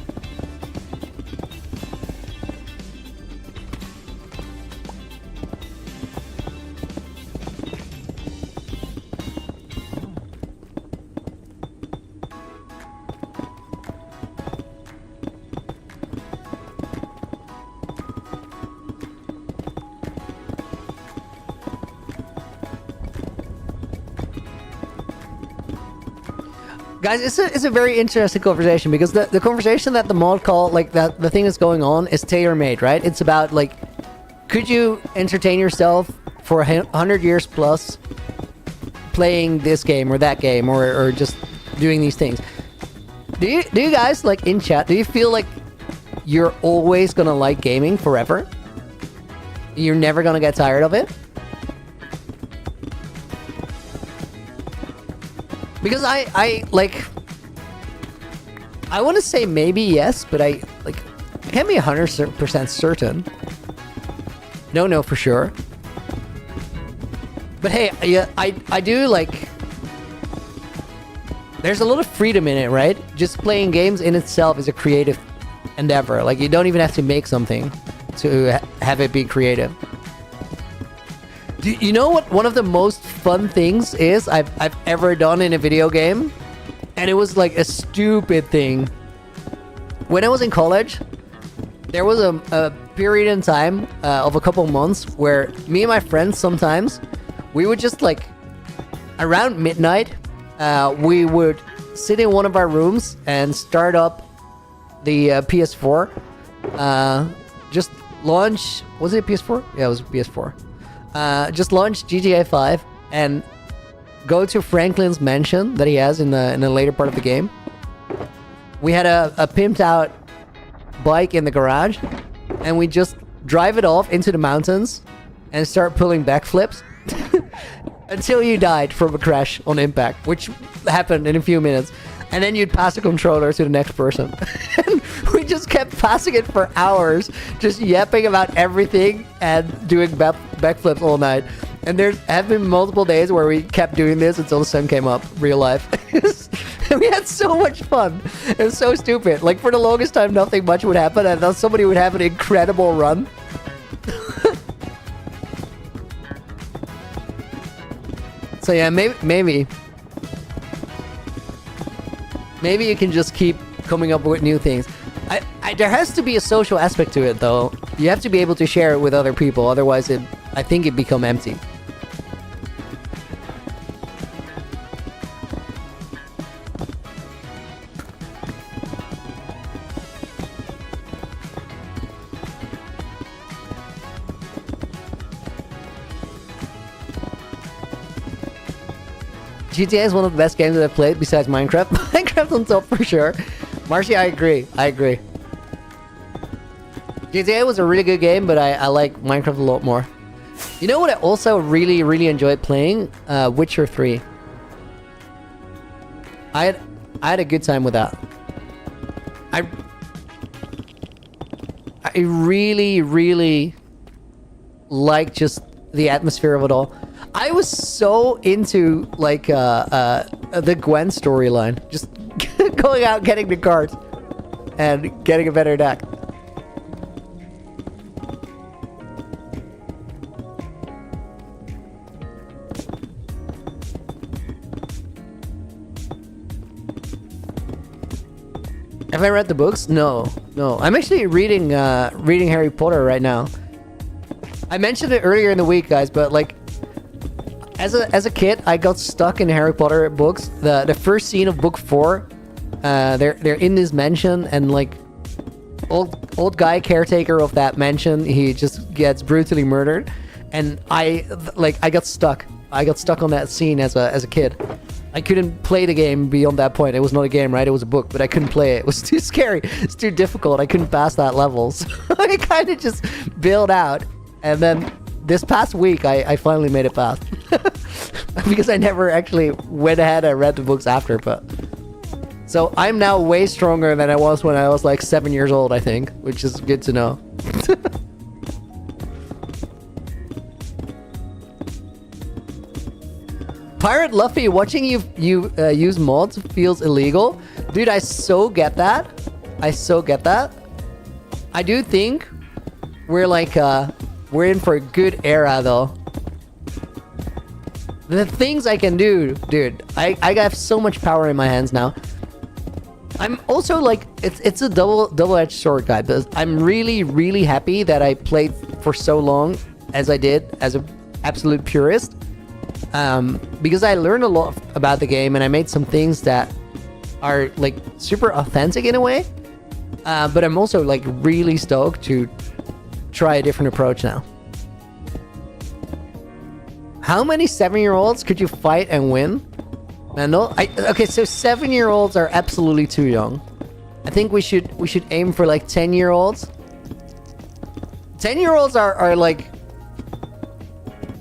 Guys, it's a very interesting conversation because the conversation that the mod call, like, that the thing that's going on is tailor-made, right? It's about, like, could you entertain yourself for 100 years plus playing this game or that game or just doing these things? Do you guys, like, in chat, do you feel like you're always gonna like gaming forever? You're never gonna get tired of it? Because I want to say maybe yes, but I can't be 100% certain. No, for sure. But hey, yeah, I do like. There's a lot of freedom in it, right? Just playing games in itself is a creative endeavor. Like, you don't even have to make something to have it be creative. Do you know what one of the most fun things is I've ever done in a video game? And it was like a stupid thing. When I was in college, there was a period in time of a couple months where me and my friends sometimes, we would just like, around midnight, we would sit in one of our rooms and start up the PS4. Just launch, was it a PS4? Yeah, it was a PS4. Just launch GTA 5 and go to Franklin's mansion that he has in the later part of the game. We had a pimped out bike in the garage, and we just drive it off into the mountains and start pulling backflips until you died from a crash on impact, which happened in a few minutes. And then you'd pass the controller to the next person. And we just kept passing it for hours, just yapping about everything and doing backflips all night. And there have been multiple days where we kept doing this until the sun came up, real life. And we had so much fun. It was so stupid. Like, for the longest time, nothing much would happen, and then somebody would have an incredible run. So yeah, maybe you can just keep coming up with new things. There has to be a social aspect to it, though. You have to be able to share it with other people, otherwise I think it become empty. GTA is one of the best games that I've played besides Minecraft. Minecraft on top for sure. Marcy, I agree. GTA was a really good game, but I like Minecraft a lot more. You know what I also really enjoyed playing? Witcher 3. I had a good time with that. I really like just the atmosphere of it all. I was so into like the Gwen storyline, just going out, getting the cards, and getting a better deck. Have I read the books? No. I'm actually reading Harry Potter right now. I mentioned it earlier in the week, guys, but like, as a kid, I got stuck in Harry Potter books. The first scene of book 4, they're in this mansion, and like old guy caretaker of that mansion, he just gets brutally murdered, and I got stuck. I got stuck on that scene as a kid. I couldn't play the game beyond that point. It was not a game, right? It was a book, but I couldn't play it. It was too scary. It's too difficult. I couldn't pass that level. So I kind of just bailed out. And then this past week, I finally made it past. Because I never actually went ahead and read the books after. But so I'm now way stronger than I was when I was like 7 years old, I think. Which is good to know. Pirate Luffy, watching you use mods feels illegal. Dude, I so get that. I do think we're like, we're in for a good era, though. The things I can do, dude. I have so much power in my hands now. I'm also like, it's a double-edged sword, guy. Because I'm really happy that I played for so long as I did as an absolute purist. Because I learned a lot about the game, and I made some things that are like super authentic in a way. But I'm also like really stoked to try a different approach now. How many 7-year-olds could you fight and win? Man, no. Okay, so 7-year-olds are absolutely too young. I think we should aim for like 10-year-olds. 10-year-olds are like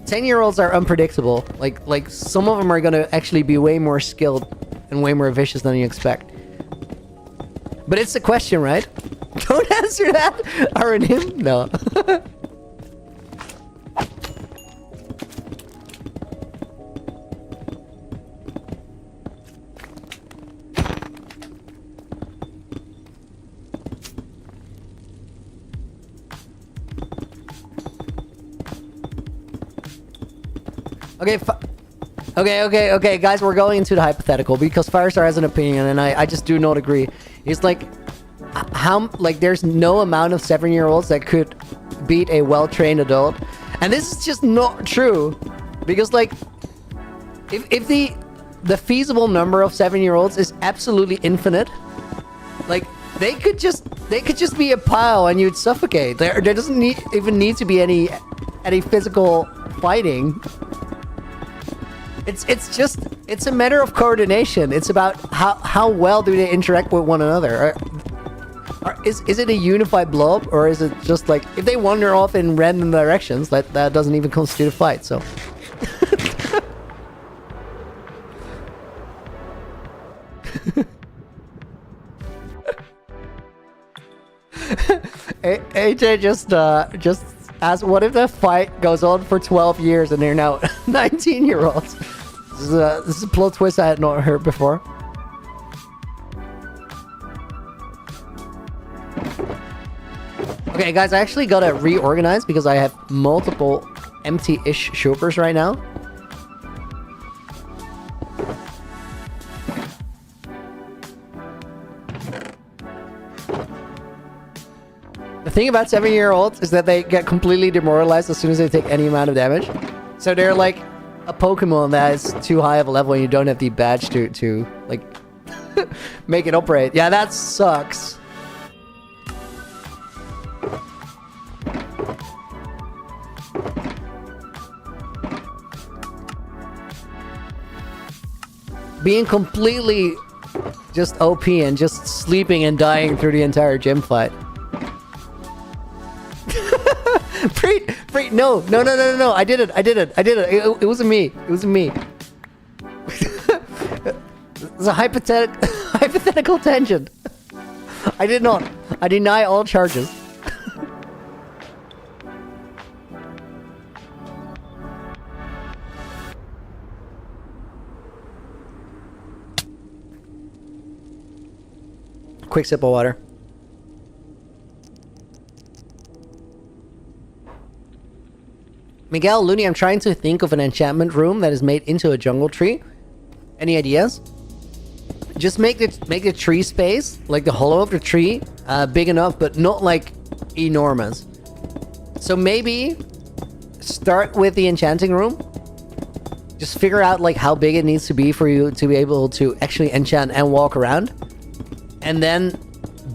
10-year-olds are unpredictable. Like some of them are gonna actually be way more skilled and way more vicious than you expect. But it's a question, right? Don't answer that, Aranim. No. Okay, guys, we're going into the hypothetical because Firestar has an opinion, and I just do not agree. It's like, there's no amount of 7-year-olds that could beat a well-trained adult, and this is just not true, because like, if the feasible number of 7-year-olds is absolutely infinite, like they could just be a pile and you'd suffocate. There doesn't even need to be any physical fighting. It's a matter of coordination. It's about how well do they interact with one another. Is it a unified blob, or is it just like if they wander off in random directions, that doesn't even constitute a fight? So AJ just asked, what if the fight goes on for 12 years and they're now 19-year-olds? This is a plot twist I had not heard before. Okay, guys, I actually gotta reorganize because I have multiple empty-ish shulkers right now. The thing about 7-year-olds is that they get completely demoralized as soon as they take any amount of damage. So they're like a Pokemon that is too high of a level and you don't have the badge to like make it operate. Yeah, that sucks. Being completely just OP and just sleeping and dying through the entire gym fight. Preet, no. I did it. It wasn't me. It wasn't me. It's a hypothetical tangent. I did not. I deny all charges. Quick sip of water. Miguel, Looney, I'm trying to think of an enchantment room that is made into a jungle tree. Any ideas? Just make the tree space, like the hollow of the tree, big enough, but not like enormous. So maybe start with the enchanting room. Just figure out like how big it needs to be for you to be able to actually enchant and walk around. And then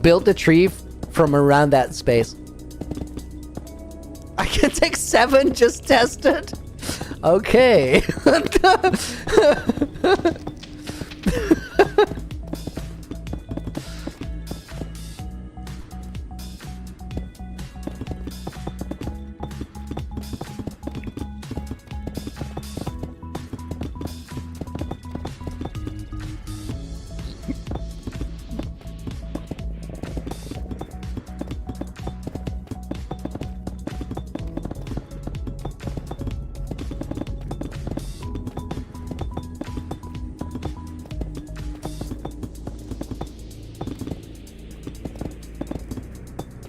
build the tree from around that space. I can take 7, just test it. Okay.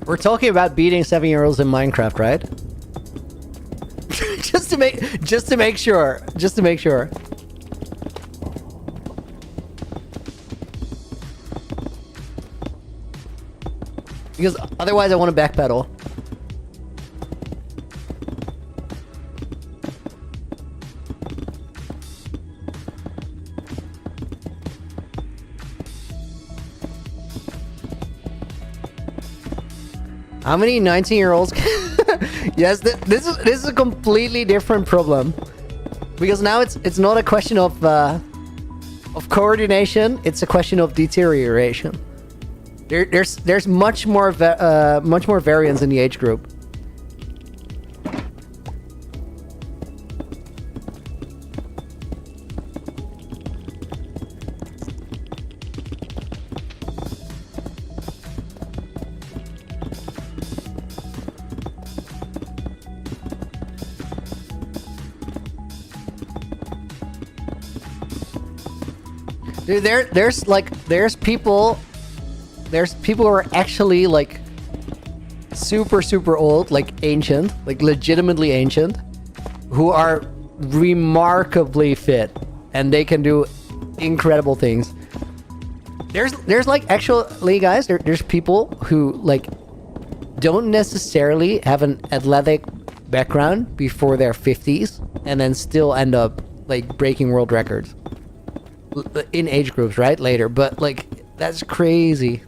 We're talking about beating 7-year-olds in Minecraft, right? just to make sure. Because otherwise I want to backpedal. How many 19-year-olds? Yes, this is a completely different problem, because now it's not a question of coordination. It's a question of deterioration. There's much more variance in the age group. Dude, there's people who are actually like super old, like ancient, like legitimately ancient, who are remarkably fit, and they can do incredible things. There's like actually guys, there's people who like don't necessarily have an athletic background before their 50s and then still end up like breaking world records in age groups, right? Later, but like that's crazy.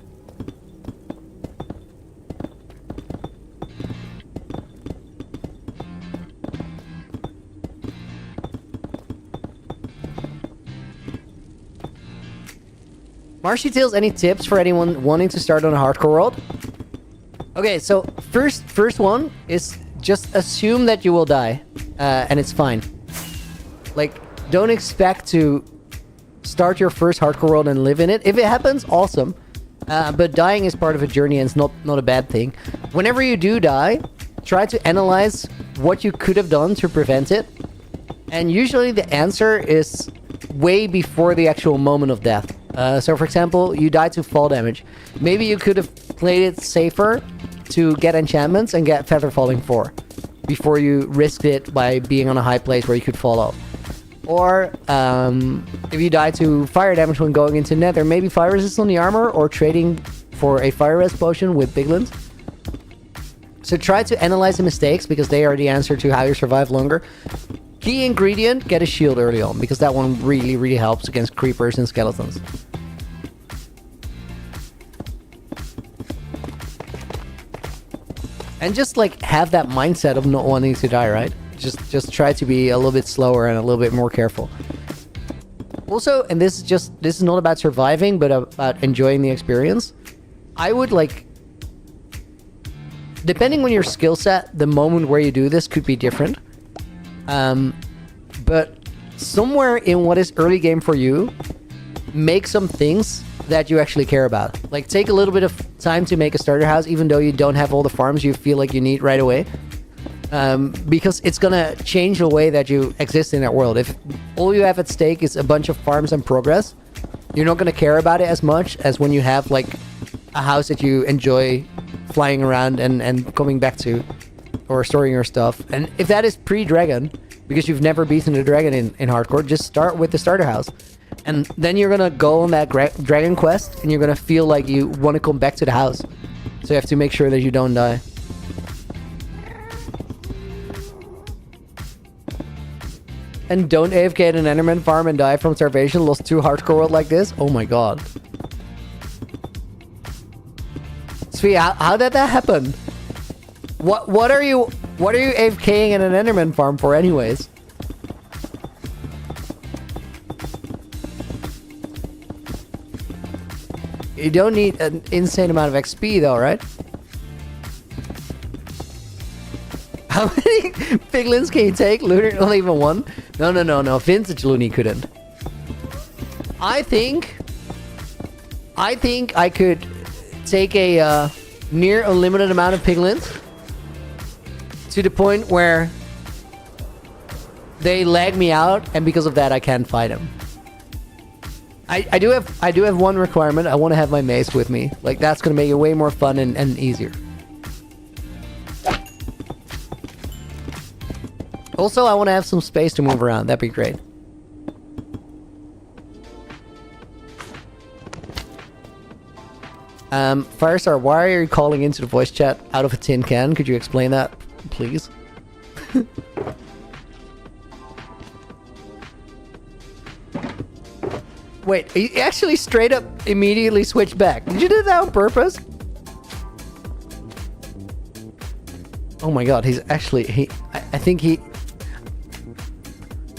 Marshy Tales, any tips for anyone wanting to start on a hardcore world? Okay, so first one is just assume that you will die, and it's fine. Like, don't expect to start your first hardcore world and live in it. If it happens, awesome. But dying is part of a journey, and it's not a bad thing. Whenever you do die, try to analyze what you could have done to prevent it. And usually the answer is way before the actual moment of death. So for example, you die to fall damage. Maybe you could have played it safer to get enchantments and get Feather Falling 4 before you risked it by being on a high place where you could fall off. Or if you die to fire damage when going into Nether, maybe fire resist on the armor or trading for a fire res potion with piglins. So try to analyze the mistakes, because they are the answer to how you survive longer. Key ingredient, get a shield early on, because that one really helps against creepers and skeletons. And just like have that mindset of not wanting to die, right? Just try to be a little bit slower and a little bit more careful. Also, and this is not about surviving, but about enjoying the experience. I would like, depending on your skill set, the moment where you do this could be different. But somewhere in what is early game for you, make some things that you actually care about. Like, take a little bit of time to make a starter house, even though you don't have all the farms you feel like you need right away. Because it's gonna change the way that you exist in that world. If all you have at stake is a bunch of farms and progress, you're not gonna care about it as much as when you have like a house that you enjoy flying around and coming back to, or storing your stuff. And if that is pre-dragon, because you've never beaten a dragon in hardcore, just start with the starter house. And then you're gonna go on that dragon quest, and you're gonna feel like you want to come back to the house. So you have to make sure that you don't die. And don't AFK at an Enderman farm and die from starvation. Lost 2 hardcore world like this. Oh my god. Svi, how did that happen? What are you AFKing at an Enderman farm for anyways? You don't need an insane amount of XP though, right? How many piglins can you take? Lunar, not even one? No. Vintage Looney couldn't. I think I could take a near unlimited amount of piglins to the point where they lag me out, and because of that I can't fight them. I do have one requirement. I want to have my mace with me. Like, that's gonna make it way more fun and easier. Also, I want to have some space to move around. That'd be great. Firestar, why are you calling into the voice chat out of a tin can? Could you explain that, please? Wait, he actually straight up immediately switched back. Did you do that on purpose? Oh my god, he's actually I think he.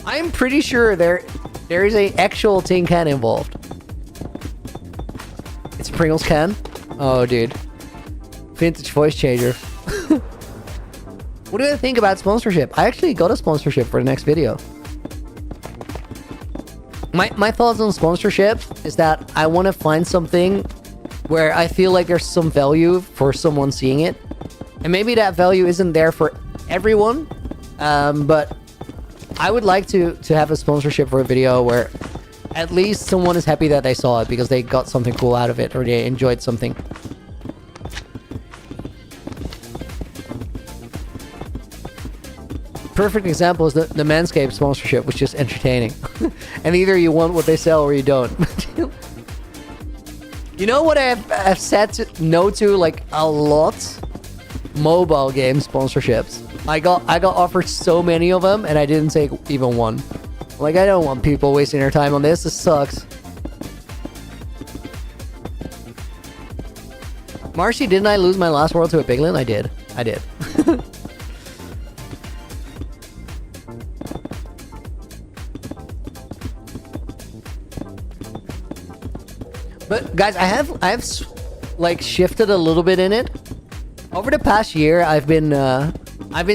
I'm pretty sure there is a actual tin can involved. It's a Pringles can. Oh, dude, vintage voice changer. What do you think about sponsorship? I actually got a sponsorship for the next video. My thoughts on sponsorship is that I want to find something where I feel like there's some value for someone seeing it. And maybe that value isn't there for everyone, but I would like to have a sponsorship for a video where at least someone is happy that they saw it because they got something cool out of it or they enjoyed something. Perfect example is the Manscaped sponsorship, which is entertaining. And either you want what they sell or you don't. You know what I've said no to like a lot? Mobile game sponsorships. I got offered so many of them and I didn't take even one. Like, I don't want people wasting their time on this. This sucks. Marcy, didn't I lose my last world to a piglin? I did. But guys, I have like shifted a little bit in it. Over the past year, I've been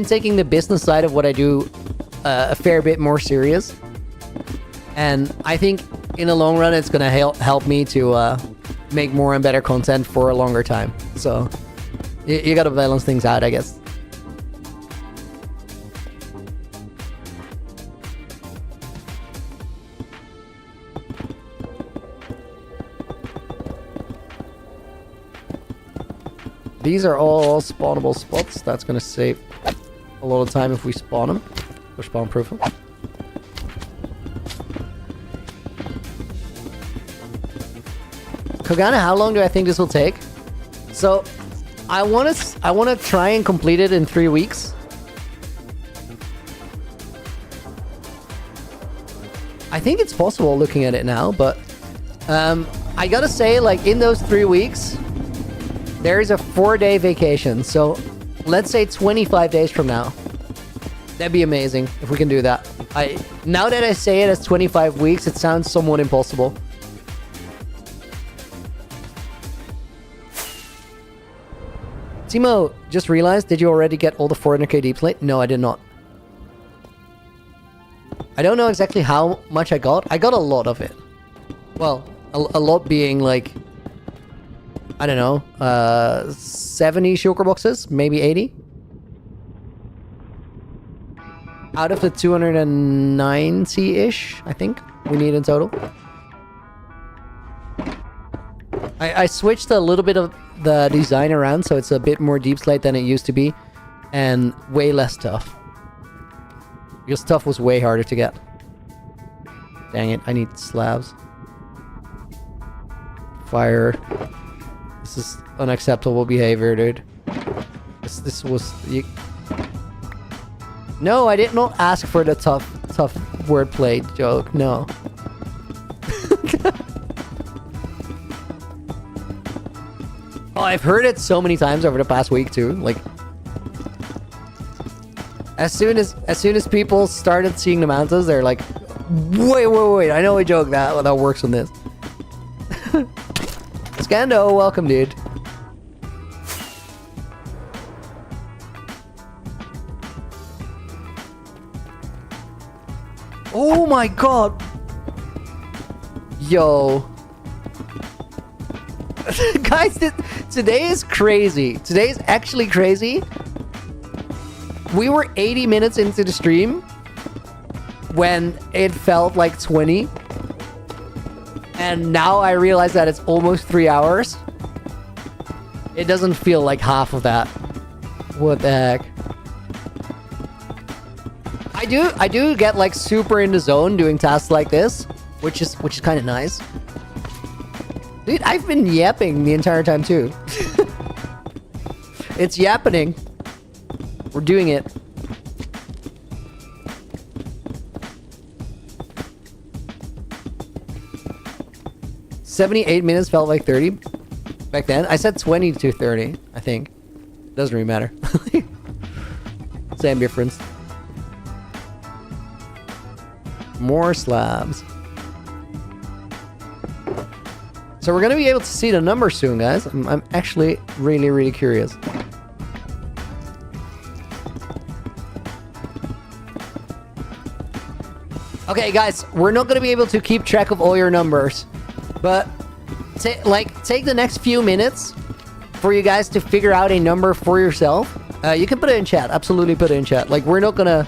taking the business side of what I do a fair bit more serious. And I think in the long run, it's gonna help me to make more and better content for a longer time. So you gotta balance things out, I guess. These are all spawnable spots. That's gonna save a lot of time if we spawn them. Or spawn proof them. Kogana, how long do I think this will take? So, I wanna try and complete it in 3 weeks. I think it's possible looking at it now, but I gotta say, like, in those 3 weeks, there is a 4-day vacation. So, let's say 25 days from now. That'd be amazing if we can do that. Now that I say it as 25 weeks, it sounds somewhat impossible. Timo, just realized, did you already get all the 400k deep slate? No, I did not. I don't know exactly how much I got. I got a lot of it. Well, a lot being like, I don't know, 70 shulker boxes, maybe 80. Out of the 290-ish, I think, we need in total. I switched a little bit of the design around, so it's a bit more deep slate than it used to be, and way less tough. Because tough was way harder to get. Dang it, I need slabs. Fire. This is unacceptable behavior, dude. This was... No, I did not ask for the tough wordplay joke, no. Oh, I've heard it so many times over the past week too. Like, as soon as people started seeing the mountains, they're like, wait, I know a joke that works on this. Scando, welcome, dude. Oh my god. Yo. Guys, today is crazy. Today is actually crazy. We were 80 minutes into the stream when it felt like 20. And now I realize that it's almost 3 hours. It doesn't feel like half of that. What the heck? I do get like super in the zone doing tasks like this, which is kind of nice. Dude, I've been yapping the entire time too. It's yappening. We're doing it. "78 minutes felt like 30 back then." I said 20 to 30, I think. Doesn't really matter. same difference. More slabs. So we're gonna be able to see the number soon, guys. I'm actually really, really curious. Okay, guys, we're not gonna be able to keep track of all your numbers, but take the next few minutes for you guys to figure out a number for yourself. You can put it in chat. Absolutely, put it in chat. Like, we're not gonna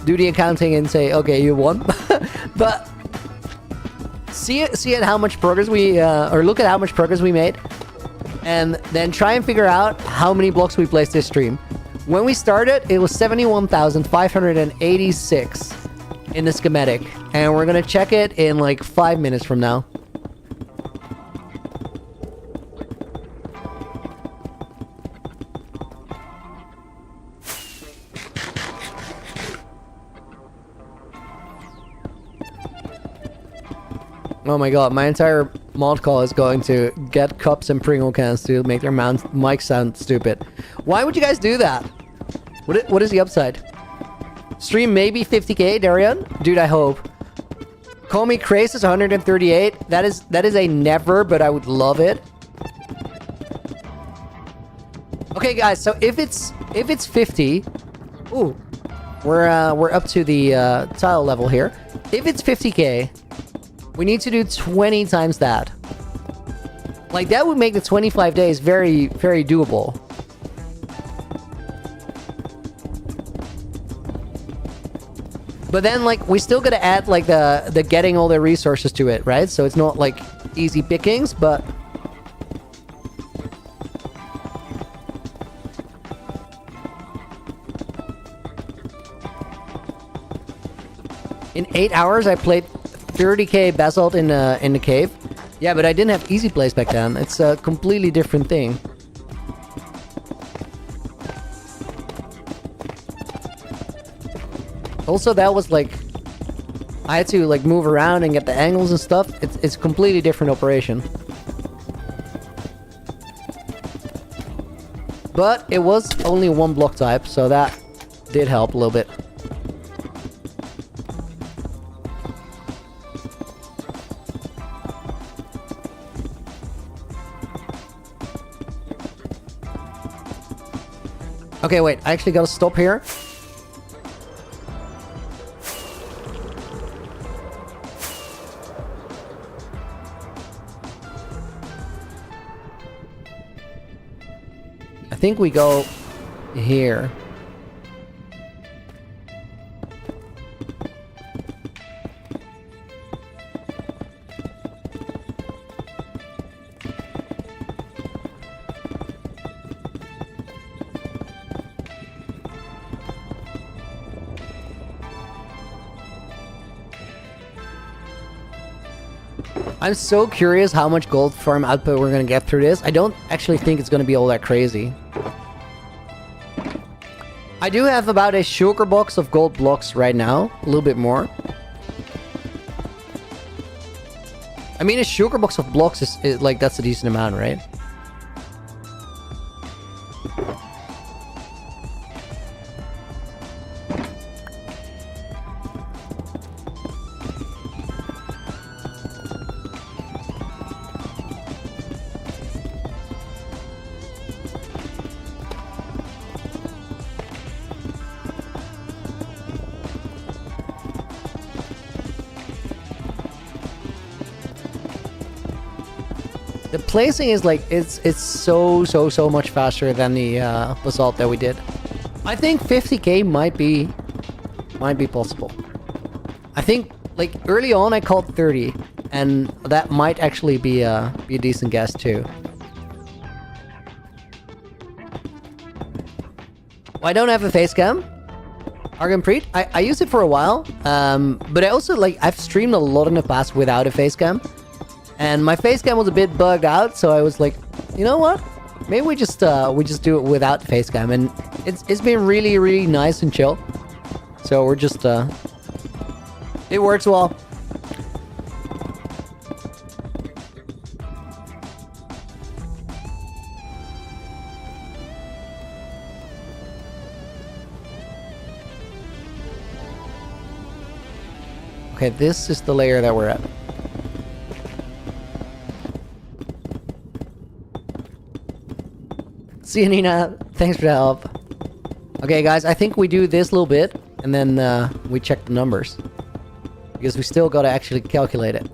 do the accounting and say, okay, you won, but see at how much progress we or look at how much progress we made, and then try and figure out how many blocks we placed this stream. When we started, it was 71,586 in the schematic, and we're gonna check it in like 5 minutes from now. Oh my god, my entire mod call is going to get cups and Pringle cans to make their mic sound stupid. Why would you guys do that? What is the upside? Stream maybe 50k, Darian? Dude, I hope. Call me Craze is 138. That is a never, but I would love it. Okay, guys, so if it's 50, ooh, we're up to the tile level here. If it's 50k, we need to do 20 times that. Like, that would make the 25 days very, very doable. But then, like, we still gotta add, like, the getting all the resources to it, right? So it's not, like, easy pickings, but... In 8 hours, I played 30k basalt in the cave. Yeah, but I didn't have easy plays back then. It's a completely different thing. Also, that was like, I had to like move around and get the angles and stuff. It's a completely different operation. But it was only one block type, so that did help a little bit. Okay, wait, I actually gotta stop here. I think we go here. I'm so curious how much gold farm output we're gonna get through this. I don't actually think it's gonna be all that crazy. I do have about a sugar box of gold blocks right now. A little bit more. I mean, a sugar box of blocks is like, that's a decent amount, right? The placing is like, it's so much faster than the basalt that we did. I think 50k might be possible. I think like early on I called 30, and that might actually be a decent guess too. Well, I don't have a face cam. Argon Preet, I used it for a while, but I also like, I've streamed a lot in the past without a face cam. And my face cam was a bit bugged out, so I was like, you know what? Maybe we just do it without face cam, and it's been really nice and chill. So we're just it works well. Okay, this is the layer that we're at. See you, Nina. Thanks for the help. Okay, guys, I think we do this little bit, and then we check the numbers. Because we still gotta actually calculate it.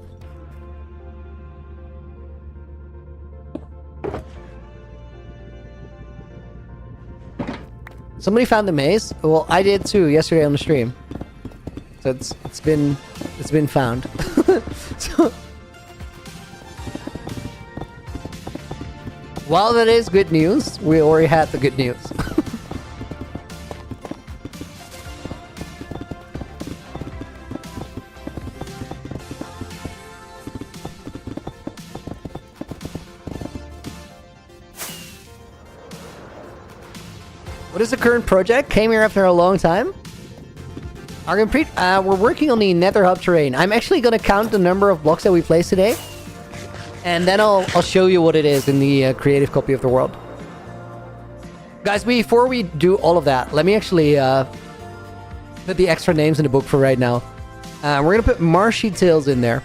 Somebody found the maze? Well, I did too yesterday on the stream. So it's been found. So, while that is good news, we already had the good news. What is the current project? Came here after a long time. We're working on the Nether hub terrain. I'm actually gonna count the number of blocks that we placed today, and then I'll show you what it is in the creative copy of the world. Guys, before we do all of that, let me actually put the extra names in the book for right now. We're gonna put Marshy Tales in there.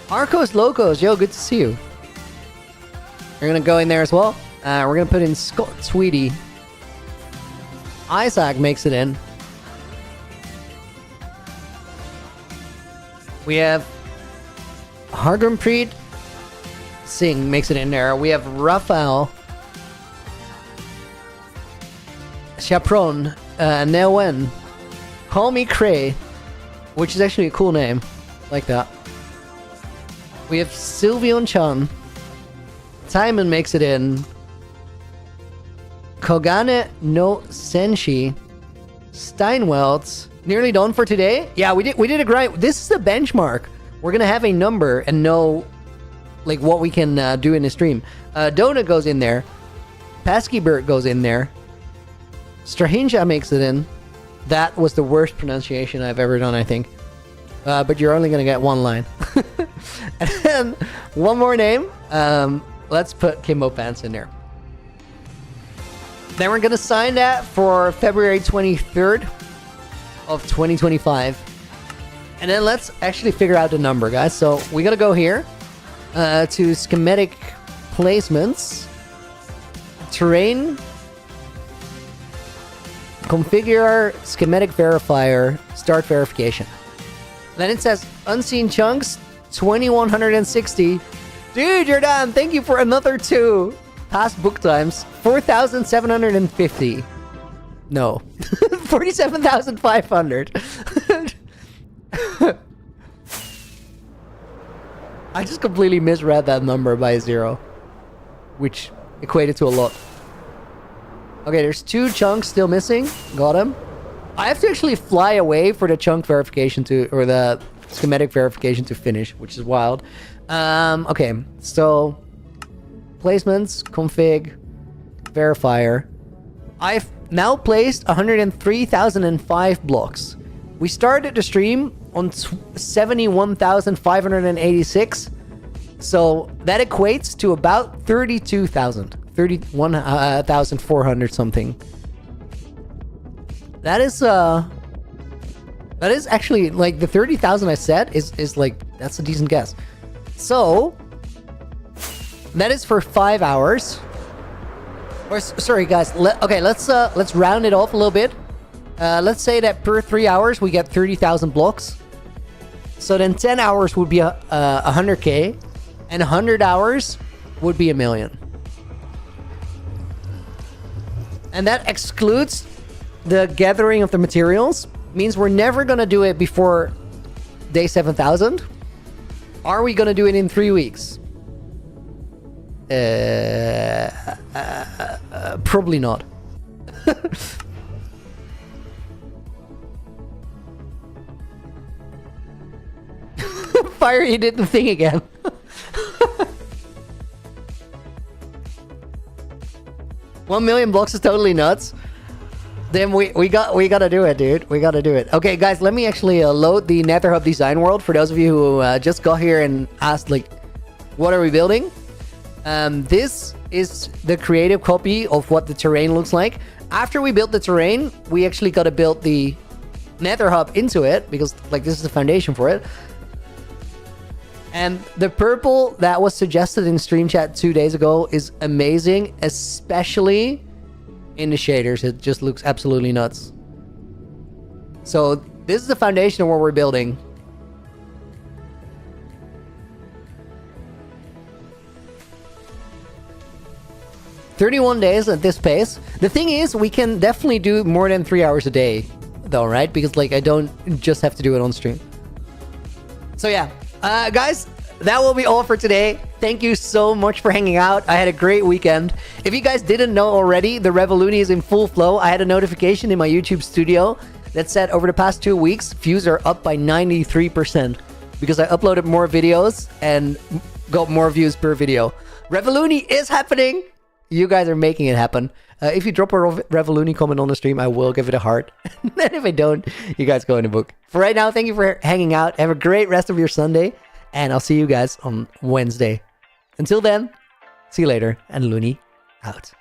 Arcos Locos, yo, good to see you. We're gonna go in there as well. We're gonna put in Scott Tweedy. Isaac makes it in. We have Hargrimpreet Singh makes it in there. We have Raphael Chapron, Newen, Call Me Cray, which is actually a cool name, like that. We have Sylvion Chan. Timon makes it in. Kogane no Senshi, Steinwelds, nearly done for today. Yeah, we did a grind. This is the benchmark. We're gonna have a number and know like what we can do in the stream. Donut goes in there. Pesky Bird goes in there. Strahinja makes it in. That was the worst pronunciation I've ever done, I think. But you're only gonna get one line. And then one more name. Let's put Kimbo Pants in there. Then we're gonna sign that for February 23rd of 2025. And then let's actually figure out the number, guys. So we gotta go here to schematic placements, terrain, configure schematic verifier, start verification. Then it says unseen chunks 2160. Dude, you're done. Thank you for another 2. Past book times 4,750. No. 47,500. I just completely misread that number by 0, which equated to a lot. Okay, there's 2 chunks still missing. Got him. I have to actually fly away for the chunk verification or the schematic verification to finish, which is wild. Okay, so placements, config, verifier. I've now placed 103,005 blocks. We started the stream on 71,586. So that equates to about 32,000. 31,400 something. That is actually like the 30,000 I said is like, that's a decent guess. So that is for 5 hours. Or sorry guys, okay, let's round it off a little bit. Let's say that per 3 hours we get 30,000 blocks. So then 10 hours would be 100k, and 100 hours would be 1 million. And that excludes the gathering of the materials. Means we're never gonna do it before day 7,000. Are we gonna do it in 3 weeks? Probably not. Fire, you did the thing again. $1 million blocks is totally nuts. Then we gotta do it, dude. We gotta do it. Okay, guys, let me actually load the Nether Hub design world for those of you who just got here and asked, like, what are we building? This is the creative copy of what the terrain looks like. After we built the terrain, we actually gotta build the Nether hub into it, because like this is the foundation for it. And the purple that was suggested in stream chat 2 days ago is amazing, especially in the shaders. It just looks absolutely nuts. So this is the foundation of what we're building. "31 days at this pace." The thing is, we can definitely do more than 3 hours a day, though, right? Because like I don't just have to do it on stream. So yeah, guys, that will be all for today. Thank you so much for hanging out. I had a great weekend. If you guys didn't know already, the Revoluni is in full flow. I had a notification in my YouTube studio that said over the past 2 weeks, views are up by 93% because I uploaded more videos and got more views per video. Revoluni is happening. You guys are making it happen. If you drop a Revoluni comment on the stream, I will give it a heart. And if I don't, you guys go in the book. For right now, thank you for hanging out. Have a great rest of your Sunday. And I'll see you guys on Wednesday. Until then, see you later. And Looney out.